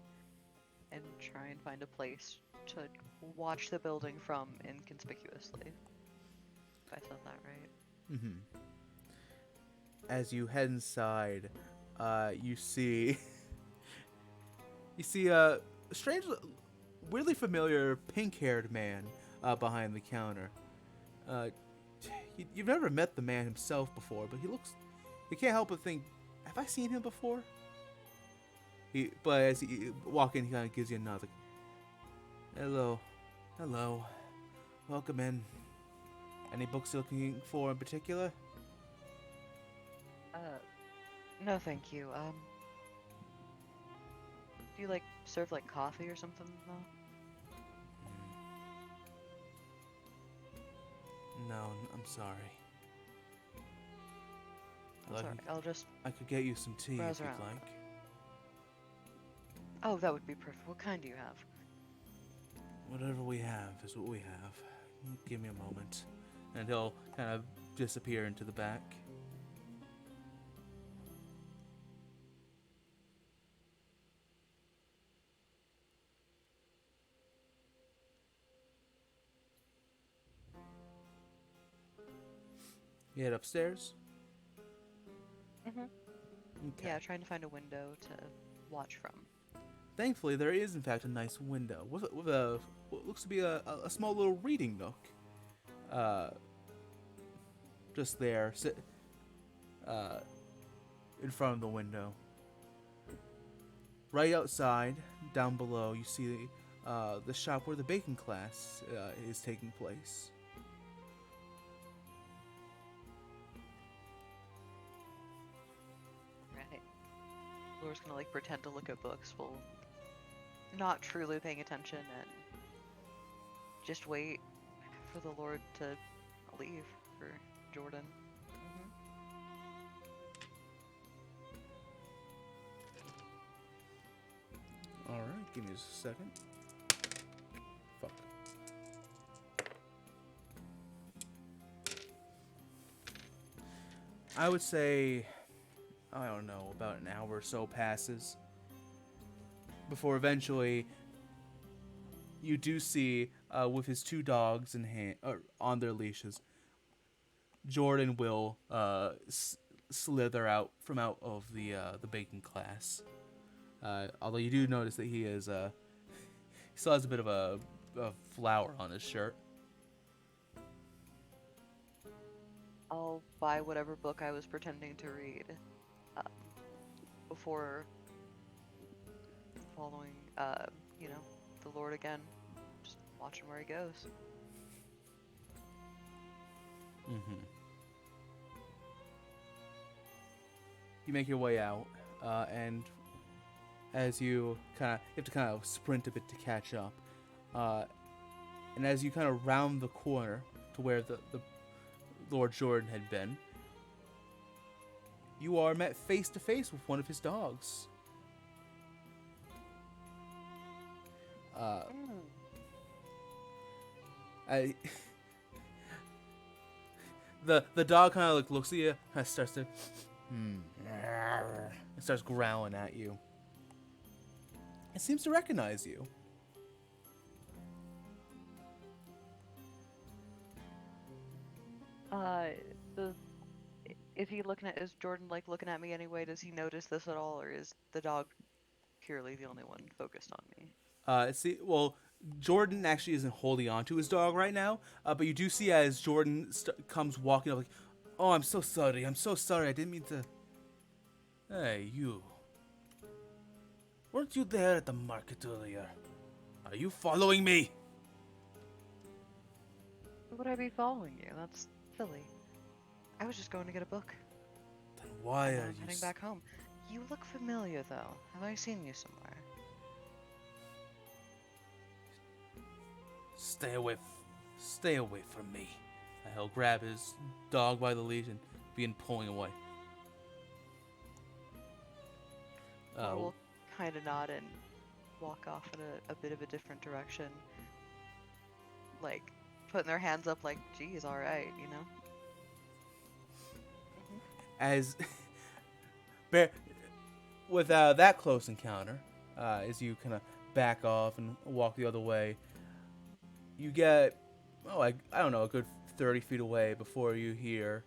and try and find a place to watch the building from inconspicuously. If I said that right. Mm-hmm. As you head inside, you see a strange, weirdly familiar pink-haired man behind the counter. You've never met the man himself before, but you can't help but think, have I seen him before? But as you walk in, he kind of gives you a nod. Like, hello, welcome in. Any books you're looking for in particular? No thank you. Do you serve coffee or something though? No, I'm sorry. That's alright. I'll just I could get you some tea if browse you'd around. like. Oh, that would be perfect. What kind do you have? Whatever we have is what we have. Give me a moment. And he'll kind of disappear into the back. You head upstairs? Mm-hmm. Okay. Yeah, trying to find a window to watch from. Thankfully, there is in fact a nice window with what looks to be a small little reading nook. Just there, in front of the window. Right outside, down below, you see the shop where the baking class is taking place. Right. Laura's gonna pretend to look at books while not truly paying attention and just wait for the Lord to leave for Jordan. Alright, give me just a second. Fuck. I would say, I don't know, about an hour or so passes before eventually you do see, with his two dogs on their leashes, Jordan will slither out of the baking class. Although you do notice that he still has a bit of a flower on his shirt. I'll buy whatever book I was pretending to read before following, you know, the Lord again. Just watching where he goes. Mm-hmm. You make your way out, and as you have to kind of sprint a bit to catch up, and as you kind of round the corner to where the Lord Jordan had been, you are met face to face with one of his dogs. The dog kind of like looks at you, kind of starts to, and starts growling at you. It seems to recognize you. Does is he looking at, is Jordan like looking at me anyway? Does he notice this at all, or is the dog purely the only one focused on me? Well, Jordan actually isn't holding on to his dog right now, but you do see as Jordan comes walking up like, "Oh, I'm so sorry, I didn't mean to." Hey, you. Weren't you there at the market earlier? Are you following me? Would I be following you? That's silly. I was just going to get a book. Then why And are I'm you... heading back home. You look familiar, though. Have I seen you somewhere? Stay away from me. He'll grab his dog by the leash and begin pulling away. We'll kind of nod and walk off in a bit of a different direction. Like, putting their hands up like, geez, alright, you know? As with that close encounter, as you kind of back off and walk the other way, you get, I don't know, a good 30 feet away before you hear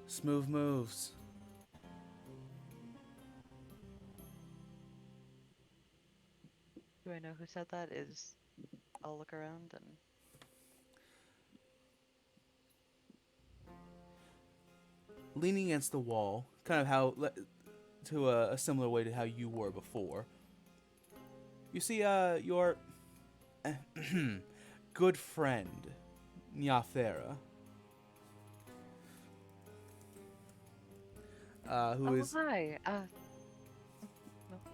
smooth moves. Do I know who said that? I'll look around and... Leaning against the wall, kind of to a similar way to how you were before. You see your good friend, Norfera, who is... Hi. No,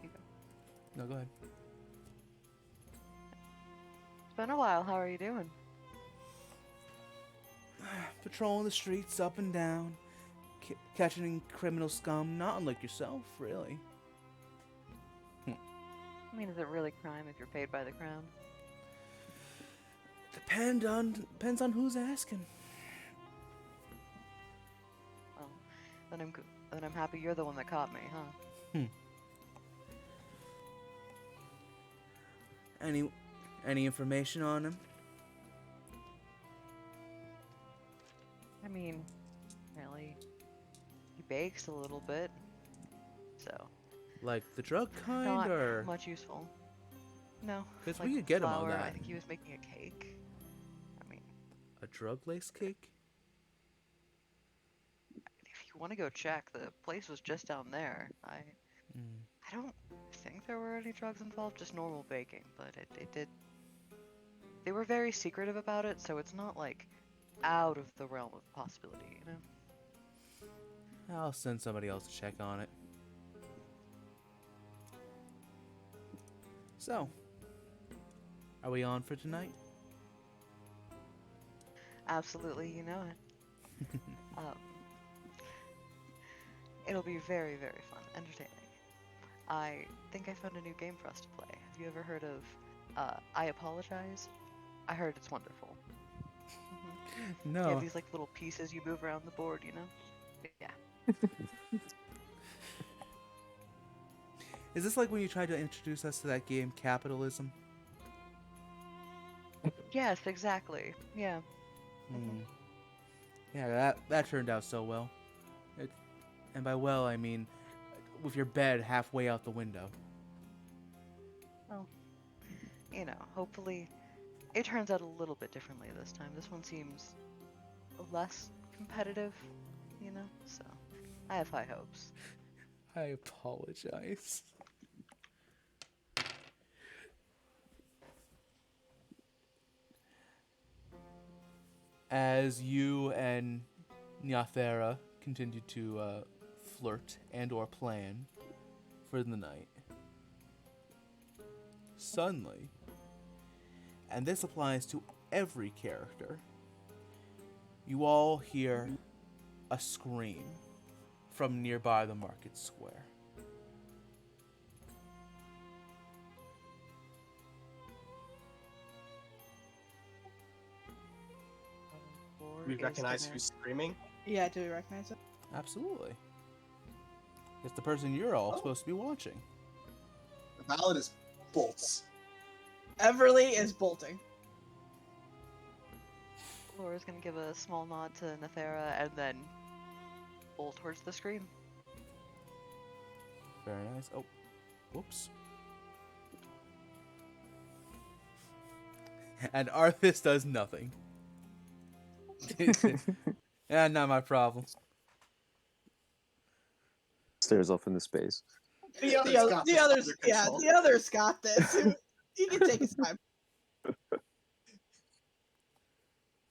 you go. No, go ahead. It's been a while. How are you doing? Patrolling the streets up and down, catching criminal scum, not unlike yourself, really. I mean, is it really crime if you're paid by the crown? Depends on who's asking. Well, then I'm happy you're the one that caught me, huh? Any information on him? I mean, really, he bakes a little bit, so Like the drug kind, not or much useful. No, because like we could get him on flour, that. I think he was making a cake. I mean, A drug-laced cake? if you want to go check, the place was just down there. I don't think there were any drugs involved, just normal baking, but it did. They were very secretive about it, so it's not like out of the realm of possibility, you know? I'll send somebody else to check on it. So, are we on for tonight? Absolutely, you know it. It'll be very, very fun, entertaining. I think I found a new game for us to play. Have you ever heard of I Apologize? I heard it's wonderful. No. You have these like little pieces you move around the board, you know? Yeah. Is this like when you tried to introduce us to that game, Capitalism? Yes, exactly. Yeah. Yeah, that turned out so well. And by well, I mean with your bed halfway out the window. Well, you know, hopefully it turns out a little bit differently this time. This one seems less competitive, you know? So, I have high hopes. I apologize. as you and Norfera continue to flirt and or plan for the night, suddenly, and this applies to every character, you all hear a scream from nearby the market square. We recognize who's screaming. Yeah, do we recognize it? Absolutely. It's the person you're all supposed to be watching. Valadius bolts. Everly is bolting. Laura's gonna give a small nod to Nefera and then bolt towards the scream. Very nice. Oh, whoops. And Arthus does nothing. Yeah, not my problem. Stares off into space. The others got this. He can take his time. And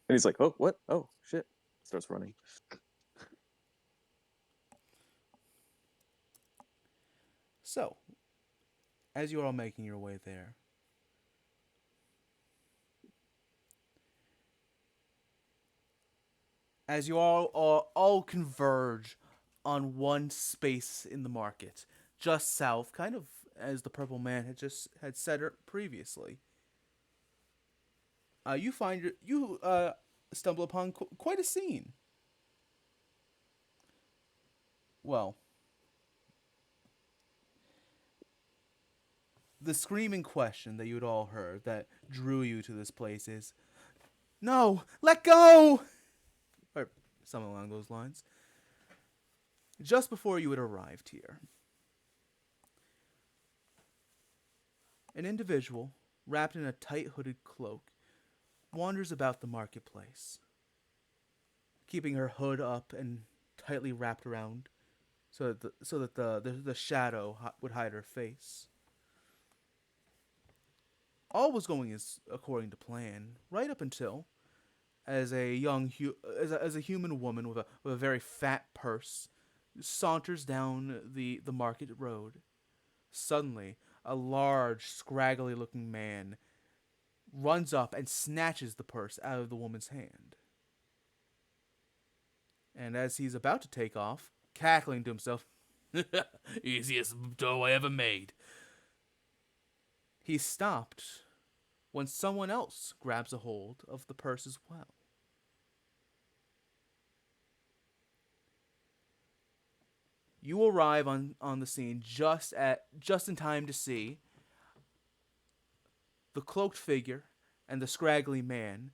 he's like, oh, what? Oh, shit. Starts running. So, as you're all making your way there, as you all converge on one space in the market, just south, kind of as the purple man had said previously, you stumble upon quite a scene. Well, the screaming question that you had all heard that drew you to this place is, "No, let go!" Or something along those lines. Just before you had arrived here, an individual, wrapped in a tight hooded cloak, wanders about the marketplace, keeping her hood up and tightly wrapped around so that the shadow would hide her face. All was going according to plan, right up until, as a human woman with a very fat purse saunters down the market road. Suddenly, a large, scraggly-looking man runs up and snatches the purse out of the woman's hand. And as he's about to take off, cackling to himself, "Easiest dough I ever made," he stopped when someone else grabs a hold of the purse as well. You arrive on the scene just in time to see the cloaked figure and the scraggly man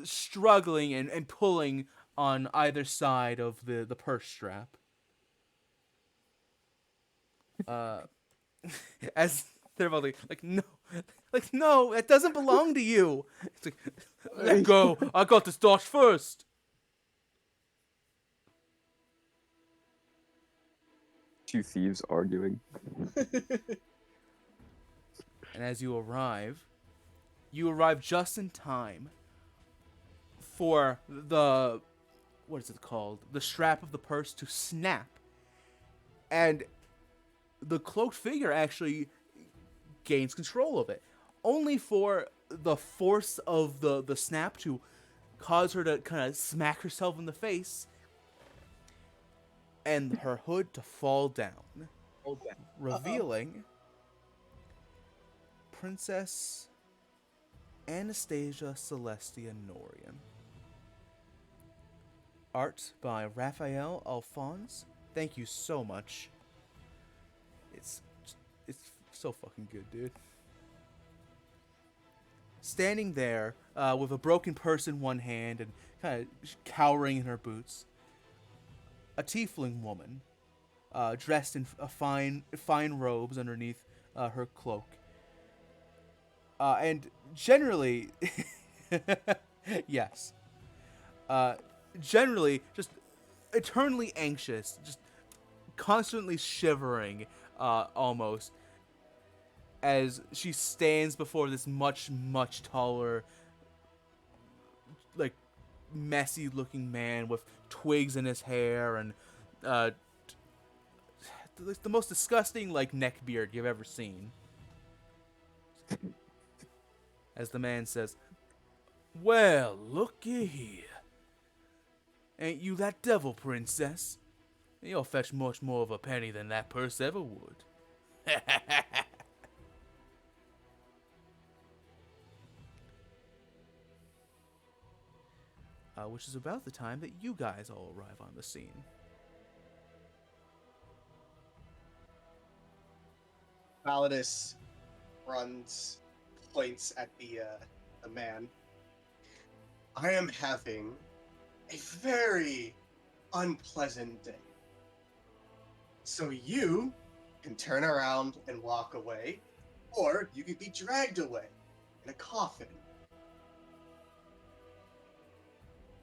struggling and pulling on either side of the purse strap. As they're both like, no, it doesn't belong to you. It's like, let go. I got this dodge first. Two thieves arguing. And as you arrive just in time for the, what is it called? The strap of the purse to snap. And the cloaked figure actually gains control of it, only for the force of the snap to cause her to kind of smack herself in the face and her hood to fall down, revealing Princess Anastasia Celestia Norian. Art by Raphael Alphonse. Thank you so much. It's so fucking good, dude. Standing there with a broken purse in one hand and kind of cowering in her boots, a tiefling woman dressed in fine robes underneath her cloak. And generally, yes. Generally, just eternally anxious, just constantly shivering, almost, as she stands before this much, much taller messy looking man with twigs in his hair and the most disgusting like neck beard you've ever seen. As the man says, "Well, looky here. Ain't you that devil, princess? You'll fetch much more of a penny than that purse ever would." Which is about the time that you guys all arrive on the scene. Valadius runs, points at the man. I am having a very unpleasant day. So you can turn around and walk away, or you could be dragged away in a coffin.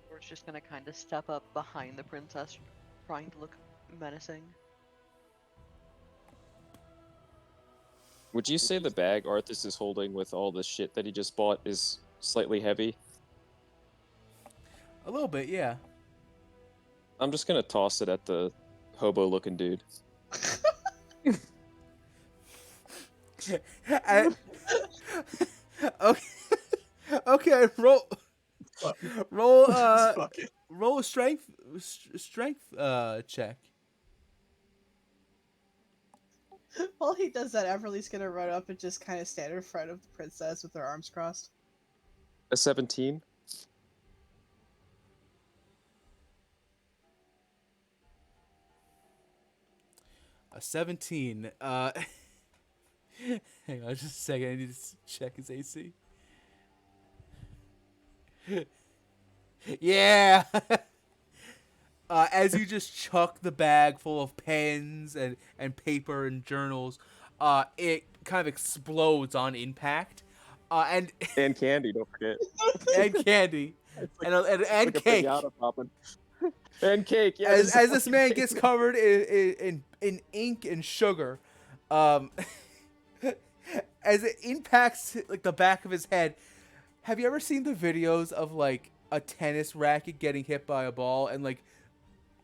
We're just gonna kind of step up behind the princess, trying to look menacing. Would you say the bag Arthus is holding with all the shit that he just bought is slightly heavy? A little bit, yeah. I'm just gonna toss it at the hobo-looking dude. Okay. Okay, roll roll Fuck it. roll a strength check. While he does that, Everly's gonna run up and just kind of stand in front of the princess with her arms crossed. A 17? A 17. Hang on just a second, I need to check his AC. Yeah. As you just chuck the bag full of pens and paper and journals, it kind of explodes on impact. And candy, don't forget. and candy. And Like cake. a pinata popping. And cake, yes. As this man gets covered in ink and sugar, as it impacts like the back of his head. Have you ever seen the videos of like a tennis racket getting hit by a ball and like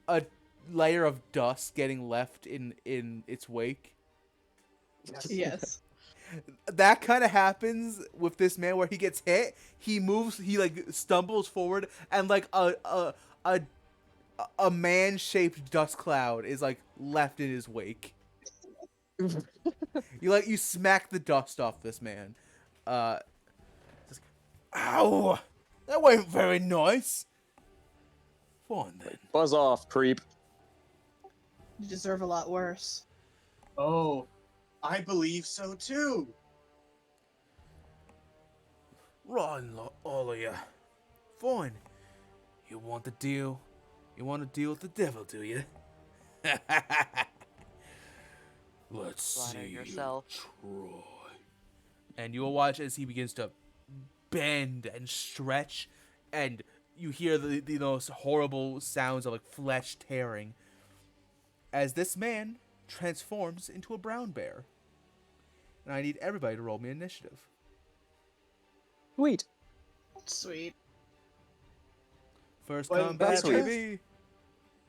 a layer of dust getting left in its wake? Yes. That kind of happens with this man where he gets hit, he moves, he like stumbles forward, and like a man-shaped dust cloud is like left in his wake. You smack the dust off this man. Ow! That wasn't very nice. Fine then. Buzz off, creep. You deserve a lot worse. Oh, I believe so too. Run, all of you. Fine. You want the deal? You want to deal with the devil, do you? Let's Flatter see yourself. you try. And you will watch as he begins to bend and stretch, and you hear the those horrible sounds of like flesh tearing as this man transforms into a brown bear. And I need everybody to roll me initiative. Sweet. Sweet. First Well, combat, that's sweet. baby.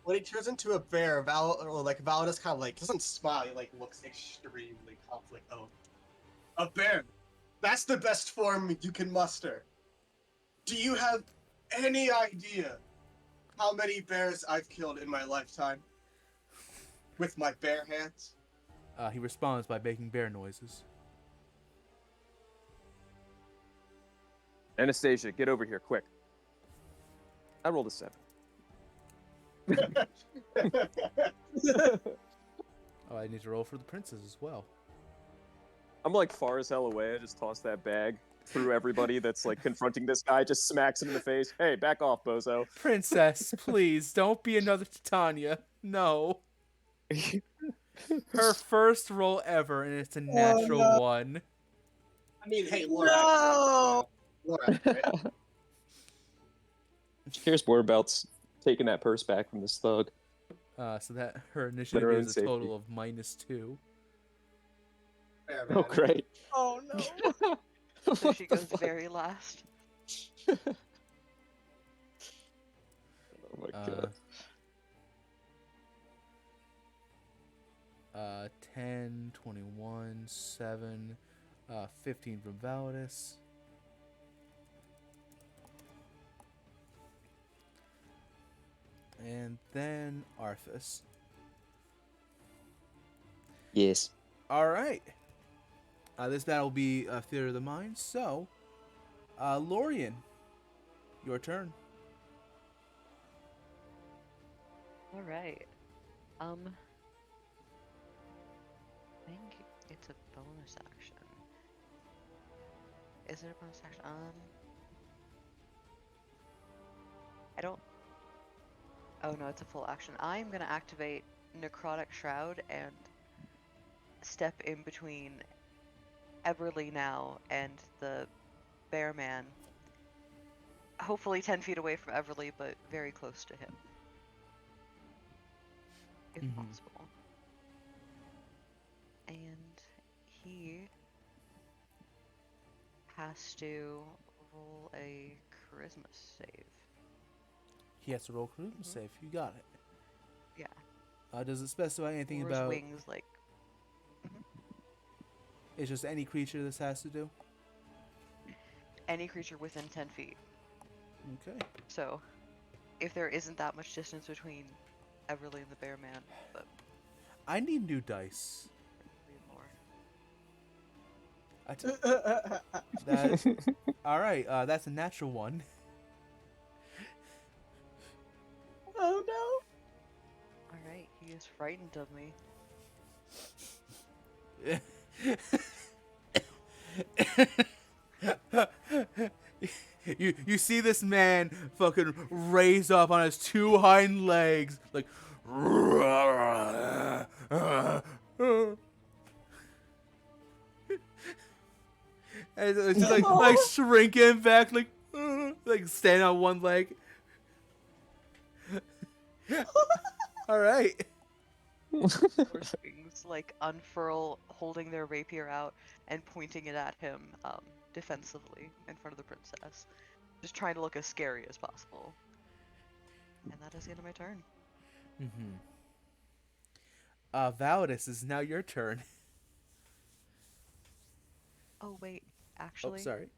When he turns into a bear, Valadius kind of like doesn't smile. He like looks extremely conflict. Oh, a bear. That's the best form you can muster. Do you have any idea how many bears I've killed in my lifetime with my bare hands? He responds by making bear noises. Anastasia, get over here, quick. I rolled a 7. Oh, I need to roll for the princess as well. I'm like far as hell away. I just toss that bag through everybody that's like confronting this guy, just smacks him in the face. Hey, back off, bozo. Princess, please, don't be another Titania. No. Her first roll ever, and it's a natural no. 1. I mean, hey, Laura. No! Laura, right? Here's more about taking that purse back from this thug. So that her initiative Better is a own total safety. of -2. Fair, Oh, man. great. Oh no. So she goes very last. Oh my god. 10, 21, 7, 15 from Validus. And then Arthus. Yes. Alright. This battle will be Theater of the Mind. So, Lorien, your turn. All right. I think it's a bonus action. Is it a bonus action? I don't. Oh no, it's a full action. I'm gonna activate Necrotic Shroud and step in between Everly now and the bear man. Hopefully 10 feet away from Everly, but very close to him. If possible. And he has to roll a charisma save. He has to roll charisma save. You got it. Yeah. Does it specify anything Or his about... wings, like... It's just any creature this has to do? Any creature within 10 feet. Okay. So, if there isn't that much distance between Everly and the bear man, but... I need new dice. More. That... Alright, that's a natural one. Oh no! Alright, he is frightened of me. You see this man fucking raise up on his two hind legs, like, and it's just like shrinking back, like standing on one leg. All right. Horse wings, like, unfurl, holding their rapier out and pointing it at him defensively in front of the princess. Just trying to look as scary as possible. And that is the end of my turn. Validus, is now your turn. Oh, wait. Actually, Oh, sorry.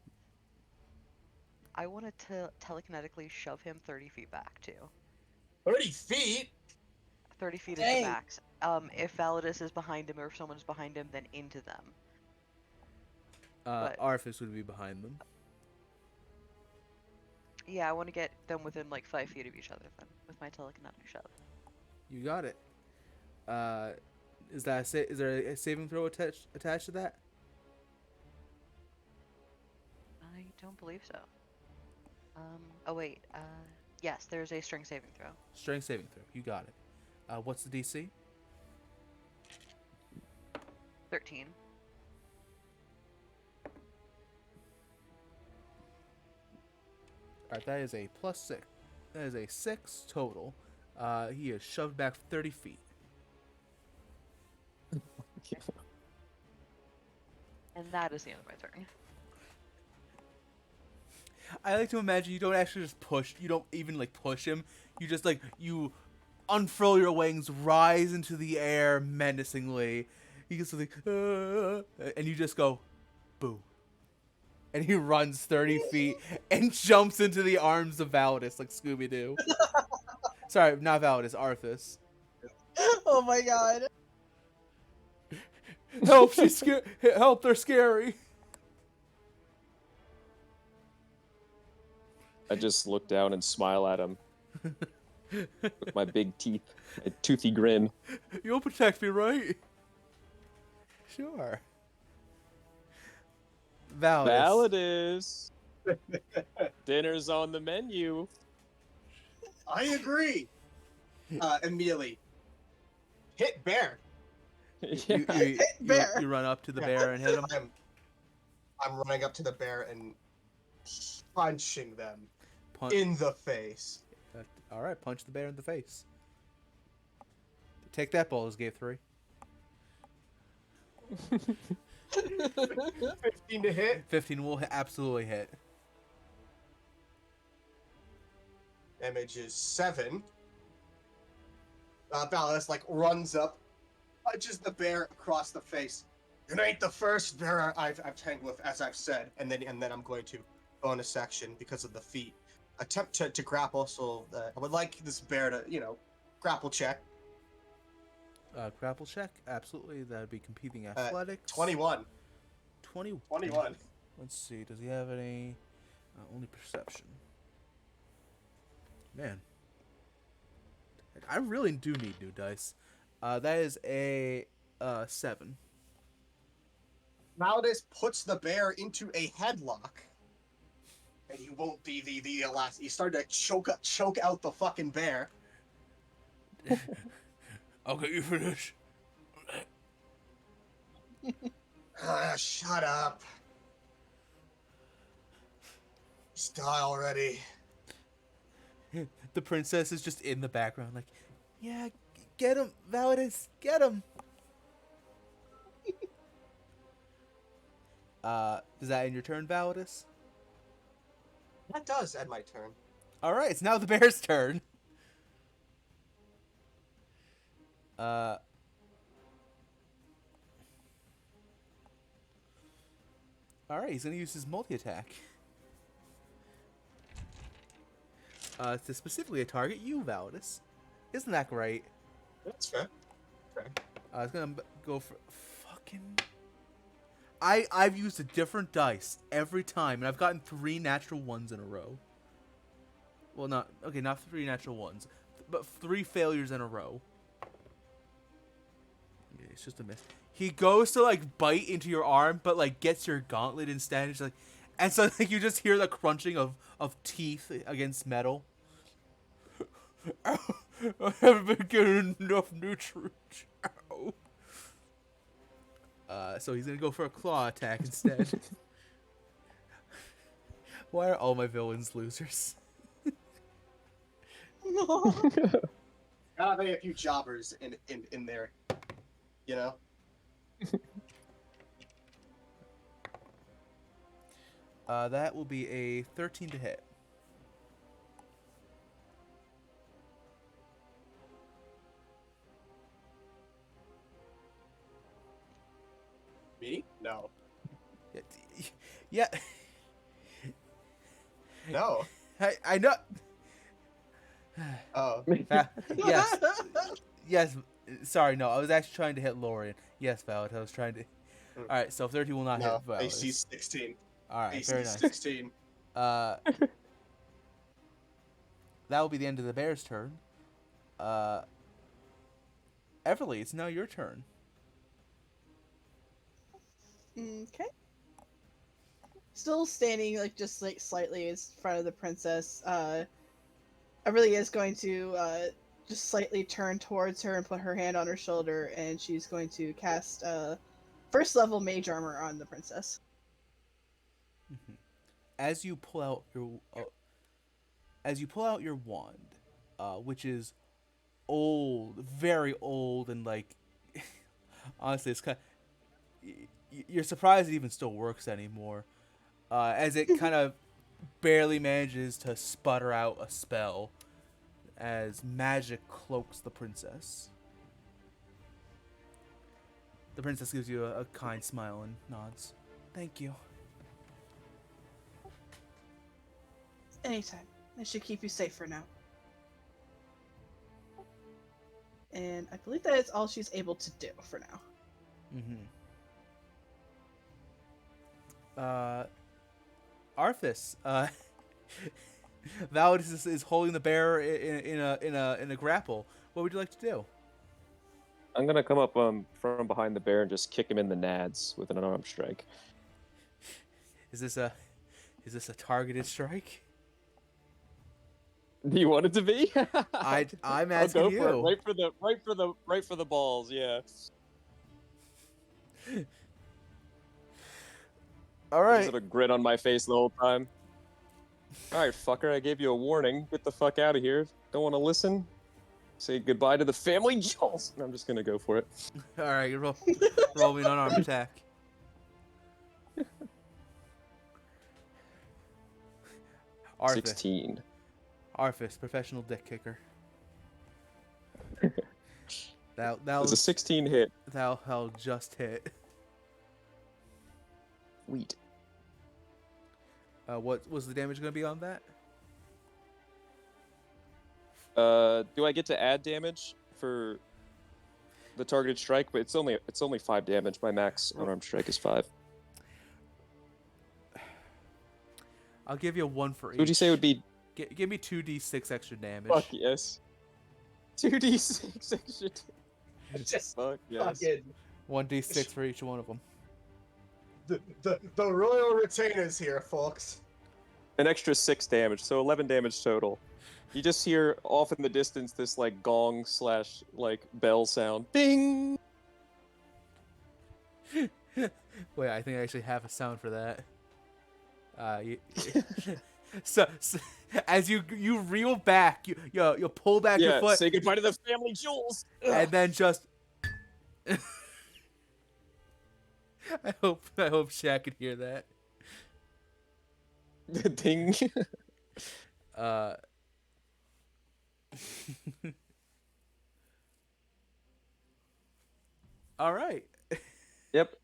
I wanted to telekinetically shove him 30 feet back, too. 30 feet? 30 feet is Dang. the max. If Validus is behind him or if someone's behind him, then into them. But- Arthus would be behind them. Yeah, I want to get them within like 5 feet of each other then, with my telekinetic shove. You got it. Is there a saving throw attached to that? I don't believe so. Oh wait, yes, there's a strength saving throw. Strength saving throw. You got it. What's the DC? 13. Alright, that is a +6. That is a 6 total. He is shoved back 30 feet. And that is the end of my turn. I like to imagine you don't actually just push. You don't even like push him. You just like you unfurl your wings, rise into the air menacingly. He gets like, and you just go, boo. And he runs 30 feet and jumps into the arms of Validus like Scooby-Doo. Sorry, not Validus, Arthus. Oh my god. Help, she's scared. Help, they're scary. I just look down and smile at him with my big teeth, a toothy grin. You'll protect me, right? Sure. Validus. Validus. Dinner's on the menu. I agree. Immediately. Hit bear. You run up to the bear and hit him. I'm running up to the bear and punching them Punch. in the face. All right, punch the bear in the face. Take that, Baldur's Gate 3. 15 to hit. 15 will absolutely hit. Damage is 7. Valadius like runs up, punches the bear across the face. You ain't the first bear I've tangled with, as I've said, and then I'm going to bonus action because of the feat. Attempt to grapple. So I would like this bear to grapple check. Grapple check, absolutely. That would be competing athletics. 21. 21. Let's see. Does he have any? Only perception. Man, I really do need new dice. That is a 7. Valadius puts the bear into a headlock, and he won't be the last. He started to choke out the fucking bear. I'll get you for this. Shut up. Just die already. The princess is just in the background, like, yeah, get him, Valadius, get him. Does that end your turn, Valadius? That does end my turn. All right, it's now the bear's turn. All right, he's gonna use his multi-attack. To specifically target you, Valadius. Isn't that great? That's fair. I was gonna go for fucking. I've used a different dice every time, and I've gotten 3 natural ones in a row. Well, not 3 natural ones, but 3 failures in a row. Okay, it's just a miss. He goes to like bite into your arm, but like gets your gauntlet instead. It's like, and so like you just hear the crunching of teeth against metal. I haven't been getting enough nutrients. Ow. So he's gonna go for a claw attack instead. Why are all my villains losers? Gotta be a few jobbers in there, you know. That will be a 13 to hit. Me? No. Yeah. No. I know. Oh. Yes. Yes. Sorry, no. I was actually trying to hit Lorien. Yes, Valid. I was trying to. All right, so 13 will not hit Valid. AC 16. All right, AC very nice. 16. That will be the end of the bear's turn. Everly, it's now your turn. Okay. Still standing, like, just, like, slightly in front of the princess, Everly is going to, just slightly turn towards her and put her hand on her shoulder, and she's going to cast, first level mage armor on the princess. Mm-hmm. As you pull out your wand, which is old, very old, and, like, honestly, it's kind of, you're surprised it even still works anymore, as it kind of barely manages to sputter out a spell as magic cloaks the princess. The princess gives you a kind smile and nods. Thank you. Anytime. I should keep you safe for now. And I believe that is all she's able to do for now. Mm-hmm. Arthus, Valadius is holding the bear in a grapple. What would you like to do? I'm gonna come up from behind the bear and just kick him in the nads with an unarmed strike. Is this a targeted strike? Do you want it to be? I'm I'll asking go you. for it. Right for the balls. Yeah. All right. Sort of grin on my face the whole time. All right, fucker. I gave you a warning. Get the fuck out of here. Don't want to listen. Say goodbye to the family jewels. I'm just gonna go for it. All right, roll me an unarmed attack. Arthus. 16. Arthus, professional dick kicker. That It's a 16 hit. That'll just hit. Sweet. What was the damage going to be on that? Do I get to add damage for the targeted strike? But it's only 5 damage. My max unarmed strike is 5. I'll give you 1 for each. Would you say it would be? Give me 2d6 extra damage. Fuck yes. 2d6 extra. Just Fuck yes. fucking 1d6 for each one of them. the royal retainers here, folks. An extra 6 damage, so 11 damage total. You just hear off in the distance this like gong / like bell sound. Bing. Wait, I think I actually have a sound for that. So as you reel back, you pull back your foot, say goodbye to the family jewels. and then just. I hope Shaq can hear that. Ding. All right. Yep.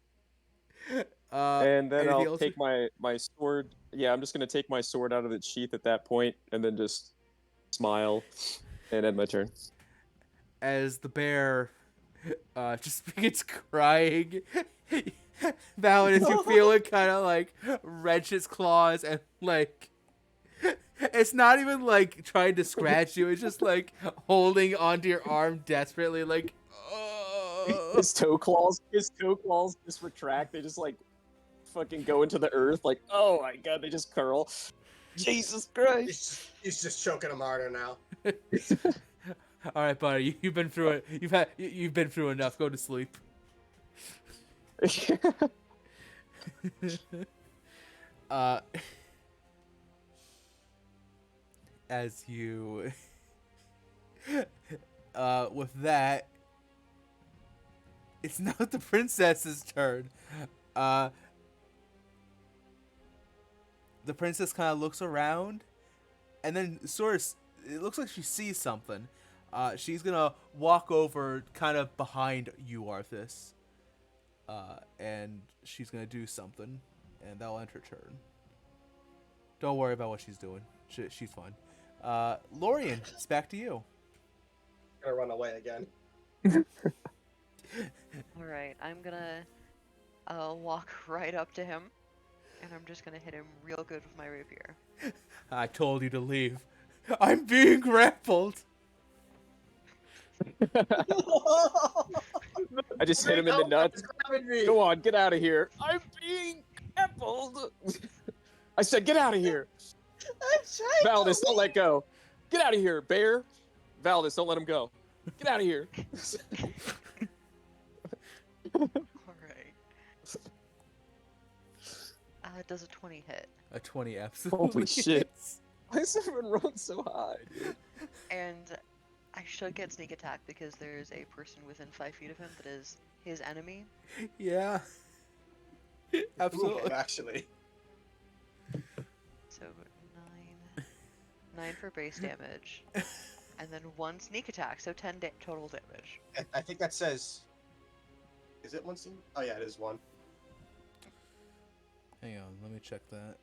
And then anything I'll else? take my sword. Yeah, I'm just gonna take my sword out of its sheath at that point, and then just smile and end my turn. As the bear just begins crying, Valadius, you feel it kind of like wrench its claws and like it's not even like trying to scratch you. It's just like holding onto your arm desperately, like. His toe claws just retract. They just like fucking go into the earth. Like, oh my god, they just curl. Jesus Christ! He's just choking him harder now. All right, buddy. You've been through it. You've been through enough. Go to sleep. As you, with that, it's now the princess's turn. The princess kind of looks around, and then sort of, it looks like she sees something. She's gonna walk over kind of behind you, Arthus. And she's gonna do something, and that'll end her turn. Don't worry about what she's doing. She's fine. Lorien, it's back to you. Gonna run away again. Alright, I'm gonna walk right up to him, and I'm just gonna hit him real good with my rapier. I told you to leave. I'm being grappled. I just hit him in the nuts. Go on, get out of here. I'm being grappled. I said, get out of here. I'm trying. Valadius, don't let go. Get out of here, bear. Valadius, don't let him go. Get out of here. Alright. Does a 20 hit? A 20 absolutely. Holy shit. Why is everyone rolling so high, dude? And I should get sneak attack because there's a person within 5 feet of him that is his enemy. Yeah. Absolutely. Ooh, actually. So 9 for base damage, and then 1 sneak attack, so 10 total damage. I think that says. Is it 1 scene? Oh yeah, it is 1. Hang on, let me check that.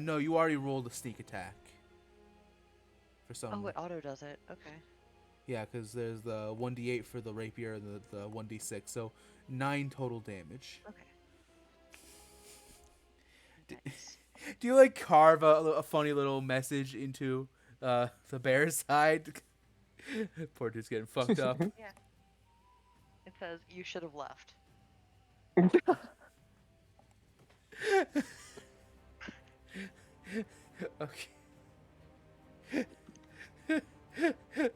No, you already rolled a sneak attack. For some. Oh, it auto does it. Okay. Yeah, because there's the 1d8 for the rapier and the 1d6, so 9 total damage. Okay. Nice. Do you like carve a funny little message into the bear's side? Poor dude's getting fucked up. Yeah. It says you should have left. Okay.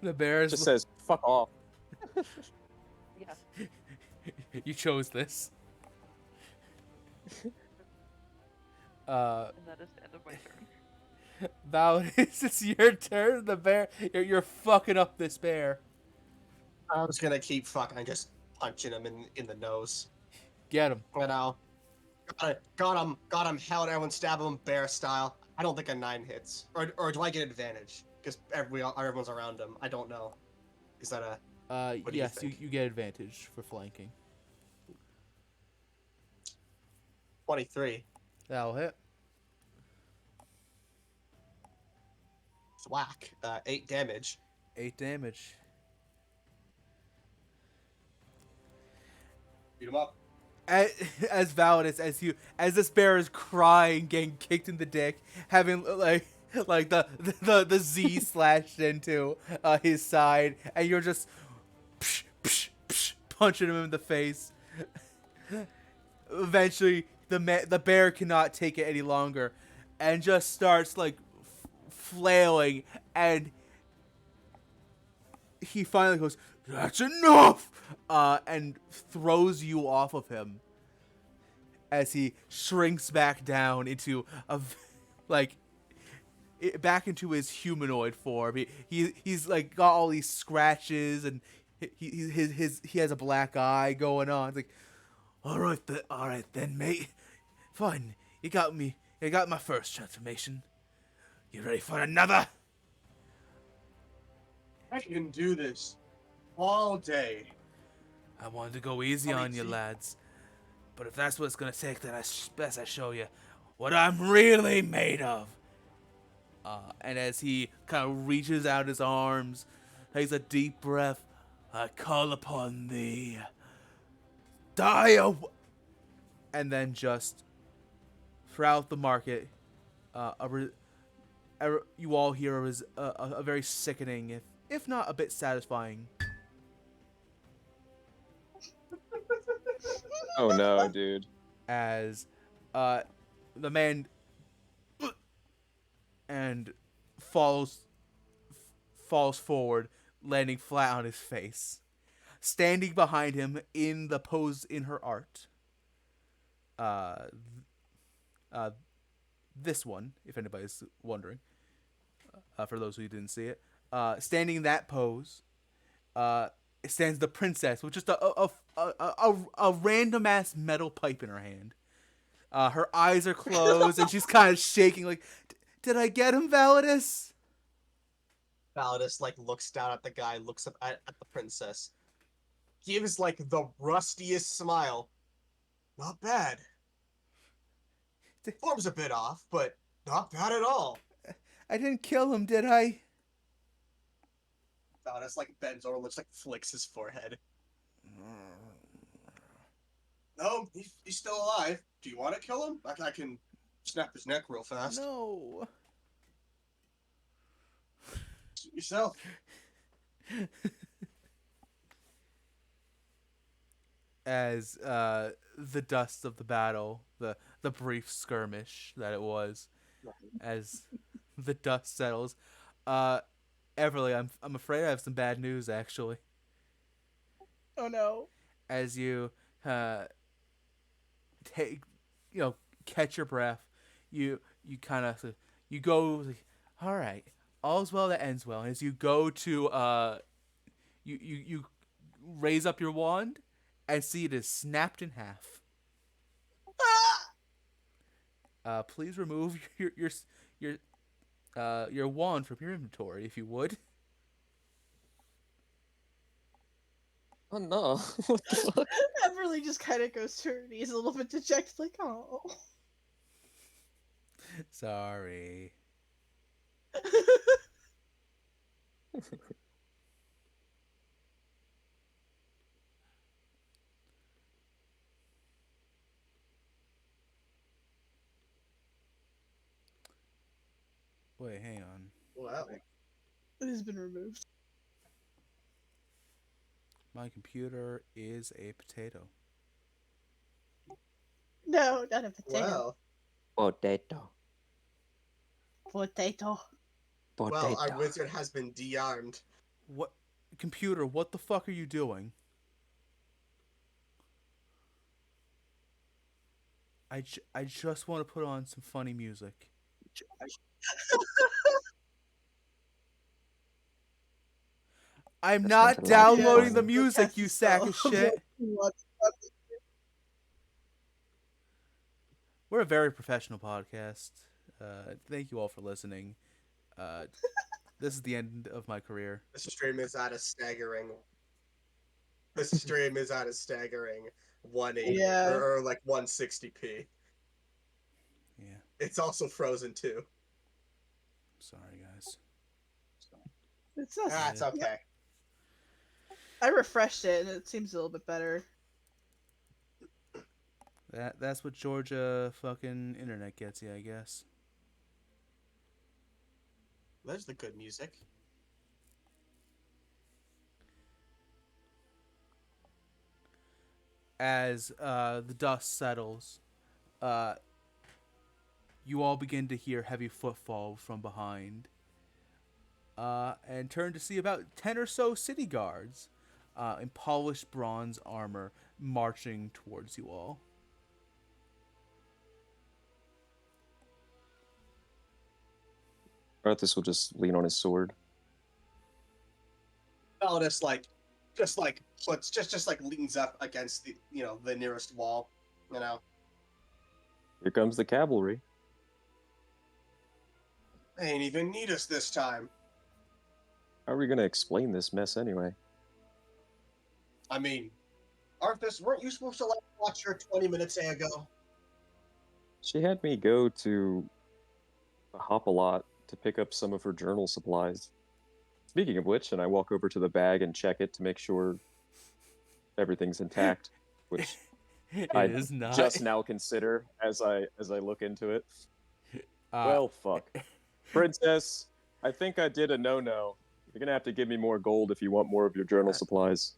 The bear Just says, fuck off. Yeah. You chose this. And that is the end of my turn. Valadius, it's your turn. The bear, you're fucking up this bear. I'm just gonna keep fucking just punching him in the nose. Get him. You know. Got him. Hell, everyone stab him bear style. I don't think a 9 hits. Or do I get advantage? Because everyone's around him. I don't know. Is that a... What do you Yes, think? you get advantage for flanking. 23. That'll hit. Thwack. 8 damage. 8 damage. Beat him up. As Valadius, as this bear is crying, getting kicked in the dick, having like the Z slashed into his side, and you're just punching him in the face. Eventually, the bear cannot take it any longer, and just starts like flailing, and he finally goes, "That's enough!" And throws you off of him as he shrinks back down into back into his humanoid form. He's like got all these scratches, and he has a black eye going on. It's like, all right then, mate. Fine, you got me. You got my first transformation. You ready for another? I can do this all day. I wanted to go easy How on many you, teeth? lads. But if that's what it's gonna take, then best I show you what I'm really made of. And as he kind of reaches out his arms, takes a deep breath, I call upon thee. And then just throughout the market, you all hear a very sickening, if not a bit satisfying. Oh no, dude. As the man and falls forward, landing flat on his face. Standing behind him in the pose in her art. This one, if anybody's wondering, for those who didn't see it, standing in that pose, stands the princess with just a random ass metal pipe in her hand. Her eyes are closed and she's kind of shaking. Like, did I get him, Valadius? Valadius like looks down at the guy, looks up at the princess, gives like the rustiest smile. Not bad. Form's a bit off, but not bad at all. I didn't kill him, did I? Valadius like bends over, looks like flicks his forehead. No, he's still alive. Do you want to kill him? I can snap his neck real fast. No. Suit yourself. As the dust of the battle, the brief skirmish that it was, as the dust settles, Everly, I'm afraid I have some bad news actually. Oh no. As you take, catch your breath, you kind of you go like, all right, all's well that ends well. And as you go to you raise up your wand and see it is snapped in half. Please remove your wand from your inventory if you would. Oh no. What the fuck? Everly just kind of goes to her knees a little bit dejected, like, oh. Sorry. Wait, hang on. Well, It has been removed. My computer is a potato. No, not a potato. Potato. Potato. Potato. Our wizard has been de-armed. What? Computer, what the fuck are you doing? I just want to put on some funny music. I'm That's not not downloading allowed. the music, you sack of shit. we're a very professional podcast. Thank you all for listening. This is the end of my career. This stream is at a staggering. This stream is at a staggering 180 Yeah. or like 160p. Yeah, It's also frozen too. sorry guys. It's not. That's okay. I refreshed it and it seems a little bit better. That's what Georgia fucking internet gets you, I guess. There's the good music. As the dust settles, you all begin to hear heavy footfall from behind, and turn to see about 10 or so city guards in polished bronze armor marching towards you all. Arthus will just lean on his sword. Valadius just leans up against the the nearest wall. Here comes the cavalry. They ain't even need us this time. How are we going to explain this mess anyway? I mean, Arthus, weren't you supposed to watch her 20 minutes ago? She had me go to the Hop-a-Lot to pick up some of her journal supplies. Speaking of which, and I walk over to the bag and check it to make sure everything's intact, which I is not. just now consider as I look into it. Uh, Well, fuck. Princess, I think I did a no-no. You're gonna have to give me more gold if you want more of your journal supplies.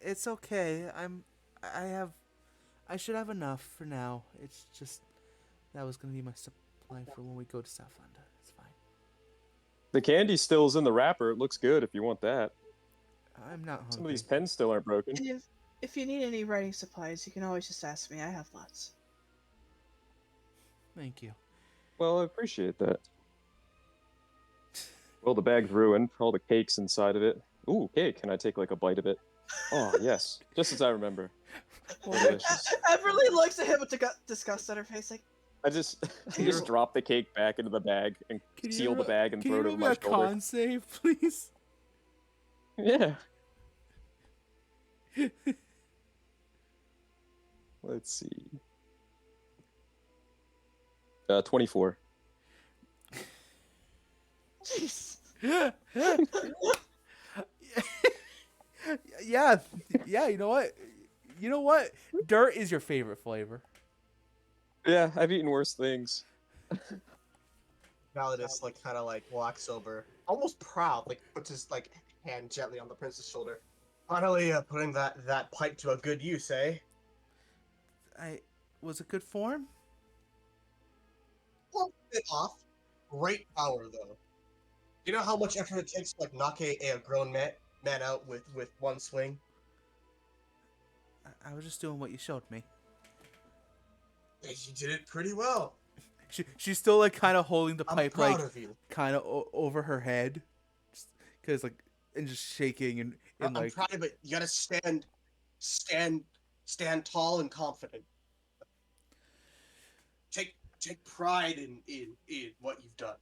It's okay. I should have enough for now. It's just that was gonna be my supply for when we go to Sowthunda. It's fine. The candy still's in the wrapper. It looks good if you want that. I'm not hungry. Some of these pens still aren't broken. And if you need any writing supplies, you can always just ask me. I have lots. Thank you. Well, I appreciate that. Well, the bag's ruined. All the cake's inside of it. Ooh, cake. Can I take like a bite of it? Oh, yes. Just as I remember. Delicious. Everly looks at him with disgust on her face, like, I just drop the cake back into the bag and seal the bag and can throw you it over give me my a shoulder. con save, please? Yeah. Let's see. 24. jeez. Yeah, you know what? Dirt is your favorite flavor. Yeah, I've eaten worse things. Valadius kind of walks over, almost proud, puts his hand gently on the prince's shoulder. Finally, putting that pipe to a good use, eh? Was it good form? Well, bit off. Great power though. You know how much effort it takes to knock a grown man out with one swing? I was just doing what you showed me. Yeah, you did it pretty well. She's still kind of holding the I'm pipe proud of you. kind of over her head, because and just shaking and I'm proud of it. You gotta stand tall and confident. Take pride in what you've done.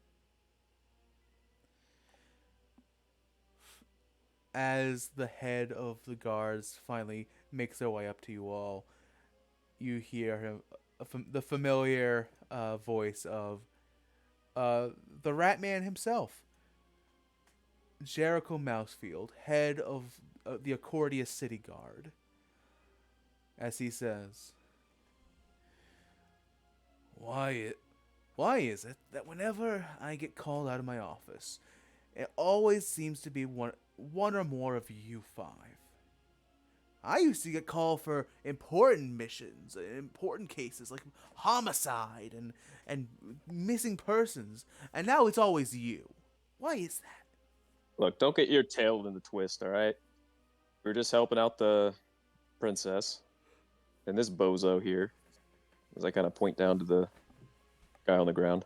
As the head of the guards finally makes their way up to you all, you hear him, the familiar voice of the Rat Man himself, Jericho Mousefield, head of the Accordius City Guard, as he says, Why is it that whenever I get called out of my office, it always seems to be one or more of you five? I used to get called for important missions, important cases like homicide and missing persons, and now it's always you. Why is that? Look, don't get your tail in the twist, alright? We're just helping out the princess. And this bozo here, as I kind of point down to the guy on the ground.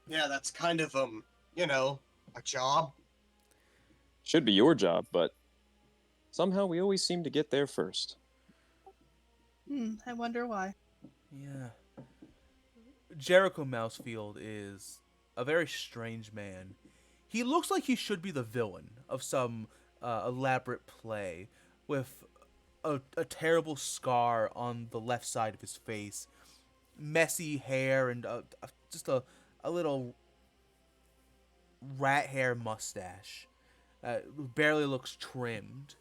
Yeah, that's kind of a job. Should be your job, but somehow we always seem to get there first. I wonder why. Yeah. Jericho Mousefield is a very strange man. He looks like he should be the villain of some elaborate play, with a terrible scar on the left side of his face, messy hair, and just a little rat hair mustache. Barely looks trimmed.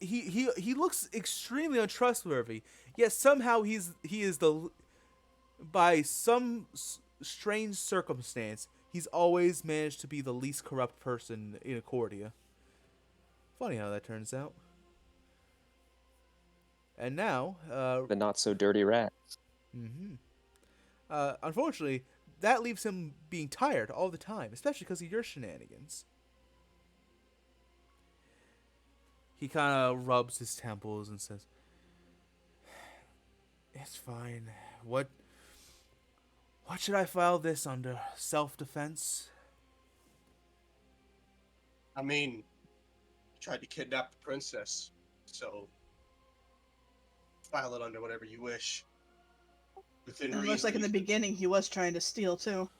He looks extremely untrustworthy. Yet somehow he is by some strange circumstance, he's always managed to be the least corrupt person in Accordia. Funny how that turns out. And now, The not so dirty rat. unfortunately, that leaves him being tired all the time, especially because of your shenanigans. He kind of rubs his temples and says, "It's fine. What should I file this under? Self-defense?" I mean, you tried to kidnap the princess, so file it under whatever you wish. Within And it reason. looks like in the beginning he was trying to steal too.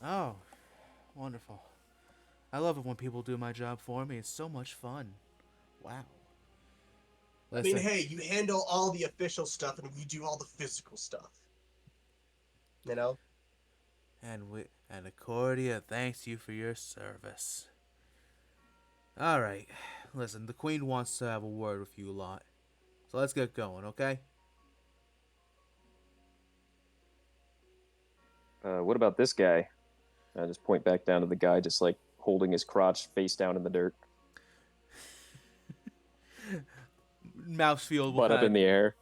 Oh, wonderful. I love it when people do my job for me. It's so much fun. Wow. I mean, hey, you handle all the official stuff, and we do all the physical stuff. You know? And Accordia thanks you for your service. All right. Listen, the queen wants to have a word with you lot. So let's get going, okay? What about this guy? I just point back down to the guy just like holding his crotch face down in the dirt. Mousefield will Butt up in the air.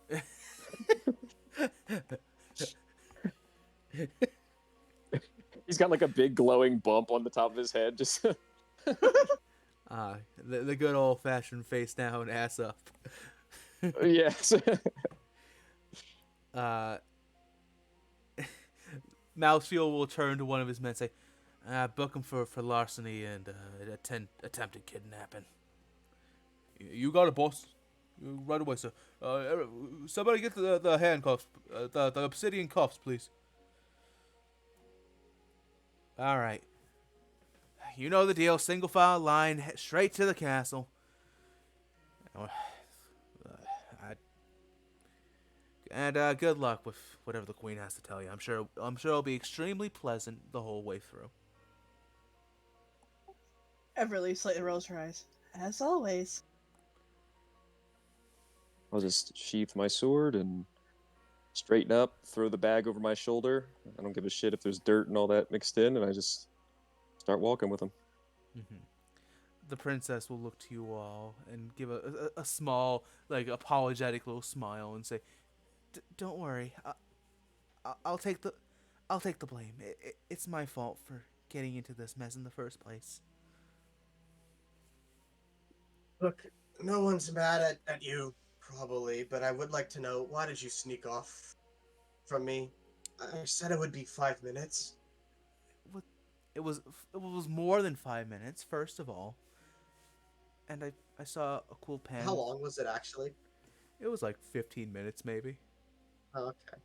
He's got like a big glowing bump on the top of his head. Just the good old-fashioned face down, ass up. yes. Mousefield will turn to one of his men and say, book him for larceny and attempted kidnapping. You got it, boss. Right away, sir. Somebody get the handcuffs, the obsidian cuffs, please. All right. You know the deal. Single file line, straight to the castle. And good luck with whatever the queen has to tell you. I'm sure it'll be extremely pleasant the whole way through. Everly slightly rolls her eyes. As always. I'll just sheath my sword and straighten up, throw the bag over my shoulder. I don't give a shit if there's dirt and all that mixed in, and I just start walking with him. Mm-hmm. The princess will look to you all and give a small, like, apologetic little smile and say, "Don't worry, I'll take the blame. It's my fault for getting into this mess in the first place." Look, no one's mad at you, probably, but I would like to know, why did you sneak off from me? I said it would be 5 minutes. It was more than 5 minutes, first of all. And I saw a cool pen. How long was it, actually? It was like 15 minutes, maybe. Oh, okay.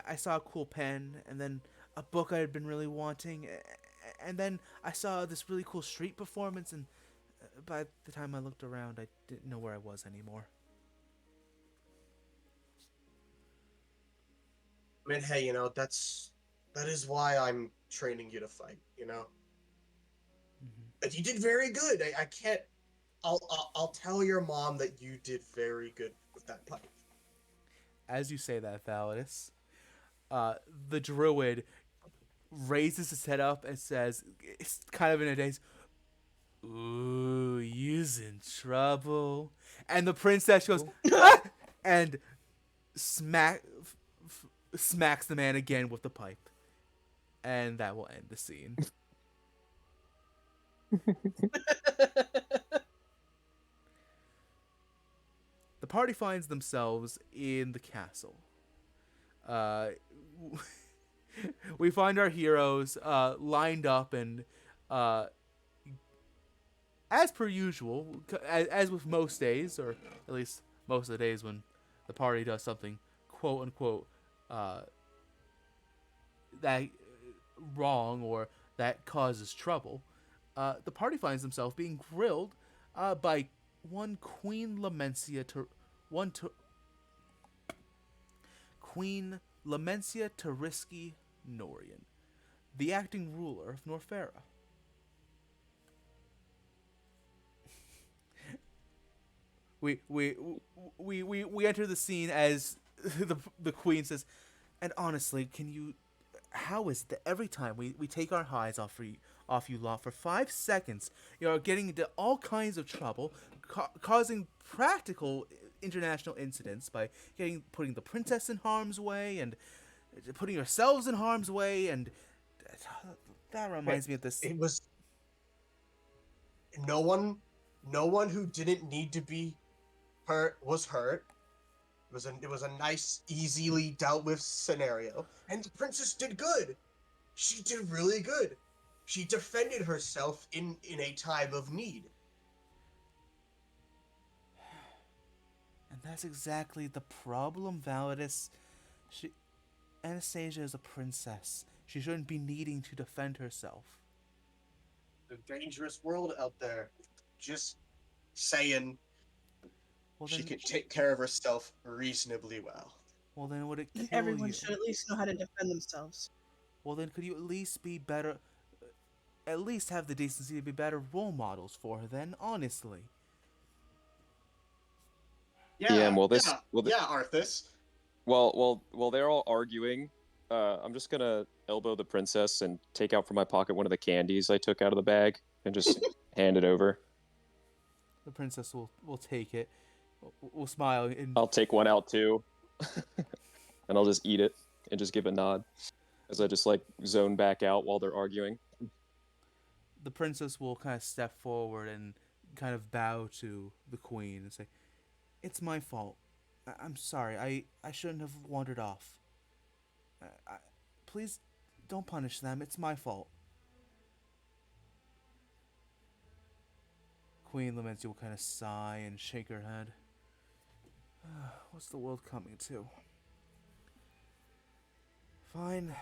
I saw a cool pen, and then a book I had been really wanting, and then I saw this really cool street performance, and by the time I looked around, I didn't know where I was anymore. I mean, hey, that is why I'm training you to fight, Mm-hmm. But you did very good. I can't. I'll tell your mom that you did very good with that pipe. As you say that, Valadius, the druid raises his head up and says, it's kind of in a daze, "Ooh, you's in trouble." And the princess goes, "Ah!" and smacks the man again with the pipe. And that will end the scene. The party finds themselves in the castle. We find our heroes lined up and as per usual, as with most days, or at least most of the days when the party does something quote unquote that wrong or that causes trouble, the party finds themselves being grilled by one Queen Queen Lamencia Teriski Norian, the acting ruler of Norfera. We enter the scene as the queen says, and honestly, how is it that every time we take our eyes off you lot for 5 seconds, you're getting into all kinds of trouble, causing practical international incidents by putting the princess in harm's way and putting yourselves in harm's way, and that reminds me of this. It was no one who didn't need to be hurt was hurt. It was a nice, easily dealt with scenario, and the princess did good. She did really good. She defended herself in a time of need. And that's exactly the problem, Valadius. Anastasia is a princess. She shouldn't be needing to defend herself. A dangerous world out there. Just saying. Well, She then, can take care of herself reasonably well. Well, then would it kill And everyone you? should at least know how to defend themselves. Well, then could you at least be better... At least have the decency to be better role models for her then, honestly. Yeah, well, Arthus. While they're all arguing, I'm just gonna elbow the princess and take out from my pocket one of the candies I took out of the bag and just hand it over. The princess will take it. Will smile and I'll take one out too, and I'll just eat it and just give a nod as I just like zone back out while they're arguing. the princess will kind of step forward and kind of bow to the queen and say, "It's my fault. I'm sorry. I shouldn't have wandered off. Please don't punish them. It's my fault." Queen Lamentia will kind of sigh and shake her head. What's the world coming to? Fine.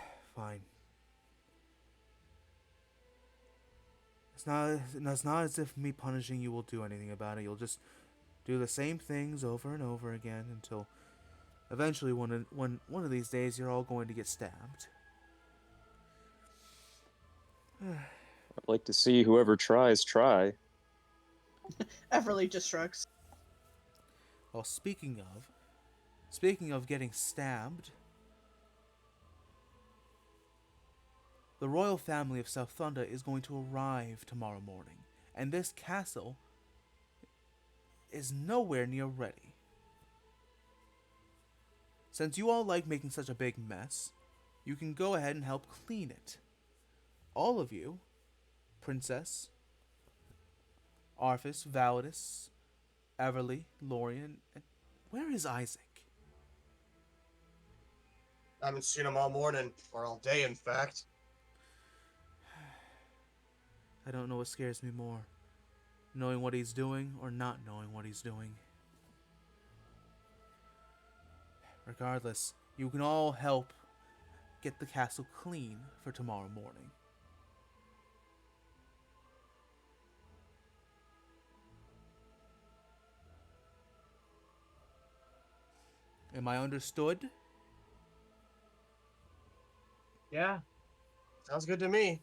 It's not as if me punishing you will do anything about it. You'll just do the same things over and over again until eventually one of these days you're all going to get stabbed. I'd like to see whoever tries try. Everly just shrugs. Well, speaking of getting stabbed, the royal family of Sowthunda is going to arrive tomorrow morning, and this castle is nowhere near ready. Since you all like making such a big mess, you can go ahead and help clean it. All of you, Princess, Arthus, Valadius, Everly, Lorien, and where is Isaac? I haven't seen him all morning, or all day, in fact. I don't know what scares me more, knowing what he's doing or not knowing what he's doing. Regardless, you can all help get the castle clean for tomorrow morning. Am I understood? Yeah. Sounds good to me.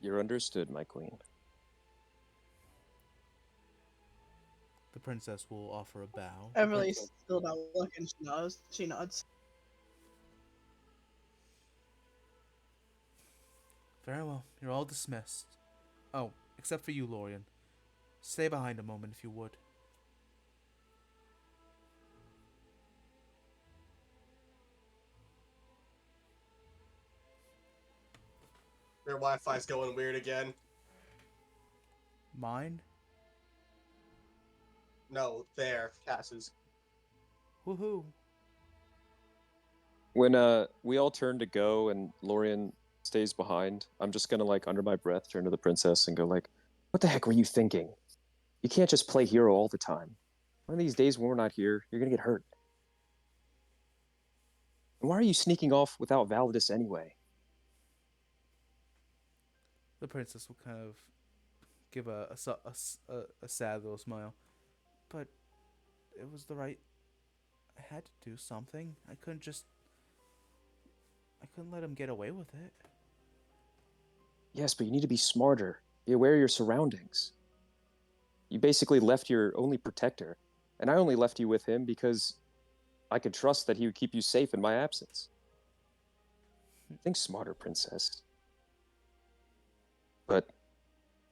You're understood, my queen. The princess will offer a bow. Everly's still not looking. She nods. Very well. You're all dismissed. Oh, except for you, Lorien. Stay behind a moment if you would. Their Wi-Fi's going weird again. Mine? No, there, Cass's. Woohoo. When we all turn to go and Lorien stays behind, I'm just gonna like under my breath turn to the princess and go like, "What the heck were you thinking? You can't just play hero all the time. One of these days when we're not here, you're gonna get hurt. And why are you sneaking off without Valadius anyway?" The princess will kind of give a sad little smile. But it was the right... I had to do something. I couldn't let him get away with it. Yes, but you need to be smarter. Be aware of your surroundings. You basically left your only protector, and I only left you with him because I could trust that he would keep you safe in my absence. Think smarter, princess. But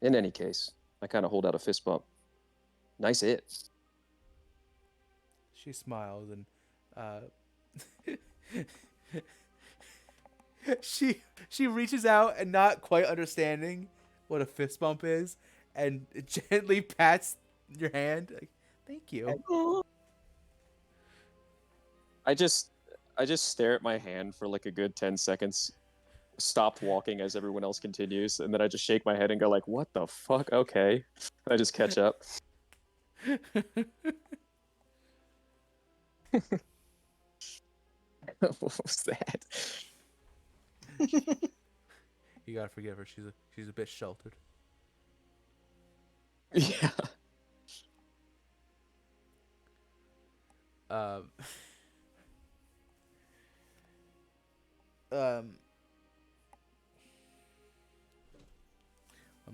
in any case, I kind of hold out a fist bump. Nice hit. She smiles and she reaches out and not quite understanding what a fist bump is, and gently pats your hand. Like, thank you. I just stare at my hand for like a good 10 seconds, stop walking as everyone else continues, and then I just shake my head and go like, "What the fuck? Okay." I just catch up. What was that? You gotta forgive her. She's a bit sheltered. Yeah. Um, I'm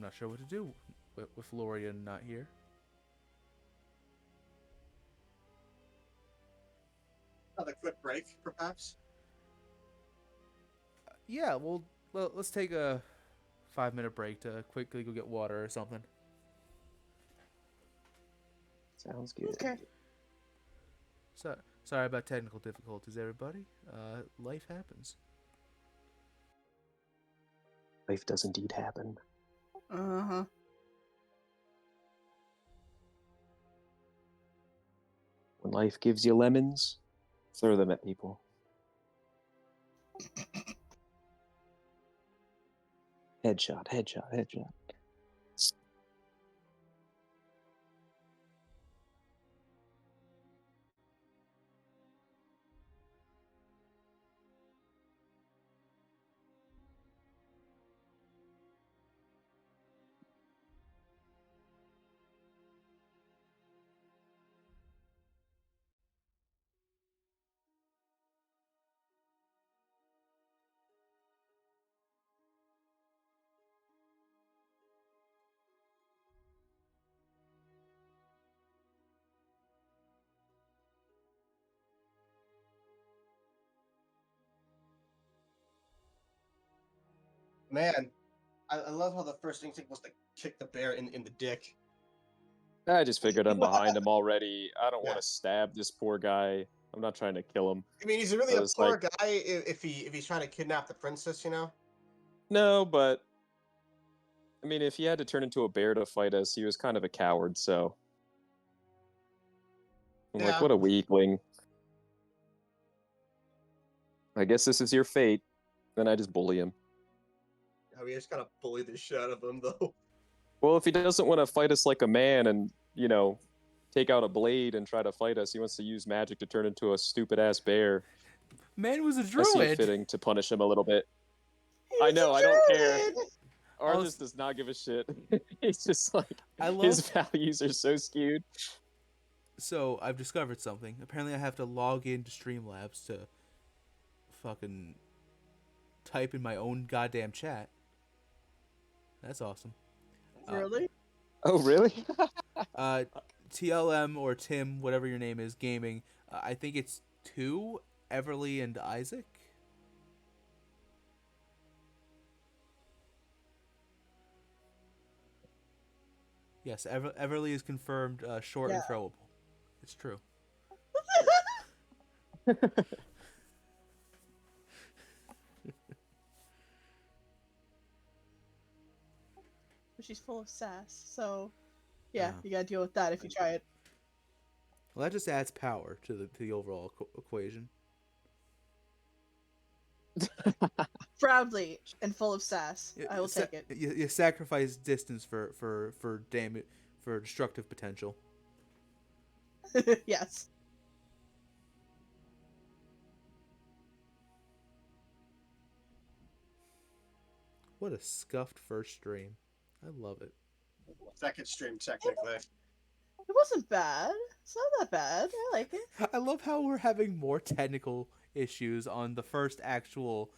not sure what to do with Lorien not here. Another quick break, perhaps. Yeah, well, let's take a 5-minute break to quickly go get water or something. Sounds good. Okay. So, sorry about technical difficulties, everybody. Life happens. Life does indeed happen. Uh-huh. When life gives you lemons, throw them at people. Headshot, headshot, headshot. Man, I love how the first instinct was to kick the bear in the dick. I just figured I'm behind him already. I don't Yeah. want to stab this poor guy. I'm not trying to kill him. I mean, he's really So a it's poor like- guy if he's trying to kidnap the princess, you know? No, but I mean, if he had to turn into a bear to fight us, he was kind of a coward, so I'm like, Yeah. what a weakling. I guess this is your fate. Then I just bully him. I mean, just gotta bully the shit out of him, though. Well, if he doesn't want to fight us like a man and, you know, take out a blade and try to fight us, he wants to use magic to turn into a stupid-ass bear. Man was a I see it druid. fitting to punish him a little bit. I He's know, a I don't care. druid! Arthus does not give a shit. He's just like, I his love... values are so skewed. So, I've discovered something. Apparently I have to log into Streamlabs to fucking type in my own goddamn chat. That's awesome. Really? Oh, really? TLM or Tim, whatever your name is, gaming. I think it's 2, Everly and Isaac. Yes, Everly is confirmed short and throwable. It's true. But she's full of sass, so yeah, you gotta deal with that if you try it. Well, that just adds power to the overall equation. Proudly and full of sass. You- I will you sa- take it. You sacrifice distance for for destructive potential. Yes. What a scuffed first stream. I love it. Second stream, technically. It wasn't bad. It's not that bad. I like it. I love how we're having more technical issues on the first actual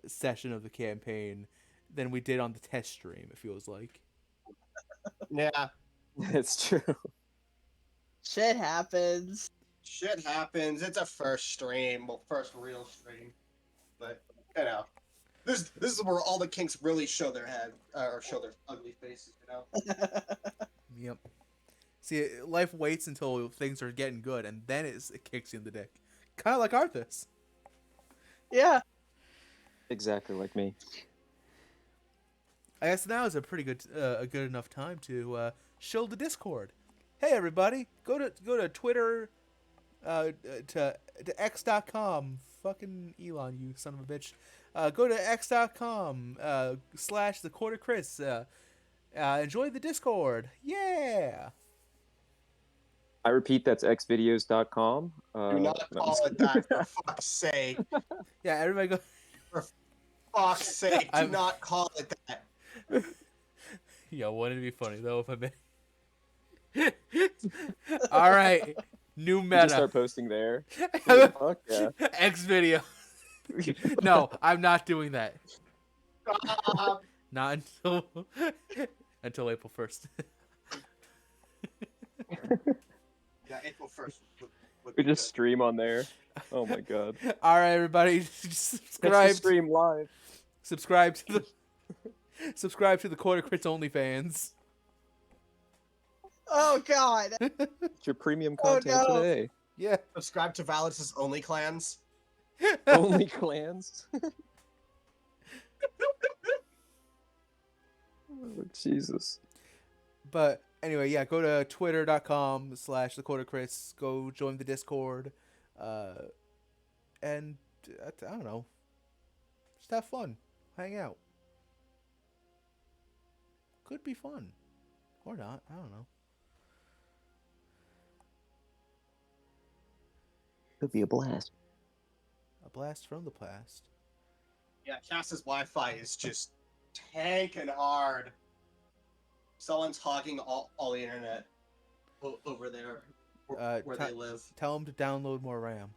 session of the campaign than we did on the test stream, it feels like. Yeah. It's true. Shit happens. Shit happens. It's a first stream. Well, first real stream. But, you know. This is where all the kinks really show their head, or show their ugly faces, you know? Yep. See, life waits until things are getting good, and then it kicks you in the dick. Kind of like Arthus. Yeah. Exactly like me. I guess now is a pretty good, a good enough time to show the Discord. Hey everybody, go to Twitter, to x.com. Fucking Elon, you son of a bitch. Go to x.com / the quarter Chris. Enjoy the Discord. Yeah. I repeat, that's xvideos.com. Do not call it that, for fuck's sake. Yeah, everybody go. For fuck's sake, do I'm- not call it that. Yo, wouldn't it be funny though if I made. All right, new You just meta. start posting there. Fuck yeah. X video. No, I'm not doing that. Stop. Not until April 1st. Yeah, April 1st. We just stream on there. Oh my god. All right, everybody, Catch the subscribe. stream live. Subscribe to the. Subscribe to the Quarter Crits OnlyFans. Oh god. It's your premium Oh, content no. today. Yeah. Subscribe to Valadius Only Clans. Only clans. Oh, Jesus. But anyway, yeah, go to twitter.com / the Quarter Crits. Go join the Discord. And I don't know. Just have fun. Hang out. Could be fun. Or not. I don't know. Could be a blast. A blast from the past. Yeah, Cass's Wi-Fi is just tanking hard. Someone's hogging all the internet over there where they live. Tell them to download more RAM.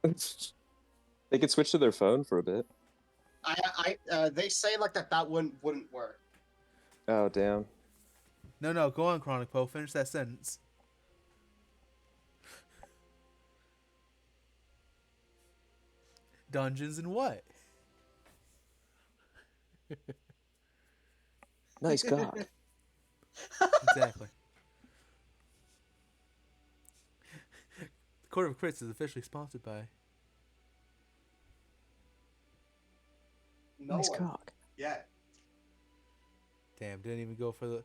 They could switch to their phone for a bit. They say like that wouldn't work. Oh, damn. No, go on, Chronic Poe. Finish that sentence. Dungeons and what? Nice cock. Exactly. The Court of Crits is officially sponsored by. No Nice one cock. yet. Damn, didn't even go for the.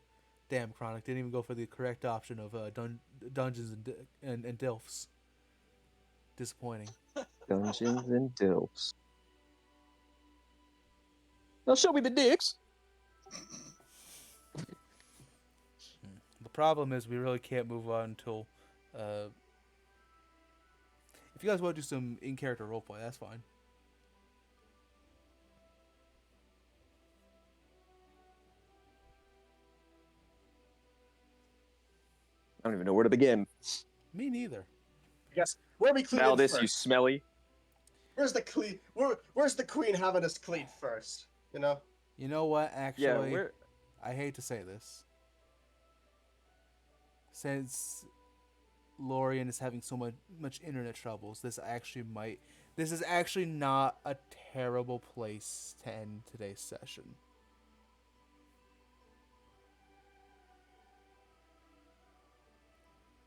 Damn, Chronic didn't even go for the correct option of Dungeons and Dilfs. Disappointing. Dungeons and Dilfs. Now show me the dicks. The problem is we really can't move on until. If you guys want to do some in-character roleplay, that's fine. I don't even know where to begin. Me neither. I guess where we clean Valdis, first? you smelly. Where's the clean? Where's the queen having us clean first? You know. You know what? Actually, Yeah, where? I hate to say this. Since Lorien is having so much internet troubles, this is actually not a terrible place to end today's session.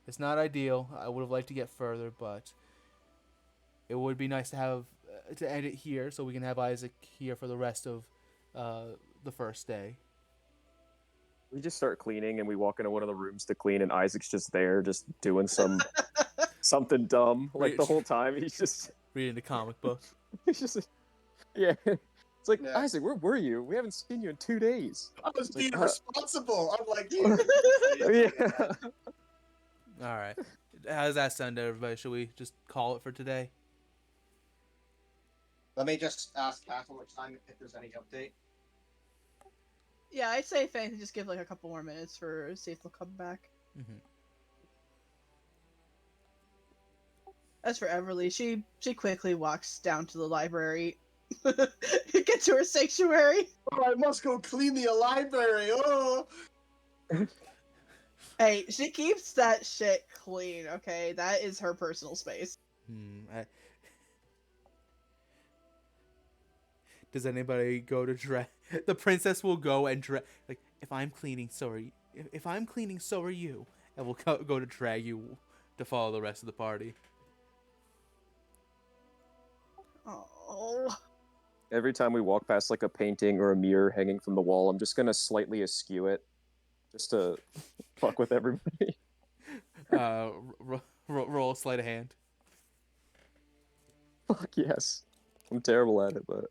It's not ideal. I would have liked to get further, but it would be nice to have to end it here so we can have Isaac here for the rest of the first day. We just start cleaning and we walk into one of the rooms to clean and Isaac's just there just doing something dumb like the whole time. He's just Reading the comic book. he's just Yeah. It's like, Yeah. Isaac, where were you? We haven't seen you in 2 days. I was It's like, being responsible. I'm like, yeah. All right. How does that sound to everybody? Should we just call it for today? Let me just ask Cass one more time if there's any update. Yeah, I'd say if anything, just give like a couple more minutes for see if they'll come back. Mm-hmm. As for Everly, she quickly walks down to the library, get to her sanctuary. Oh, I must go clean the library. Oh. Hey, she keeps that shit clean. Okay, that is her personal space. Does anybody go to drag? The princess will go and drag. Like, if I'm cleaning, so are you. If I'm cleaning, so are you. And we'll go to drag you to follow the rest of the party. Oh. Every time we walk past like a painting or a mirror hanging from the wall, I'm just gonna slightly askew it, just to fuck with everybody. Roll sleight of hand. Fuck yes. I'm terrible at it, but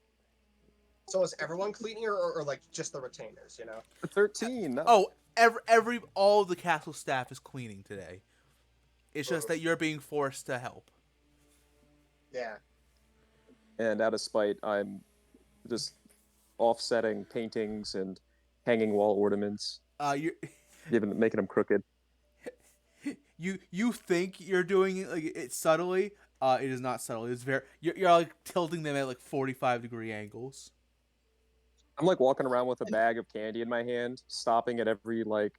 So is everyone cleaning or like just the retainers, you know? 13. No. Oh, all the castle staff is cleaning today. It's just that you're being forced to help. Yeah. And out of spite, I'm just offsetting paintings and hanging wall ornaments, You making them crooked. you think you're doing it like it subtly. It is not subtle. It's very you're like tilting them at like 45-degree angles. I'm like walking around with a bag of candy in my hand, stopping at every like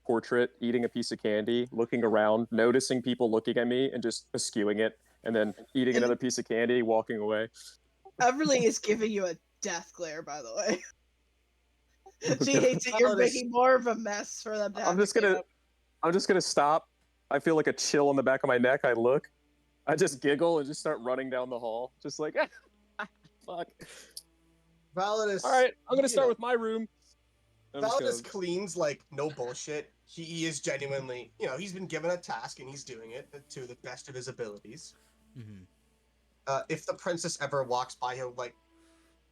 portrait, eating a piece of candy, looking around, noticing people looking at me, and just eschewing it, and then eating another piece of candy, walking away. Everly is giving you a death glare, by the way. She hates it. You're making more of a mess for them to have I'm just gonna stop. I feel like a chill on the back of my neck. I look, I just giggle and just start running down the hall, just like, fuck. Valadius. All right, I'm gonna start with my room. Valadius cleans like no bullshit. He is genuinely, he's been given a task and he's doing it to the best of his abilities. Mm-hmm. If the princess ever walks by, he'll like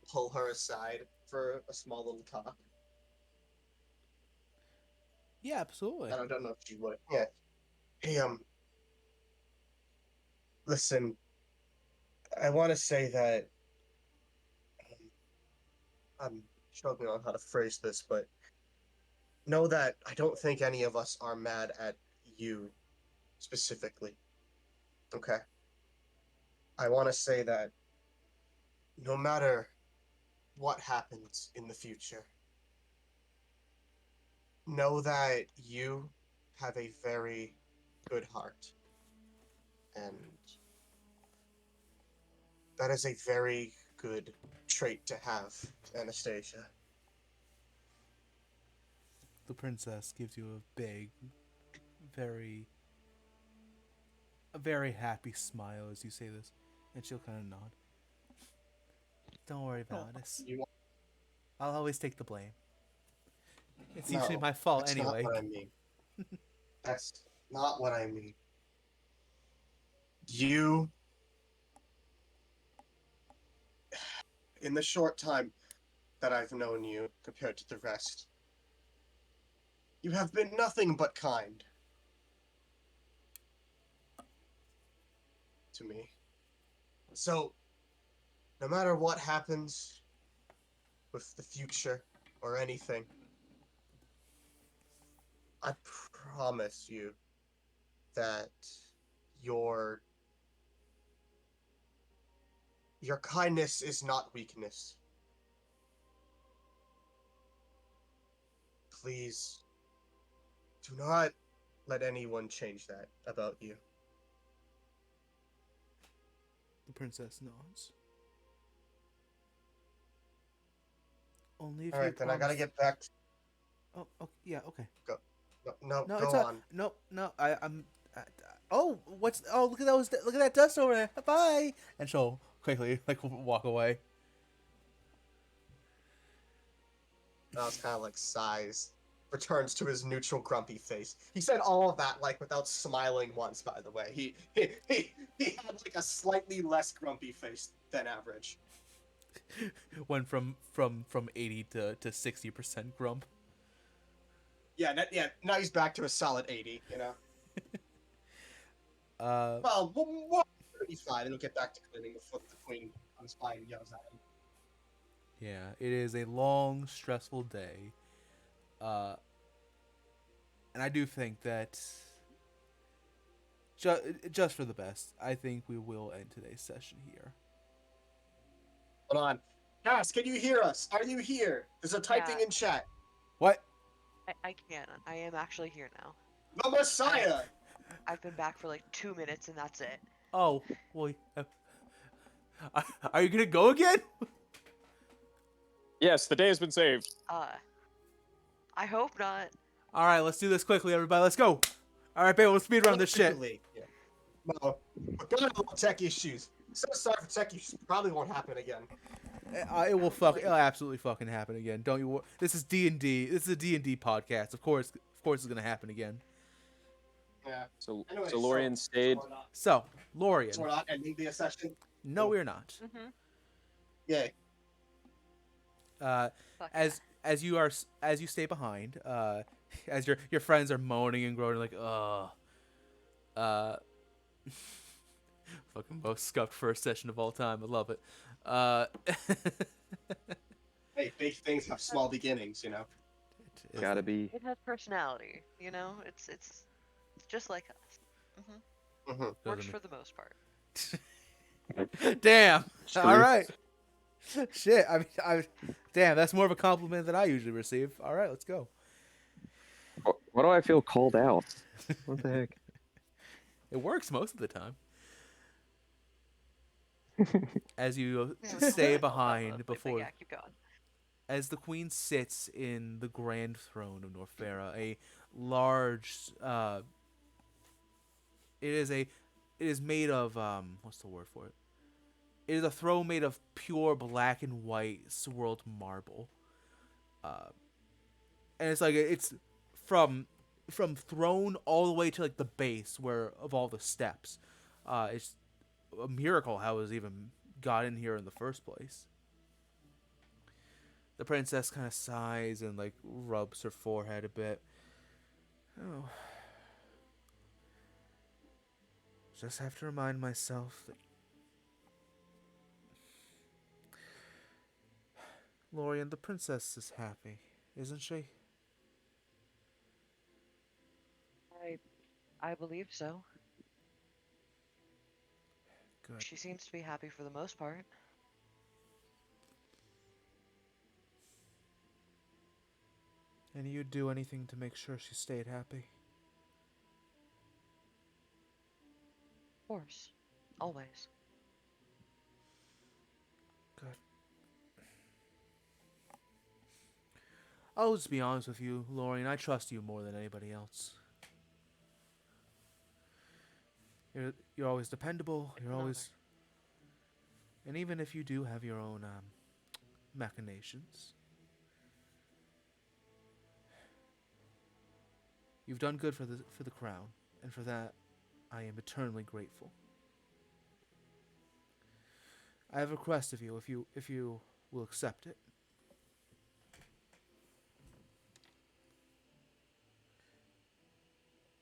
pull her aside for a small little talk. Yeah, absolutely. I don't know if she would. Yeah. Hey, listen, I want to say that I'm struggling on how to phrase this, but know that I don't think any of us are mad at you specifically. Okay? I want to say that no matter what happens in the future, know that you have a very good heart. And that is a very good trait to have, Anastasia. The princess gives you a big, a very happy smile as you say this, and she'll kind of nod. Don't worry, Valadius. I'll always take the blame. It's usually my fault anyway. That's not what I mean. That's not what I mean. You, in the short time that I've known you compared to the rest, you have been nothing but kind to me. So, no matter what happens with the future or anything, I promise you that your kindness is not weakness. Please do not let anyone change that about you. The princess nods. Only if All you right, then promise... I gotta get back. Oh, yeah, okay. Go. No, No, go it's on. No. I'm. Oh, look at that dust over there. Bye. And she'll quickly walk away. Miles kind of like sighs, returns to his neutral, grumpy face. He said all of that without smiling once. By the way, he had like a slightly less grumpy face than average. went from 80 to 60% grump. Yeah, now he's back to a solid 80, you know? Well, he's fine, and he'll get back to cleaning before the queen comes by and yells at him. Yeah, it is a long, stressful day. And I do think that just for the best, I think we will end today's session here. Hold on. Cass, can you hear us? Are you here? There's a typing Yeah. in chat. What? I can't. I am actually here now. The Messiah! I've been back for like 2 minutes and that's it. Oh, well, are you gonna go again? Yes, the day has been saved. I hope not. All right, let's do this quickly, everybody. Let's go. All right, babe, let's speedrun this shit. Yeah. No, we're gonna have tech issues. So sorry for tech issues. Probably won't happen again. It'll absolutely fucking happen again. Don't you? This is D&D. This is a D&D podcast. Of course, it's gonna happen again. Yeah. So, Anyway, so Lorien stayed. So, Lorien. So we're not ending the session. No, we're not. Mm-hmm. Yay. As you stay behind, as your friends are moaning and groaning like, fucking most scuffed first session of all time. I love it. Hey, big things have small beginnings, you know. Gotta be. It has personality, you know? It's just like us. Mm-hmm. Mm-hmm. Works for the most part. Damn. True. All right. Shit. Damn. That's more of a compliment than I usually receive. All right, let's go. Why do I feel called out? What the heck? It works most of the time. As you stay behind before, Yeah, keep going. as the queen sits in the grand throne of Norfera, a large, it is made of what's the word for it? It is a throne made of pure black and white swirled marble, and it's like it's from throne all the way to like the base where of all the steps. It's a miracle how it was even got in here in the first place. The princess kind of sighs and like rubs her forehead a bit. Oh. Just have to remind myself that Lorien, the princess is happy, isn't she? I believe so. Good. She seems to be happy for the most part. And you'd do anything to make sure she stayed happy? Of course. Always. Good. I'll just be honest with you, Lorien. I trust you more than anybody else. You're always dependable. You're always, and even if you do have your own machinations, you've done good for the crown, and for that, I am eternally grateful. I have a request of you, if you will accept it.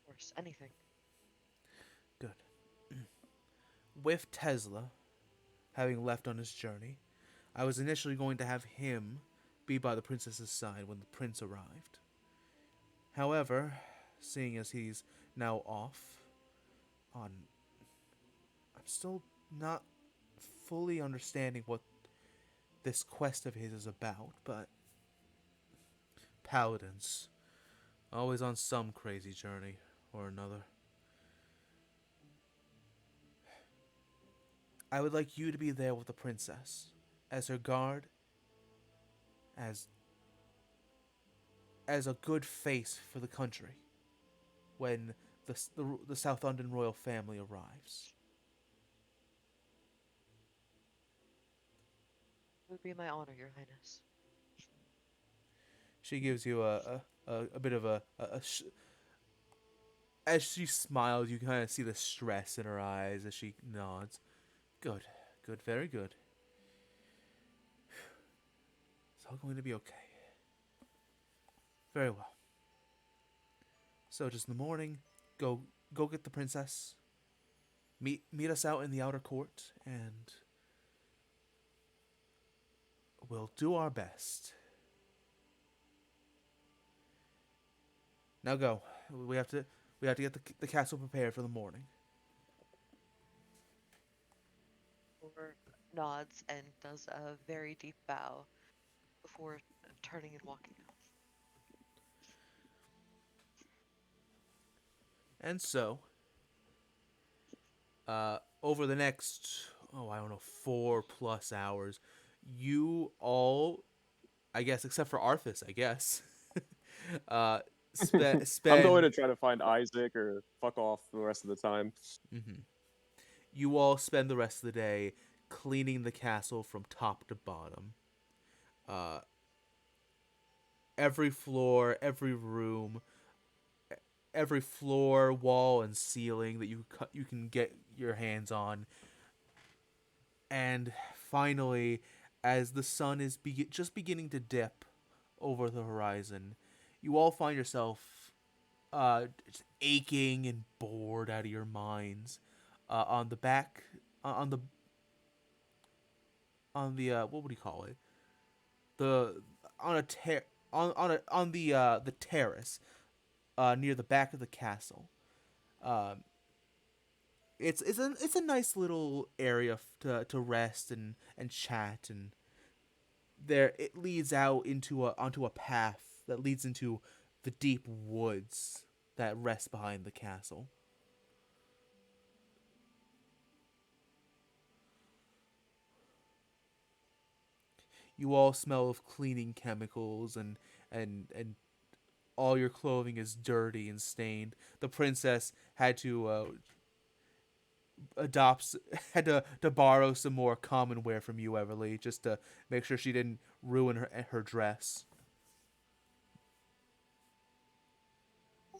Of course. Anything. Good. With Tesla having left on his journey, I was initially going to have him be by the princess's side when the prince arrived. However, seeing as he's now off on, I'm still not fully understanding what this quest of his is about, but paladins, always on some crazy journey or another. I would like you to be there with the princess, as her guard, as a good face for the country, when the Sowthunda royal family arrives. It would be my honor, Your Highness. She gives you a bit of as she smiles, you kind of see the stress in her eyes as she nods. Good, very good. It's all going to be okay. Very well. So just in the morning, go get the princess. Meet us out in the outer court, and we'll do our best. Now go. We have to get the castle prepared for the morning. Or nods and does a very deep bow before turning and walking out. And so, over the next, I don't know, 4+ hours, you all, I guess, except for Arthus, I guess, spend. I'm going to try to find Isaac or fuck off the rest of the time. Mm-hmm. You all spend the rest of the day cleaning the castle from top to bottom. Every floor, every room, every floor, wall, and ceiling that you can get your hands on. And finally, as the sun is just beginning to dip over the horizon, you all find yourself just aching and bored out of your minds. On the back, on the what would you call it? The on a the terrace near the back of the castle. It's a nice little area to rest and chat, and there it leads out onto a path that leads into the deep woods that rest behind the castle. You all smell of cleaning chemicals, and all your clothing is dirty and stained. The princess had to had to borrow some more common wear from you, Everly, just to make sure she didn't ruin her dress.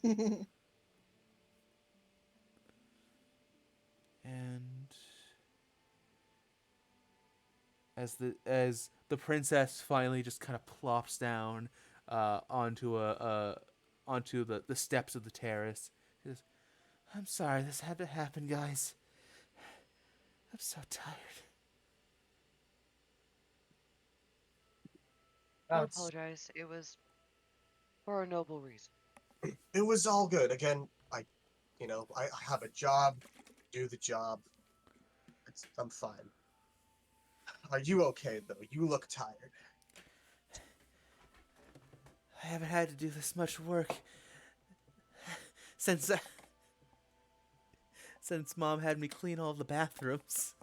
And as the princess finally just kind of plops down onto the steps of the terrace, she says, "I'm sorry this had to happen, guys. I'm so tired." Don't apologize. It was for a noble reason. It was all good. Again, I have a job, do the job. I'm fine. Are you okay, though? You look tired. I haven't had to do this much work since Mom had me clean all the bathrooms.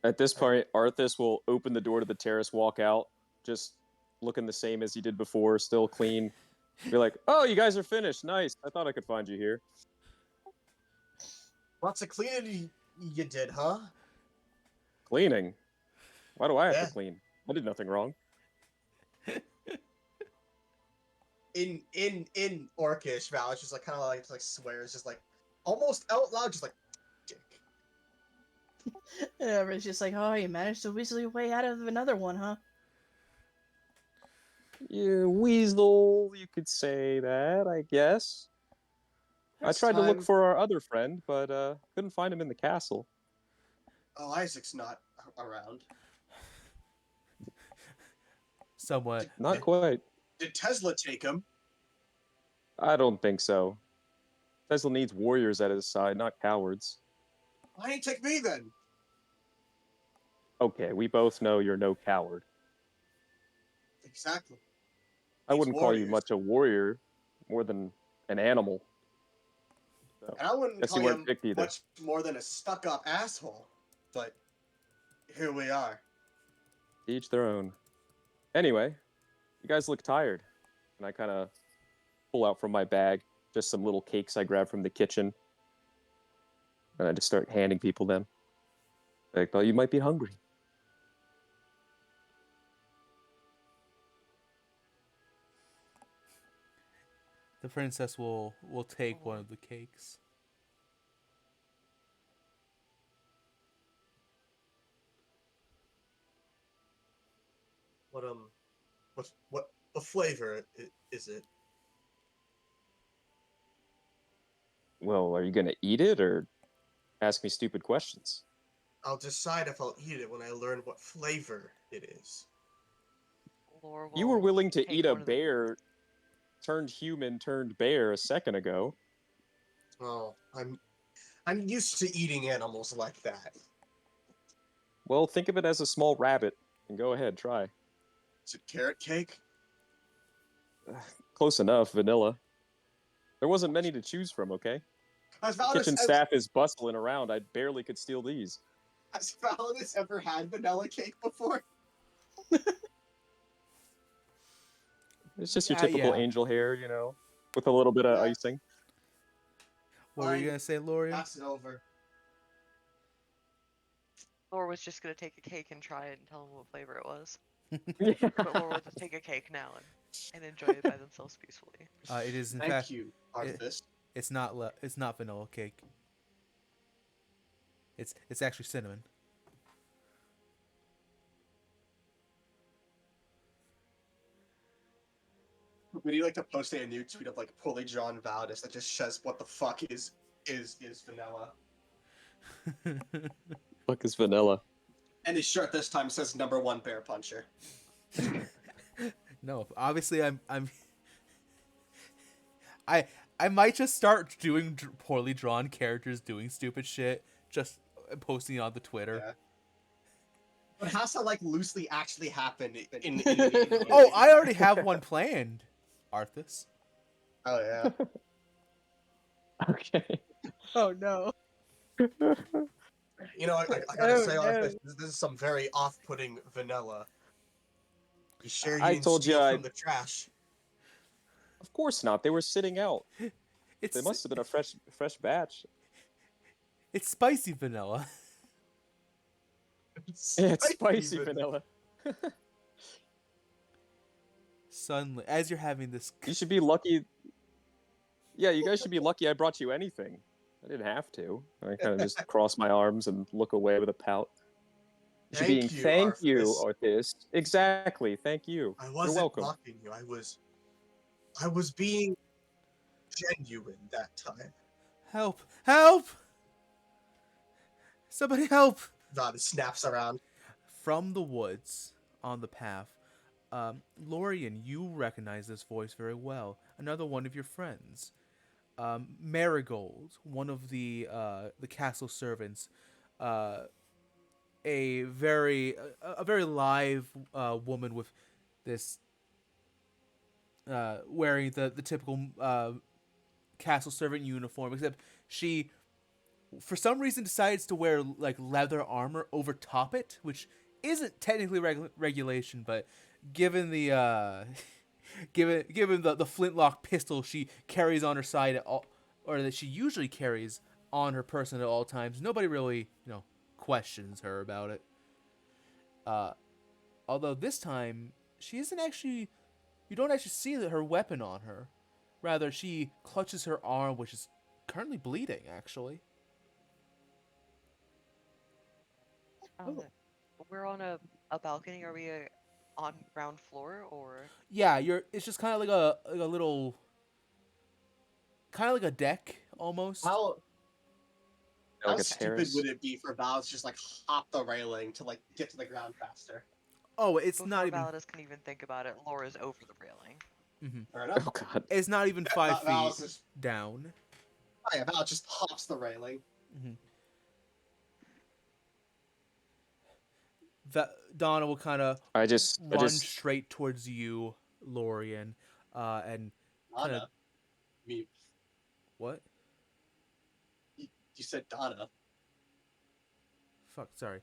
At this point, Arthus will open the door to the terrace, walk out, just looking the same as he did before, still clean. Be like, "Oh, you guys are finished. Nice. I thought I could find you here." Lots of cleaning you did, huh? Cleaning? Why do I have Yeah. to clean? I did nothing wrong. In Orcish, Val just kind of like swears, just like almost out loud, just like dick. And everyone's just like, oh, you managed to weasel your way out of another one, huh? Yeah, weasel, you could say that, I guess. I tried to look for our other friend, but couldn't find him in the castle. Oh, Isaac's not around. Somewhat. Not quite. Did Tesla take him? I don't think so. Tesla needs warriors at his side, not cowards. Why didn't he take me then? Okay, we both know you're no coward. Exactly. I wouldn't call you warriors. much a warrior, more than an animal. So, And I wouldn't guess call you weren't him picked either. much more than a stuck-up asshole. But here we are. Each their own. Anyway, you guys look tired. And I kind of pull out from my bag just some little cakes I grabbed from the kitchen. And I just start handing people them. I thought you might be hungry. The princess will take one of the cakes. what flavor is it? Well, are you gonna eat it or ask me stupid questions? I'll decide if I'll eat it when I learn what flavor it is. Lore You were will willing to take eat a one of the- bear turned human turned bear a second ago. Oh, I'm used to eating animals like that. Well, think of it as a small rabbit, and go ahead, try. Is it carrot cake? Close enough, vanilla. There wasn't many to choose from, okay? Has The Validus, kitchen staff is bustling around. I barely could steal these. has Validus ever had vanilla cake before? It's just your typical Yeah. angel hair, you know, with a little bit of Yeah. icing. What were you Fine. gonna say, Lorien? Pass it over. Lore was just gonna take a cake and try it and tell him what flavor it was. Yeah. But Lore will just take a cake now and enjoy it by themselves peacefully. It is in Thank fact. you, Arthus. It's not vanilla cake. It's actually cinnamon. Would you like to post a new tweet of like poorly drawn Validus that just says what the fuck is vanilla? Fuck is vanilla? And his shirt this time says #1 bear puncher. No, obviously I might just start doing poorly drawn characters doing stupid shit, just posting it on the Twitter. Yeah. But it has to like loosely actually happen in Oh, I already have one planned, Arthus. Oh yeah. Okay. Oh no. You know, I gotta Oh, say, no. Arthus, this is some very off-putting vanilla. You sure you I didn't told you steal I- from the trash? Of course not. They were sitting out. It's They must have been a fresh batch. it's spicy vanilla. Yeah, it's spicy vanilla. Suddenly, as you're having this, You should be lucky. Yeah, you guys should be lucky I brought you anything. I didn't have to. I kind of just cross my arms and look away with a pout. You should be Thank you, thank you, Arthas. Arthas. Exactly, thank you. I You're wasn't welcome. mocking you. I was being genuine that time. help! Somebody help! God, it snaps around. From the woods on the path, Lorien, you recognize this voice very well. Another one of your friends, Marigold, one of the castle servants, a very live woman with this wearing the typical castle servant uniform, except she for some reason decides to wear like leather armor over top it, which isn't technically regulation, but given the given the flintlock pistol she carries on her side at all, or that she usually carries on her person at all times, nobody really questions her about it. Although this time she isn't actually, you don't actually see her weapon on her. Rather, she clutches her arm, which is currently bleeding, actually. We're on a balcony. Are we on ground floor or? Yeah, it's just kind of like a little, kind of like a deck almost. How Like a stupid terrace. would it be for Val to just like hop the railing to like get to the ground faster? Oh, it's Before not even. Validus can even think about it, Laura's over the railing. Fair enough. Oh god. It's not even 5 Val's feet just, down. oh yeah, Val just hops the railing. Donna will kind of I just run straight towards you, Lorien, and Donna. kinda- I mean, what? you said Donna. Fuck, sorry.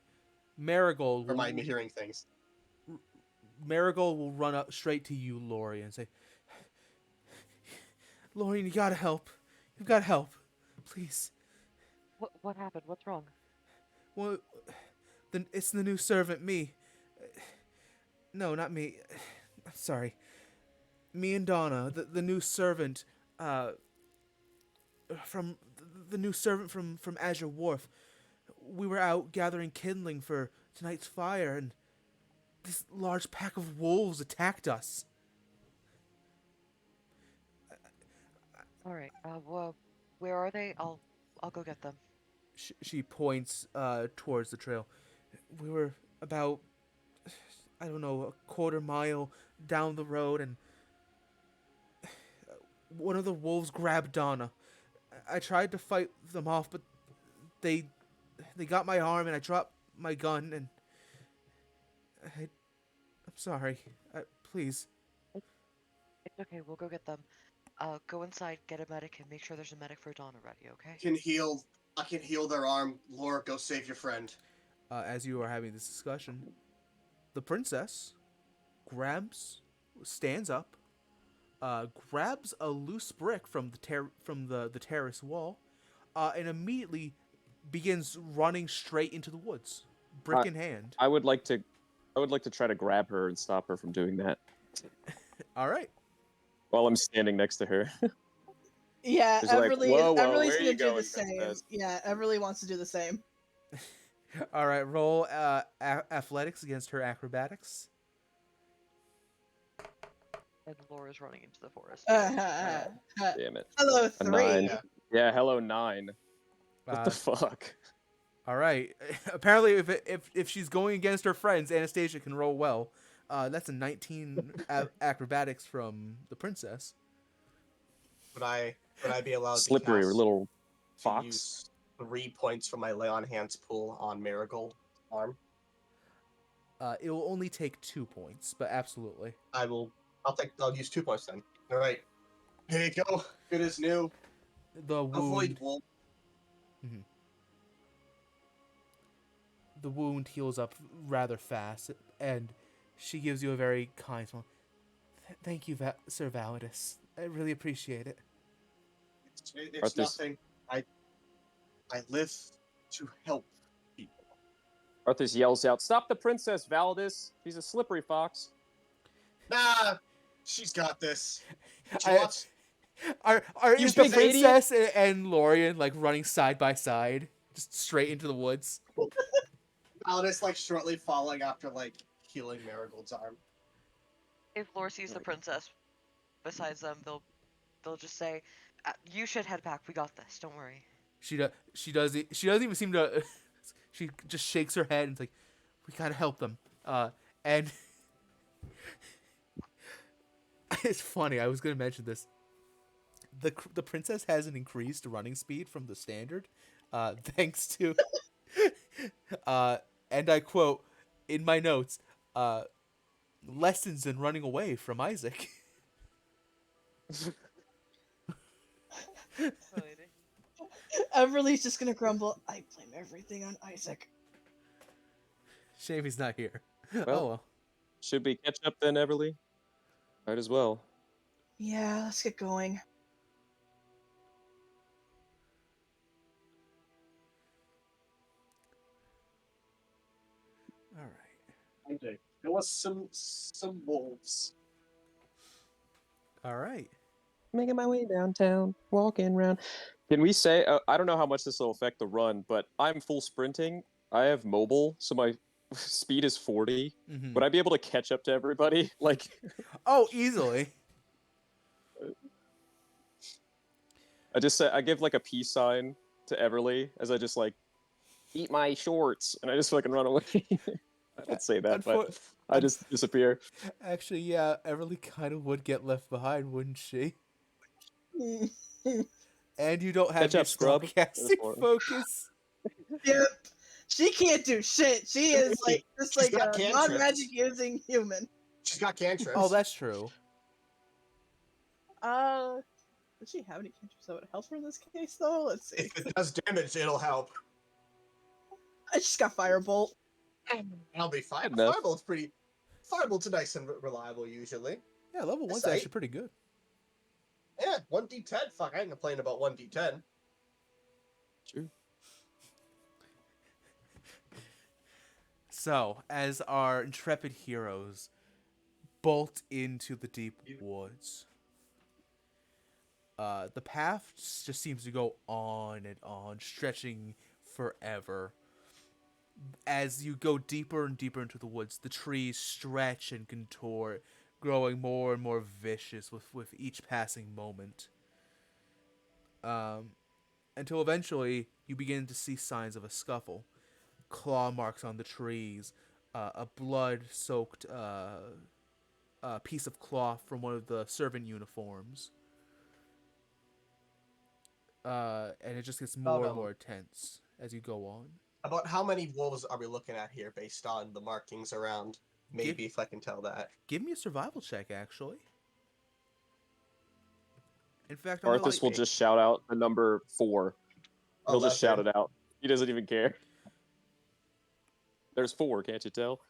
Marigold. Remind me hearing things. Marigold will run up straight to you, Lorien, and say, "Lorien, you gotta help. You've gotta help, please. What happened? What's wrong? Well, it's the new servant, me. No, not me. I'm sorry. Me and Donna, the new servant, from the new servant from Azure Wharf. We were out gathering kindling for tonight's fire, and this large pack of wolves attacked us. All right. Well, where are they? I'll go get them. She points towards the trail. We were about, I don't know, a quarter mile down the road, and one of the wolves grabbed Donna. I tried to fight them off, but they got my arm, and I dropped my gun, and I'm sorry. Please. It's okay. We'll go get them. Go inside, get a medic, and make sure there's a medic for Donna ready. Okay? I can heal their arm. Laura, go save your friend. As you are having this discussion, the princess stands up, grabs a loose brick from the terrace wall, and immediately begins running straight into the woods, brick in hand. I would like to try to grab her and stop her from doing that All right. while I'm standing next to her. Yeah, Just like, Everly, whoa, Everly's where are you gonna do going, the same. princess? Yeah, Everly wants to do the same. All right. Roll athletics against her acrobatics. And Laura's running into the forest. Damn it. Hello, A 3. 9. Yeah, hello 9. What Uh, the fuck? All right. Apparently, if she's going against her friends, Anastasia can roll well. That's a 19 acrobatics from the princess. Would I be allowed Slippery to cast, little to fox. use 3 points from my lay on hands pool on Marigold arm? It will only take 2 points, but absolutely. I'll use 2 points then. All right. Here you go. Good as new. The Avoid wound. wolf. The wound heals up rather fast, and she gives you a very kind smile. Thank you, Sir Valadius. I really appreciate it. It's nothing. I live to help people. Arthus yells out, "Stop the princess, Valadius! She's a slippery fox." Nah, she's got this. She I- wants. Are You is the big idiot. princess and Lorien like running side by side, just straight into the woods? Alice like shortly following after like healing Marigold's arm. If Laura sees the princess besides them, they'll just say, "You should head back. We got this. Don't worry." She doesn't even seem to. She just shakes her head and is like, "We gotta help them." And it's funny. I was gonna mention this. The princess has an increased running speed from the standard, thanks to. And I quote in my notes, lessons in running away from Isaac. Everly's just gonna grumble. I blame everything on Isaac. Shame he's not here. Well. Oh well. Should we catch up then, Everly? Might as well. Yeah, let's get going. All right. Okay. There was some wolves. All right. Making my way downtown, walking around. Can we say, I don't know how much this will affect the run, but I'm full sprinting. I have mobile, so my speed is 40. Mm-hmm. Would I be able to catch up to everybody? Like, Oh, easily. I give like a peace sign to Everly as I just like eat my shorts, and I just fucking run away. I don't say that, but I just disappear. Actually, yeah, Everly kind of would get left behind, wouldn't she? And you don't have Catch your up, scrub. spellcasting focus. Yep. She can't do shit. She is like just She's like got a cantrips. non-magic using human. She's got cantrips. Oh, that's true. Does she have any cantrips that would help her in this case though? Let's see. If it does damage, it'll help. I just got firebolt. I'll be fine. Enough. Firebolt's nice and reliable usually. Yeah, level That's 1's right. actually pretty good. Yeah, 1d10. Fuck, I ain't complaining about 1d10. True. So, as our intrepid heroes bolt into the deep woods, the path just seems to go on and on, stretching forever. as you go deeper and deeper into the woods, the trees stretch and contort, growing more and more vicious with each passing moment. Until eventually you begin to see signs of a scuffle. Claw marks on the trees, a blood-soaked piece of cloth from one of the servant uniforms. And it just gets more and more tense as you go on. About how many wolves are we looking at here based on the markings around? Maybe if I can tell that. Give me a survival check, actually. In fact, Arthus will just shout out the number 4. He'll just shout it out. He doesn't even care. There's 4, can't you tell?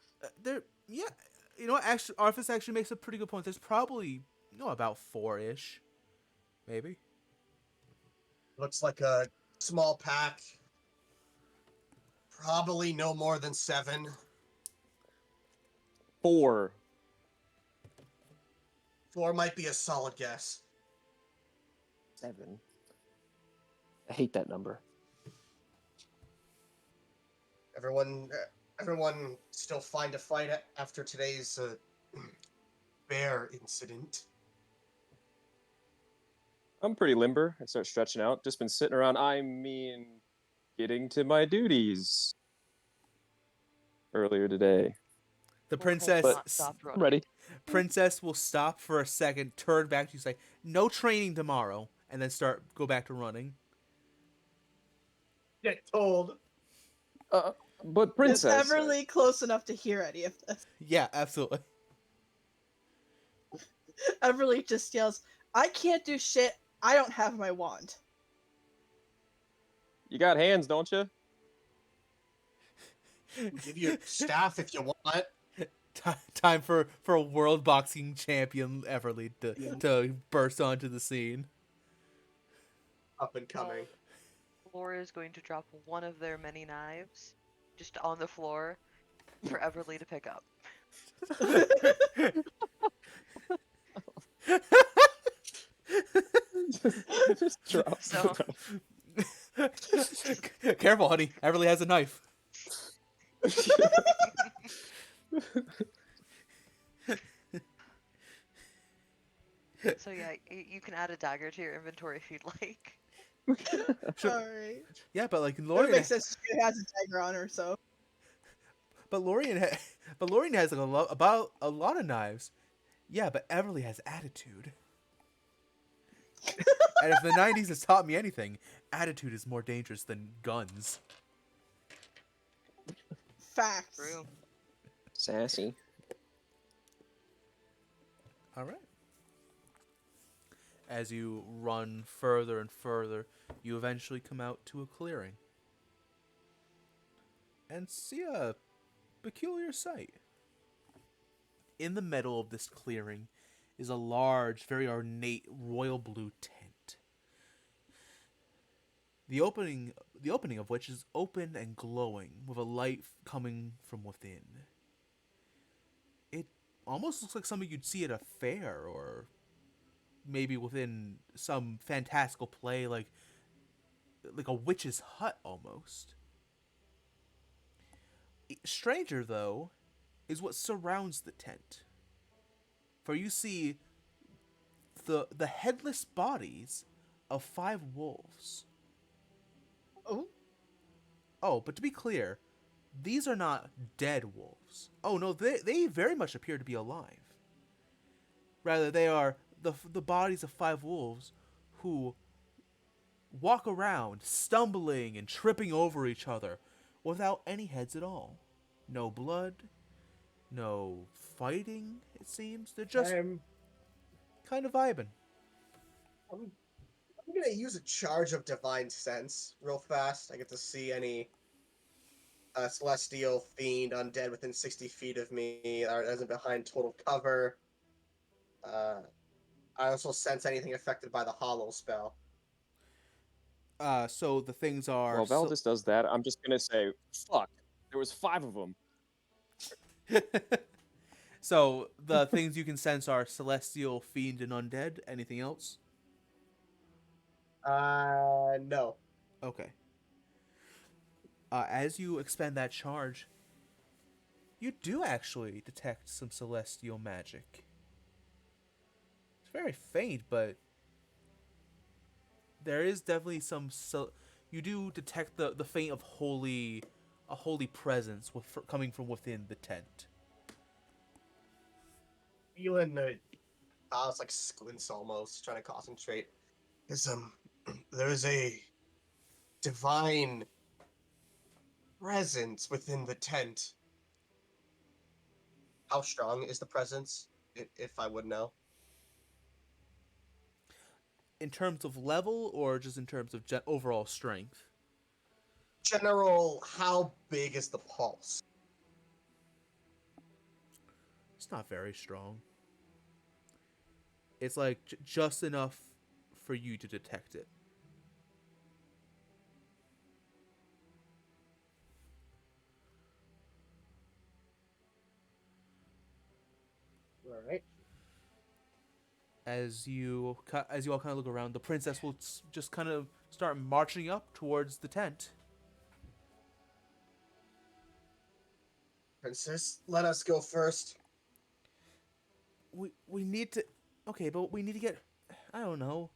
Yeah. You know what? Actually, Arthus actually makes a pretty good point. There's probably, about 4-ish. Maybe. Looks like a small pack. Probably no more than 7. 4. 4 might be a solid guess. 7. I hate that number. Everyone still find a fight after today's bear incident. I'm pretty limber. I start stretching out. Just been sitting around. Getting to my duties earlier today. The princess I'm ready. Princess will stop for a second, turn back to you, say, "No training tomorrow," and then go back to running. Get told. But princess, is Everly close enough to hear any of this? Yeah, absolutely. Everly just yells, "I can't do shit. I don't have my wand." You got hands, don't you? I'll give you a staff if you want. Time for a world boxing champion Everly to burst onto the scene. Up and coming. Laura is going to drop one of their many knives just on the floor for Everly to pick up. Just drop. So, careful, honey. Everly has a knife. So yeah, you can add a dagger to your inventory if you'd like. Sure. Alright. Yeah, but like It Lorien makes sense. She has a dagger on her, so. But Lorien has like a lot of knives. Yeah, but Everly has attitude. And if the 90s has taught me anything, attitude is more dangerous than guns. Facts. True. Sassy. All right. As you run further and further, you eventually come out to a clearing and see a peculiar sight. In the middle of this clearing is a large, very ornate royal blue tent. The opening of which is open and glowing, with a light coming from within. It almost looks like something you'd see at a fair, or maybe within some fantastical play, like a witch's hut almost. Stranger, though, is what surrounds the tent. For you see the headless bodies of 5 wolves. Oh, but to be clear, these are not dead wolves. Oh no, they very much appear to be alive. Rather, they are the bodies of 5 wolves who walk around, stumbling and tripping over each other, without any heads at all. No blood, no fighting, it seems. They're just kind of vibing. I'm gonna use a charge of divine sense real fast. I get to see any celestial, fiend, undead within 60 feet of me, or isn't behind total cover. I also sense anything affected by the hollow spell. So the things are... Well, Valadius does that. I'm just gonna say, fuck. There was 5 of them. So the things you can sense are celestial, fiend, and undead. Anything else? No. Okay. As you expend that charge, you do actually detect some celestial magic. It's very faint, but there is definitely some. You do detect the faint of a holy presence coming from within the tent. Feeling I was like squints almost, trying to concentrate. There is a divine presence within the tent. How strong is the presence, if I would know? In terms of level, or just in terms of overall strength? General, how big is the pulse? It's not very strong. It's like just enough for you to detect it. All right. As you all kind of look around, the princess will just kind of start marching up towards the tent. Princess, let us go first. We need to. Okay, but we need to get. I don't know.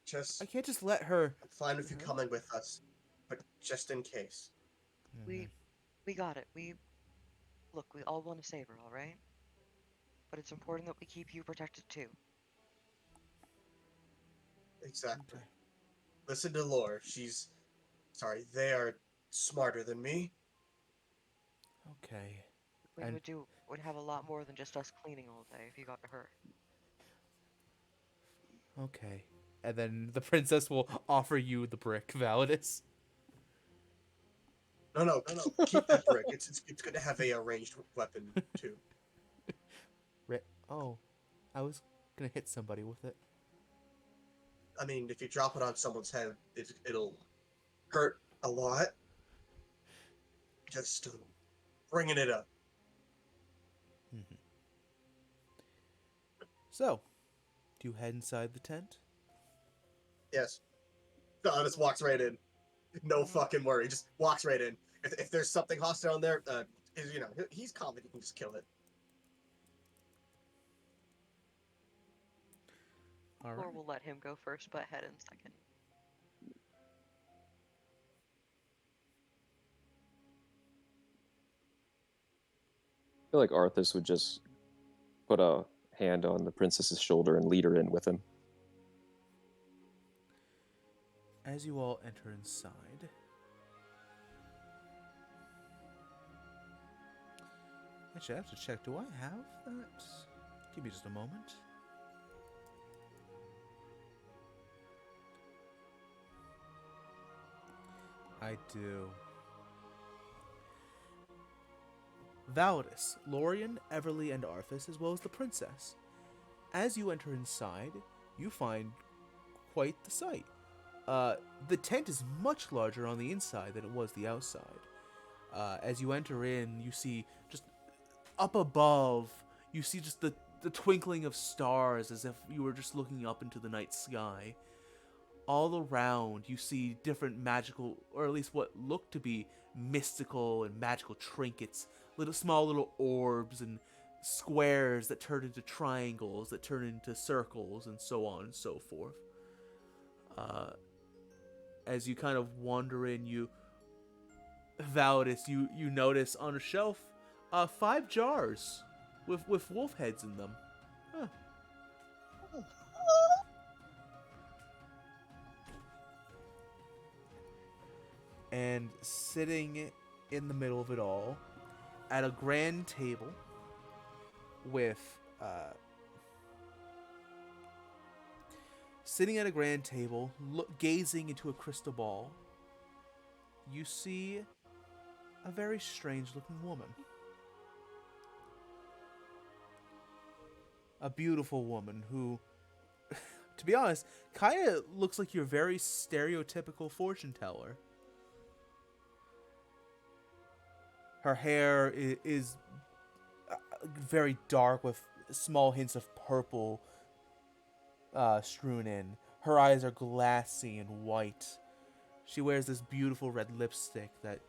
Just, I can't just let her. I'm fine with you coming with us, but just in case. We got it. We all want to save her, all right? But it's important that we keep you protected too. Exactly. Okay. Listen to Lore. They are smarter than me. Okay. We And would have a lot more than just us cleaning all day if you got her. okay. And then the princess will offer you the brick, Validus. No. Keep that brick. It's good to have a ranged weapon too. Oh, I was gonna hit somebody with it. I mean, if you drop it on someone's head, it'll hurt a lot. Just bringing it up. Mm-hmm. So, do you head inside the tent? Yes. Just walks right in. No fucking worry. Just walks right in. If there's something hostile in there, he's confident he can just kill it. All right. Or we'll let him go first, but head in second. I feel like Arthus would just put a hand on the princess's shoulder and lead her in with him. As you all enter inside, actually, I have to check. Do I have that? Give me just a moment. I do. Valadius, Lorien, Everly, and Arthus, as well as the princess. As you enter inside, you find quite the sight. The tent is much larger on the inside than it was the outside. As you enter in, you see just up above, you see just the twinkling of stars as if you were just looking up into the night sky. All around, you see different magical, or at least what look to be mystical and magical trinkets, small little orbs and squares that turn into triangles, that turn into circles, and so on and so forth. As you kind of wander in, Validus, you notice on a shelf 5 jars with wolf heads in them. Huh. And sitting in the middle of it all, at a grand table with sitting at a grand table, gazing into a crystal ball, you see a very strange-looking woman. A beautiful woman who, to be honest, kind of looks like your very stereotypical fortune teller. Her hair is very dark with small hints of purple strewn in. Her eyes are glassy and white. She wears this beautiful red lipstick that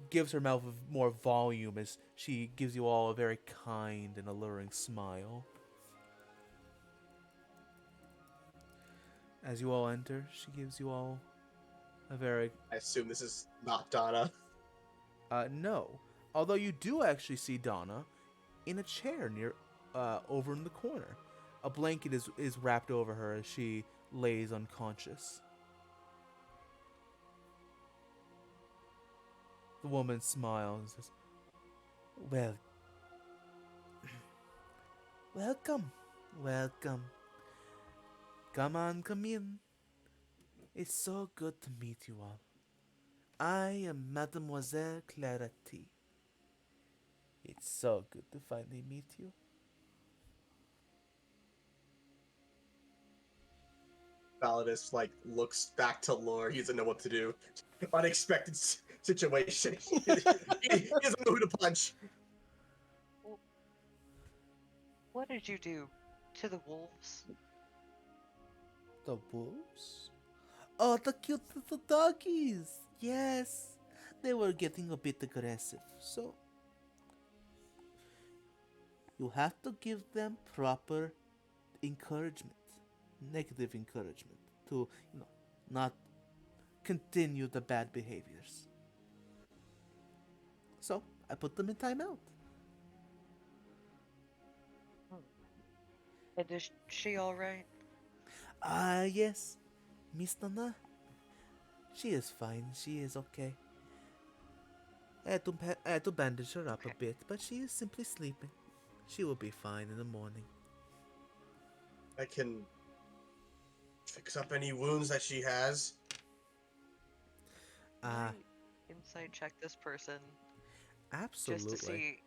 gives her mouth more volume as she gives you all a very kind and alluring smile. As you all enter, she gives you all a very... I assume this is not Donna. No. Although you do actually see Donna in a chair near, over in the corner. A blanket is wrapped over her as she lays unconscious. The woman smiles and says, "Well, welcome, welcome. Come on, come in. It's so good to meet you all. I am Mademoiselle Clarity. It's so good to finally meet you." Valadius looks back to Lore. He doesn't know what to do. Unexpected situation. he doesn't know who to punch. What did you do to the wolves? The wolves? Oh, the cute little doggies. Yes, they were getting a bit aggressive, so you have to give them proper encouragement, negative encouragement, to not continue the bad behaviors. So I put them in timeout. And is she all right? Yes, Miss Nana. She is fine. She is okay. I had to bandage her up a bit, but she is simply sleeping. She will be fine in the morning. I can fix up any wounds that she has. Can I insight check this person Absolutely. just to see.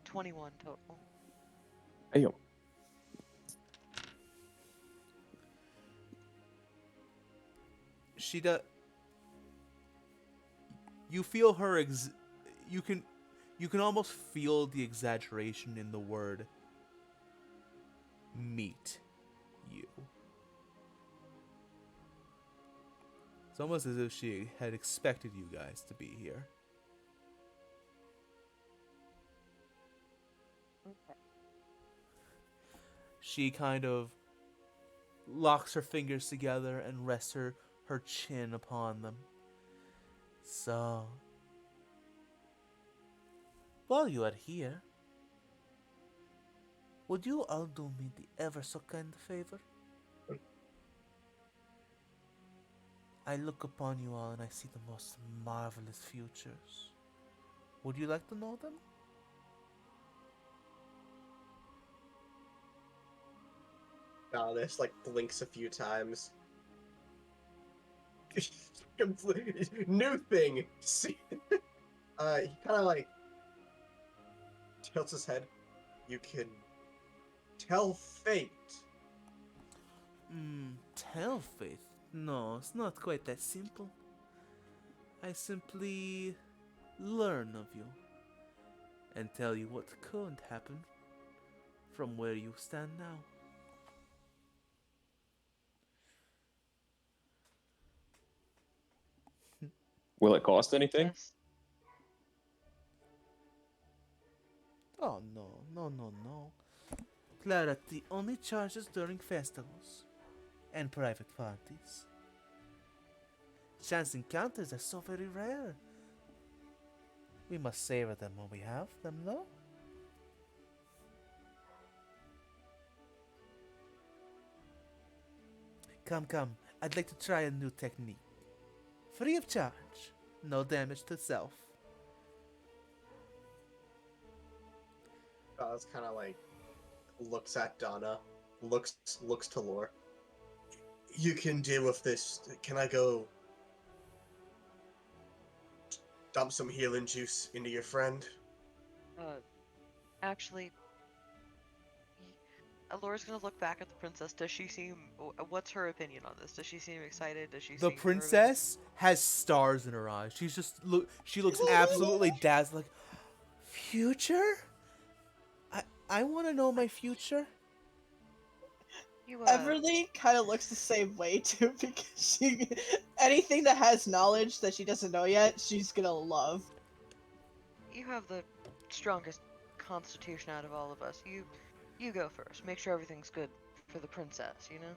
21 total. Damn. She does. You feel her. You can almost feel the exaggeration in the word "meet you." It's almost as if she had expected you guys to be here. Okay. She kind of locks her fingers together and rests her chin upon them. So, while you are here, would you all do me the ever so kind favor? I look upon you all and I see the most marvelous futures. Would you like to know them? Valadius blinks a few times. New thing. See, he kind of tilts his head. You can tell fate. Tell fate? No, it's not quite that simple. I simply learn of you and tell you what could happen from where you stand now. Will it cost anything? Yes. Oh, no. Clarity only charges during festivals and private parties. Chance encounters are so very rare. We must savor them when we have them, no? Come. I'd like to try a new technique. Free of charge. No damage to self. Valadius kind of looks at Donna, looks to Lore. You can deal with this. Can I go dump some healing juice into your friend? Actually, Laura's gonna look back at the princess. Does she seem? What's her opinion on this? Does she seem excited? Does she? The seem nervous? princess has stars in her eyes. She looks absolutely dazzled. Future? I want to know my future. You, Everly kind of looks the same way too, because anything that has knowledge that she doesn't know yet, she's gonna love. you have the strongest constitution out of all of us. You go first. Make sure everything's good for the princess, you know?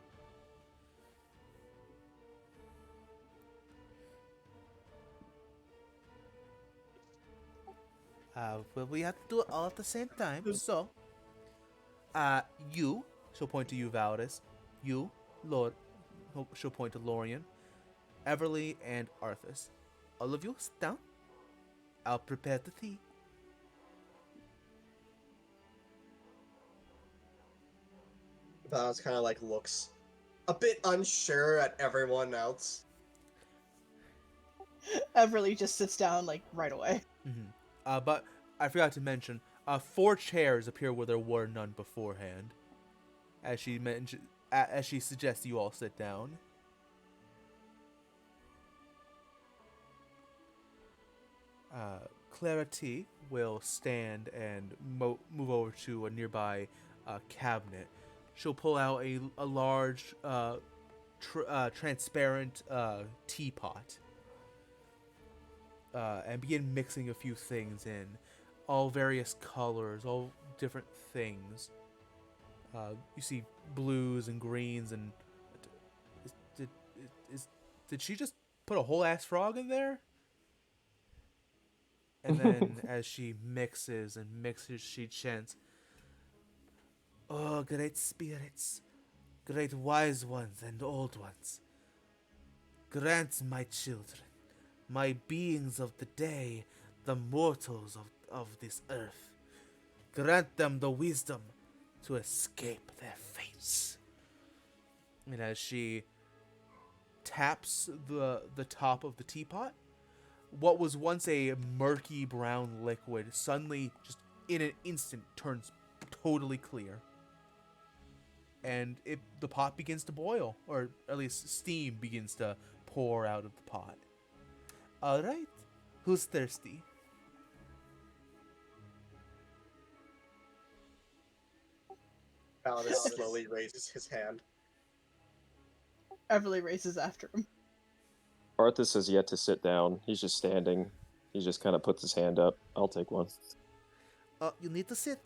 Well, we have to do it all at the same time. So, you, she'll point to you, Valadius. You, Lord, she'll point to Lorien, Everly, and Arthus. All of you, sit down. I'll prepare the tea. Val's kind of like looks a bit unsure at everyone else. Everly just sits down like right away. But I forgot to mention, 4 chairs appear where there were none beforehand. As she mentioned, as she suggests you all sit down. Clara T will stand and move over to a nearby cabinet. She'll pull out a large, transparent teapot and begin mixing a few things in, all various colors, all different things. You see blues and greens, and did she just put a whole ass frog in there? And then as she mixes and mixes, she chants, "Oh, great spirits, great wise ones and old ones, grant my children, my beings of the day, the mortals of this earth, grant them the wisdom to escape their fates." And as she taps the top of the teapot, what was once a murky brown liquid suddenly, just in an instant, turns totally clear. And the pot begins to boil, or at least steam begins to pour out of the pot. All right, who's thirsty? Validus slowly raises his hand. Everly races after him. Arthus has yet to sit down. He's just standing. He just kind of puts his hand up. I'll take one. You need to sit.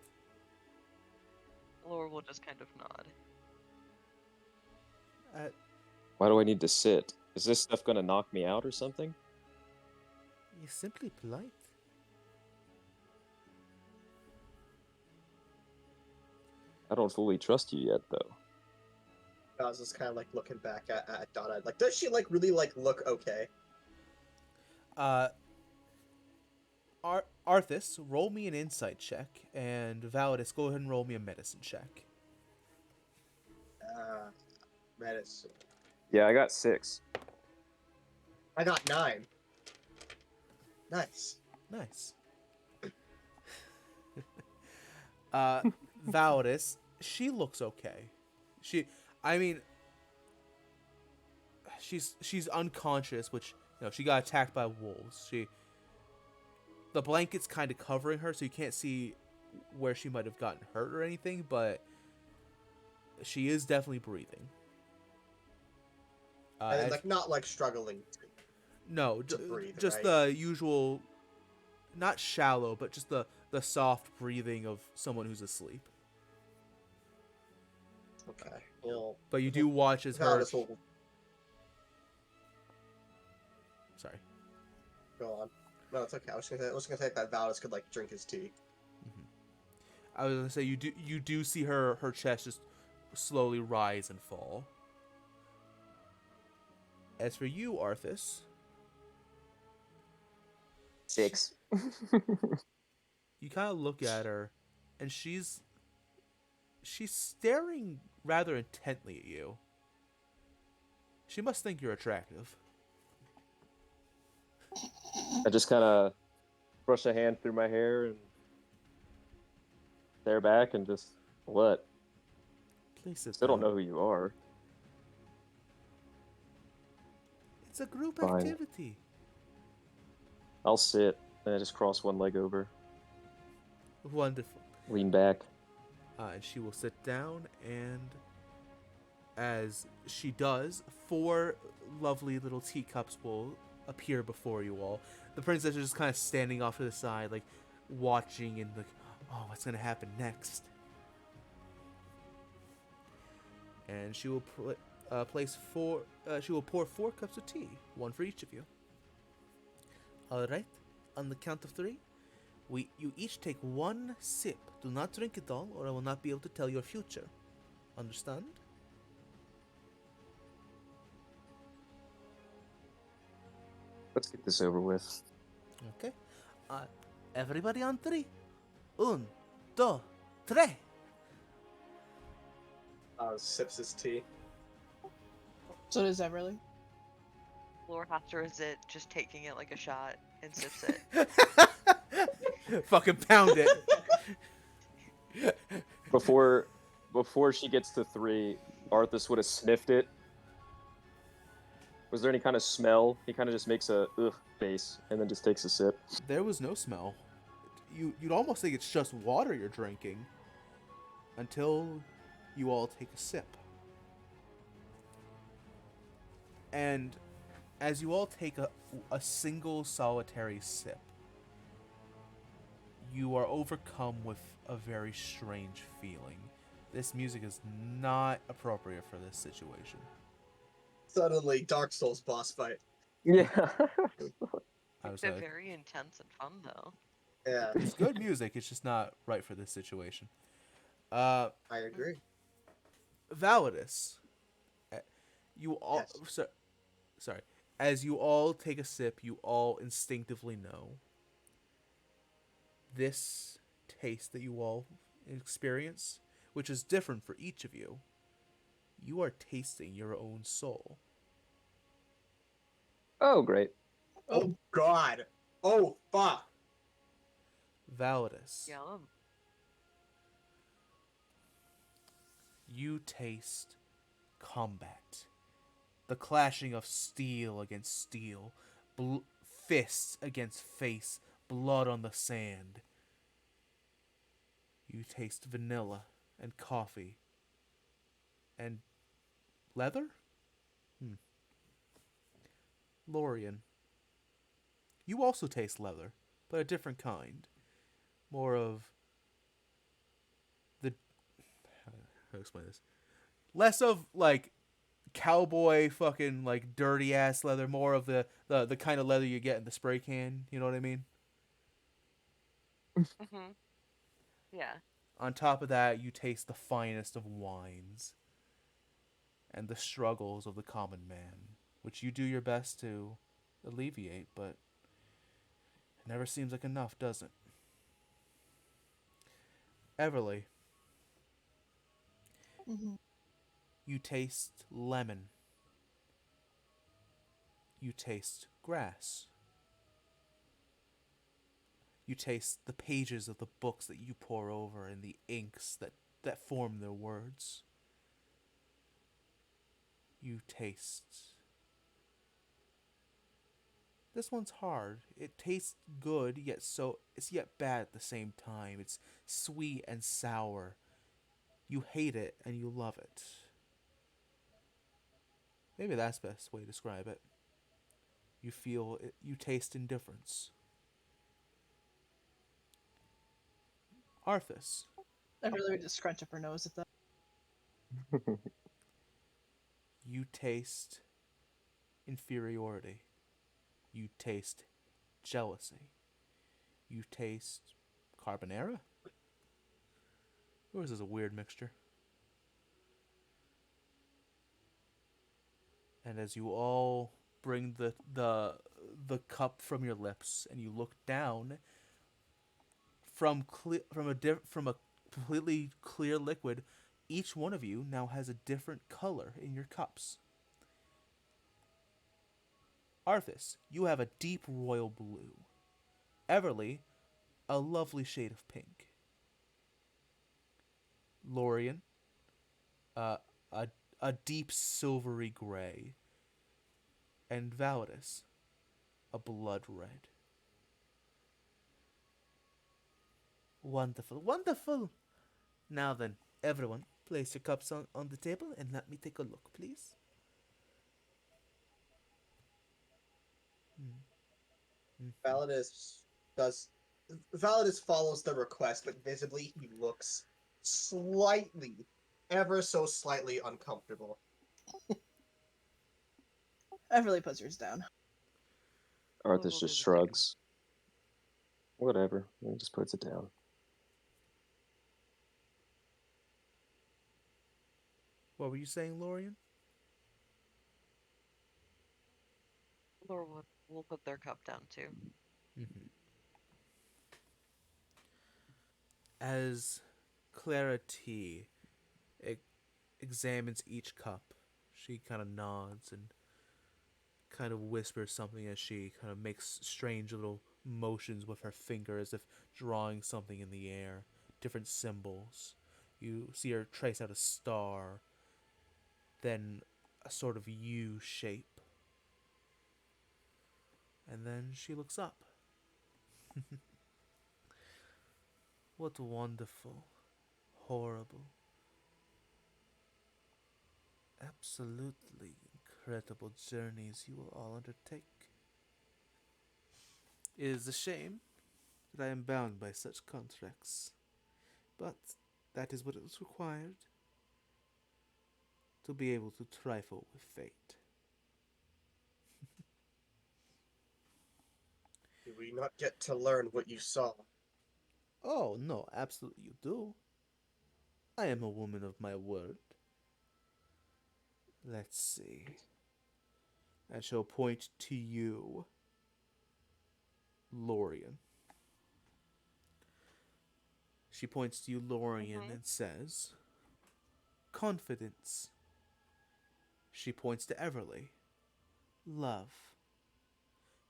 Laura will just kind of nod. Why do I need to sit? Is this stuff gonna knock me out or something? You're simply polite. I don't fully trust you yet, though. I was just kind of like looking back at Donna. Like, does she like really like look okay? Arthus, roll me an insight check, and Valadius, go ahead and roll me a medicine check. Medicine. Yeah, I got 6. I got 9. Nice. Nice. Valadius, she looks okay. She's unconscious, which, she got attacked by wolves. The blanket's kind of covering her, so you can't see where she might have gotten hurt or anything, but she is definitely breathing. And like not like struggling to breathe, just right? the usual, not shallow, but just the soft breathing of someone who's asleep. Okay. Well, But you do watch as her. Validus will Sorry. go on. No, it's okay. I was gonna say that Validus could like drink his tea. I was gonna say you do see her chest just slowly rise and fall. As for you, Arthus, 6. you kind of look at her, and she's staring rather intently at you. She must think you're attractive. I just kind of brush a hand through my hair and stare back and just, what? Please sit Still don't down. know who you are. It's a group Fine. activity. I'll sit and I just cross one leg over, Wonderful. lean back. And she will sit down, and as she does, 4 lovely little teacups will appear before you all. The princess is just kind of standing off to the side, like watching and like, oh, what's gonna happen next? And she will place 4. She will pour 4 cups of tea, 1 for each of you. All right. On the count of 3, you each take 1 sip. Do not drink it all, or I will not be able to tell your future. Understand? Let's get this over with. Okay. Everybody on 3. 1, 2, 3. Sips his tea. So does Everly. Lore has to resist just taking it like a shot and sips it. Fucking pound it. Before she gets to 3, Arthus would have sniffed it. Was there any kind of smell? He kind of just makes a ugh face and then just takes a sip. There was no smell. You'd almost think it's just water you're drinking until you all take a sip. And as you all take a single solitary sip, you are overcome with a very strange feeling. This music is not appropriate for this situation. Suddenly, Dark Souls boss fight. Yeah. I was They're like, very intense and fun, though. Yeah, it's good music, it's just not right for this situation. I agree. Valadius, you all... Yes. Sorry. As you all take a sip, you all instinctively know this taste that you all experience, which is different for each of you. You are tasting your own soul. Oh, great. Oh God. Oh fuck. Valadius, Yum. you taste combat. The clashing of steel against steel, fists against face, blood on the sand. You taste vanilla and coffee and leather? Lorien, you also taste leather, but a different kind. More of the... How to explain this? Less of, like, cowboy fucking, like, dirty-ass leather. More of the kind of leather you get in the spray can. You know what I mean? Mm-hmm. Yeah. On top of that, you taste the finest of wines and the struggles of the common man, which you do your best to alleviate, but it never seems like enough, does it? Everly, Mm-hmm. you taste lemon. You taste grass. You taste the pages of the books that you pore over and the inks that form their words. You taste... This one's hard. It tastes good, it's yet bad at the same time. It's sweet and sour. You hate it and you love it. Maybe that's the best way to describe it. You taste indifference. Arthus, Everly would just scrunch up her nose at that. you taste inferiority. You taste jealousy. You taste carbonara? Yours is a weird mixture. And as you all bring the cup from your lips and you look down from a completely clear liquid, each one of you now has a different color in your cups. Arthus, you have a deep royal blue. Everly, a lovely shade of pink. Lorien, a deep silvery gray. And Valadius, a blood red. Wonderful, wonderful. Now then, everyone, place your cups on the table and let me take a look, please. Validus does. Validus follows the request, but visibly he looks slightly, ever so slightly uncomfortable. Everly puts hers down. Arthas We'll just do the same. shrugs. Whatever. He just puts it down. What were you saying, Lorien? Lord will put their cup down too. Mm-hmm. As Clara T examines each cup, she kind of nods and kind of whispers something as she kind of makes strange little motions with her finger as if drawing something in the air, different symbols. You see her trace out a star, then a sort of U shape. And then she looks up. What wonderful, horrible, absolutely incredible journeys you will all undertake. It is a shame that I am bound by such contracts, but that is what is required to be able to trifle with fate. Did we not get to learn what you saw? Oh, no, absolutely you do. I am a woman of my word. Let's see. I shall point to you, Lorien. She points to you, Lorien, Mhm. and says, confidence. She points to Everly. Love.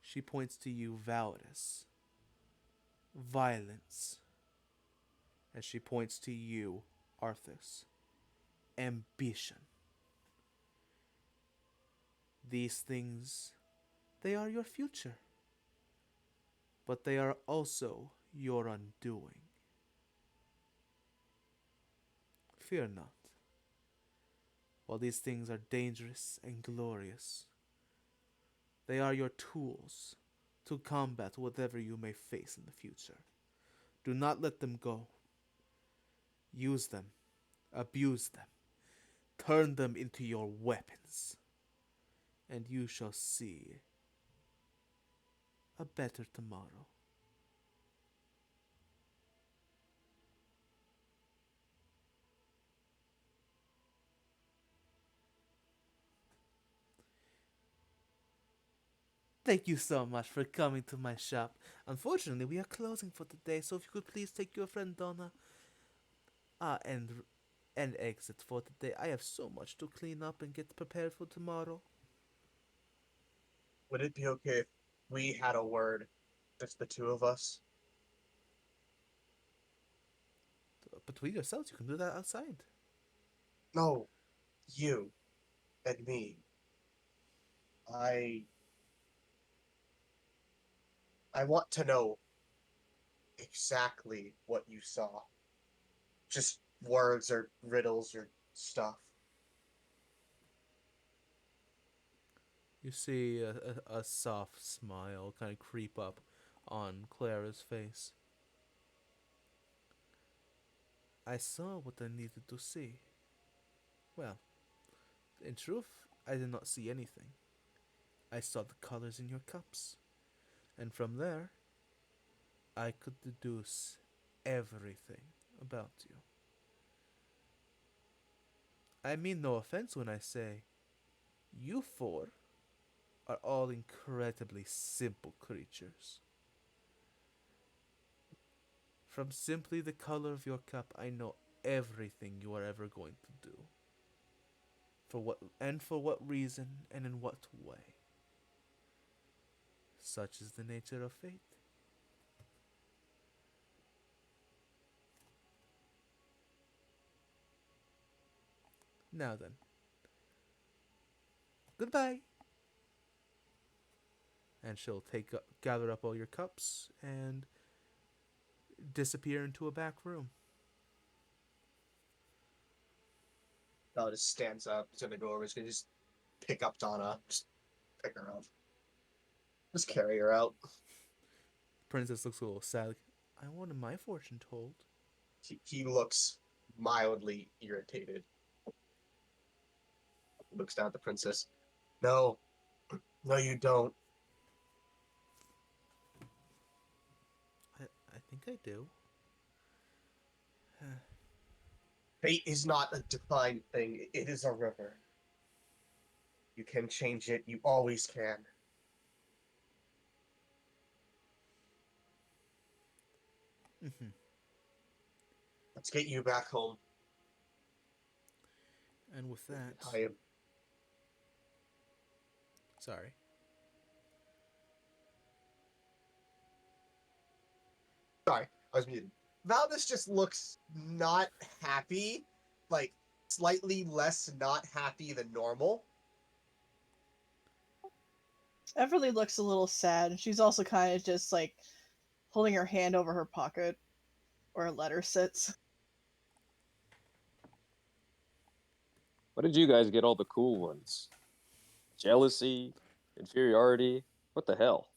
She points to you, Validus. Violence. And she points to you, Arthus. Ambition. These things, they are your future. But they are also your undoing. Fear not. While these things are dangerous and glorious, they are your tools to combat whatever you may face in the future. Do not let them go. Use them, abuse them, turn them into your weapons, and you shall see a better tomorrow. Thank you so much for coming to my shop. Unfortunately, we are closing for today, so if you could please take your friend Donna and exit for today. I have so much to clean up and get prepared for tomorrow. Would it be okay if we had a word, just the two of us? Between yourselves, you can do that outside. No, you and me. I I want to know exactly what you saw. Just words or riddles or stuff. You see a soft smile kind of creep up on Clara's face. I saw what I needed to see. Well, in truth, I did not see anything. I saw the colors in your cups, and from there, I could deduce everything about you. I mean no offense when I say, you four are all incredibly simple creatures. From simply the color of your cup, I know everything you are ever going to do. For what reason and in what way. Such is the nature of fate. Now then, goodbye. And she'll gather up all your cups and disappear into a back room. Valadius stands up. He's gonna go over. He's gonna just pick up Donna. Just pick her up. Just carry her out. Princess looks a little sad. Like, I wanted my fortune told. He looks mildly irritated. Looks down at the princess. No, no, you don't. I think I do. Fate is not a defined thing. It is a river. You can change it. You always can. Mm-hmm. Let's get you back home. And with that, I am. sorry. Sorry, I was muted. Valadius just looks not happy, like slightly less not happy than normal. Everly looks a little sad, and she's also kind of just like holding her hand over her pocket where a letter sits. What did you guys get all the cool ones? Jealousy? Inferiority? What the hell?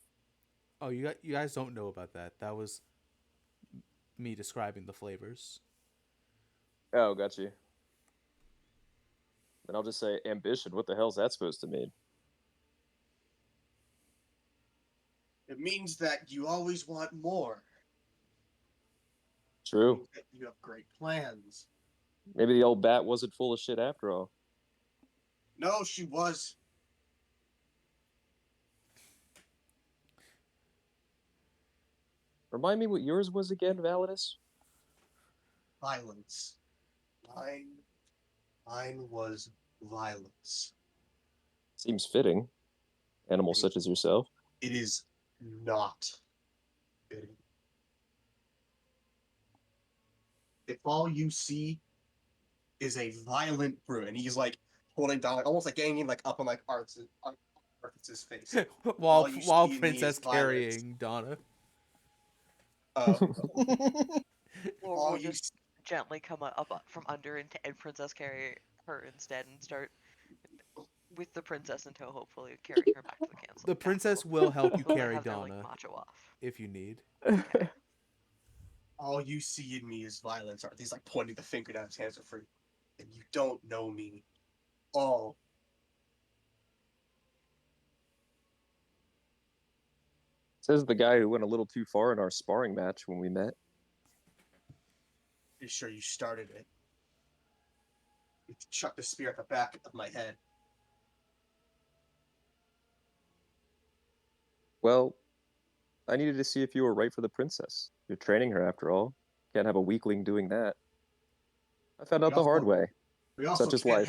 Oh, you guys don't know about that. That was me describing the flavors. Oh, got you. Then I'll just say ambition. What the hell's that supposed to mean? It means that you always want more. It True. means that you have great plans. Maybe the old bat wasn't full of shit after all. No, she was. Remind me what yours was again, Validus? Violence. Mine was violence. Seems fitting. Animals such as yourself. It is not fitting. If all you see is a violent brew, and he's like holding down, like almost like ganging like up on like Arthur's face. while All you while see in me Princess is violence. carrying Donna. Or All we'll you just gently come up from under and Princess carry her instead and start with the princess in tow, hopefully carrying her back to the castle. The princess will help you While they carry have their, like, Donna macho off. if you need. all you see in me is violence. He's like pointing the finger down. His hands are free, and you don't know me. All. Says the guy who went a little too far in our sparring match when we met. Pretty sure you started it. You chucked the spear at the back of my head. Well, I needed to see if you were right for the princess. You're training her after all. Can't have a weakling doing that. I found out the hard way. Such is life.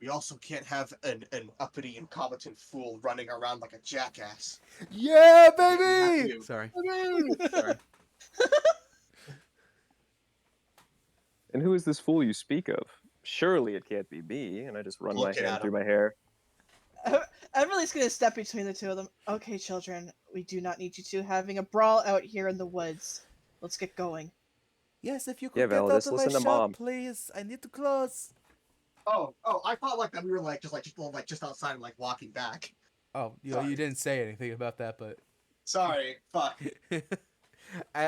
We also can't have an uppity, incompetent fool running around like a jackass. Yeah, baby! Sorry. Sorry. And who is this fool you speak of? Surely it can't be me. And I just run my hand through my hair. Everly's gonna step between the two of them. Okay, children, we do not need you two having a brawl out here in the woods. Let's get going. Yes, if you could Yeah, get Validus, out of my listen to shop, Mom. please. I need to close. Oh, I thought like that we were just outside and like walking back. Oh, you didn't say anything about that, but Sorry, fuck.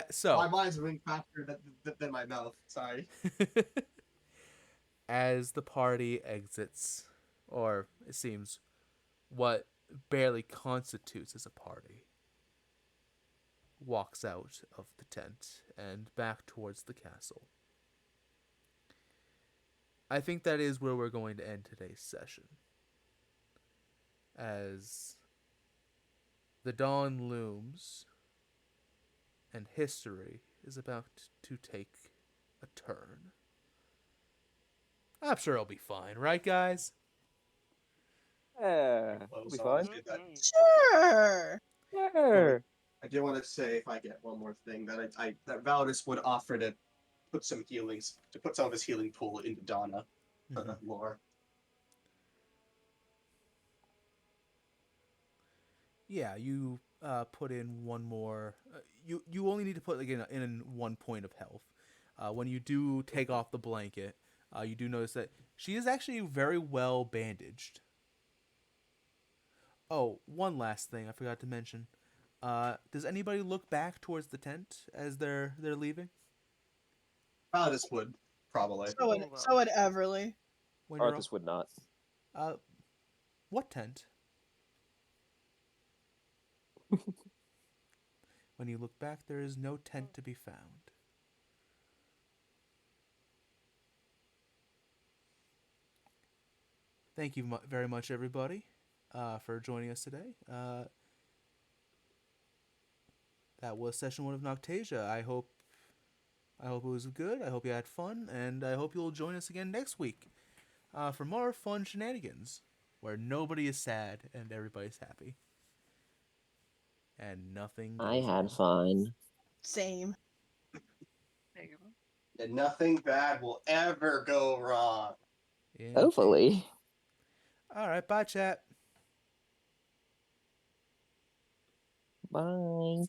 so My mind's moving faster than my mouth. Sorry. as the party exits, or it seems what barely constitutes as a party, walks out of the tent and back towards the castle. I think that is where we're going to end today's session, as the dawn looms and history is about to take a turn. I'm sure it'll be fine, right, guys? Yeah, it'll be fine. Sure. Sure. I do want to say, if I get one more thing, that that Validus would offer to put some of his healing pool into Donna. More. Yeah, you put in one more. You only need to put like in one point of health. When you do take off the blanket, You do notice that she is actually very well bandaged. Oh, one last thing I forgot to mention. Does anybody look back towards the tent as they're leaving? Valadius would probably. So would Everly. When you're Arthus would not. what tent? When you look back, there is no tent to be found. Thank you very much, everybody, for joining us today. That was session 1 of Noctasia. I hope it was good. I hope you had fun, and I hope you'll join us again next week for more fun shenanigans, where nobody is sad and everybody's happy, and nothing goes I had wrong. fun. Same. There you go. And nothing bad will ever go wrong. Indeed. Hopefully. All right, bye, chat. Bye.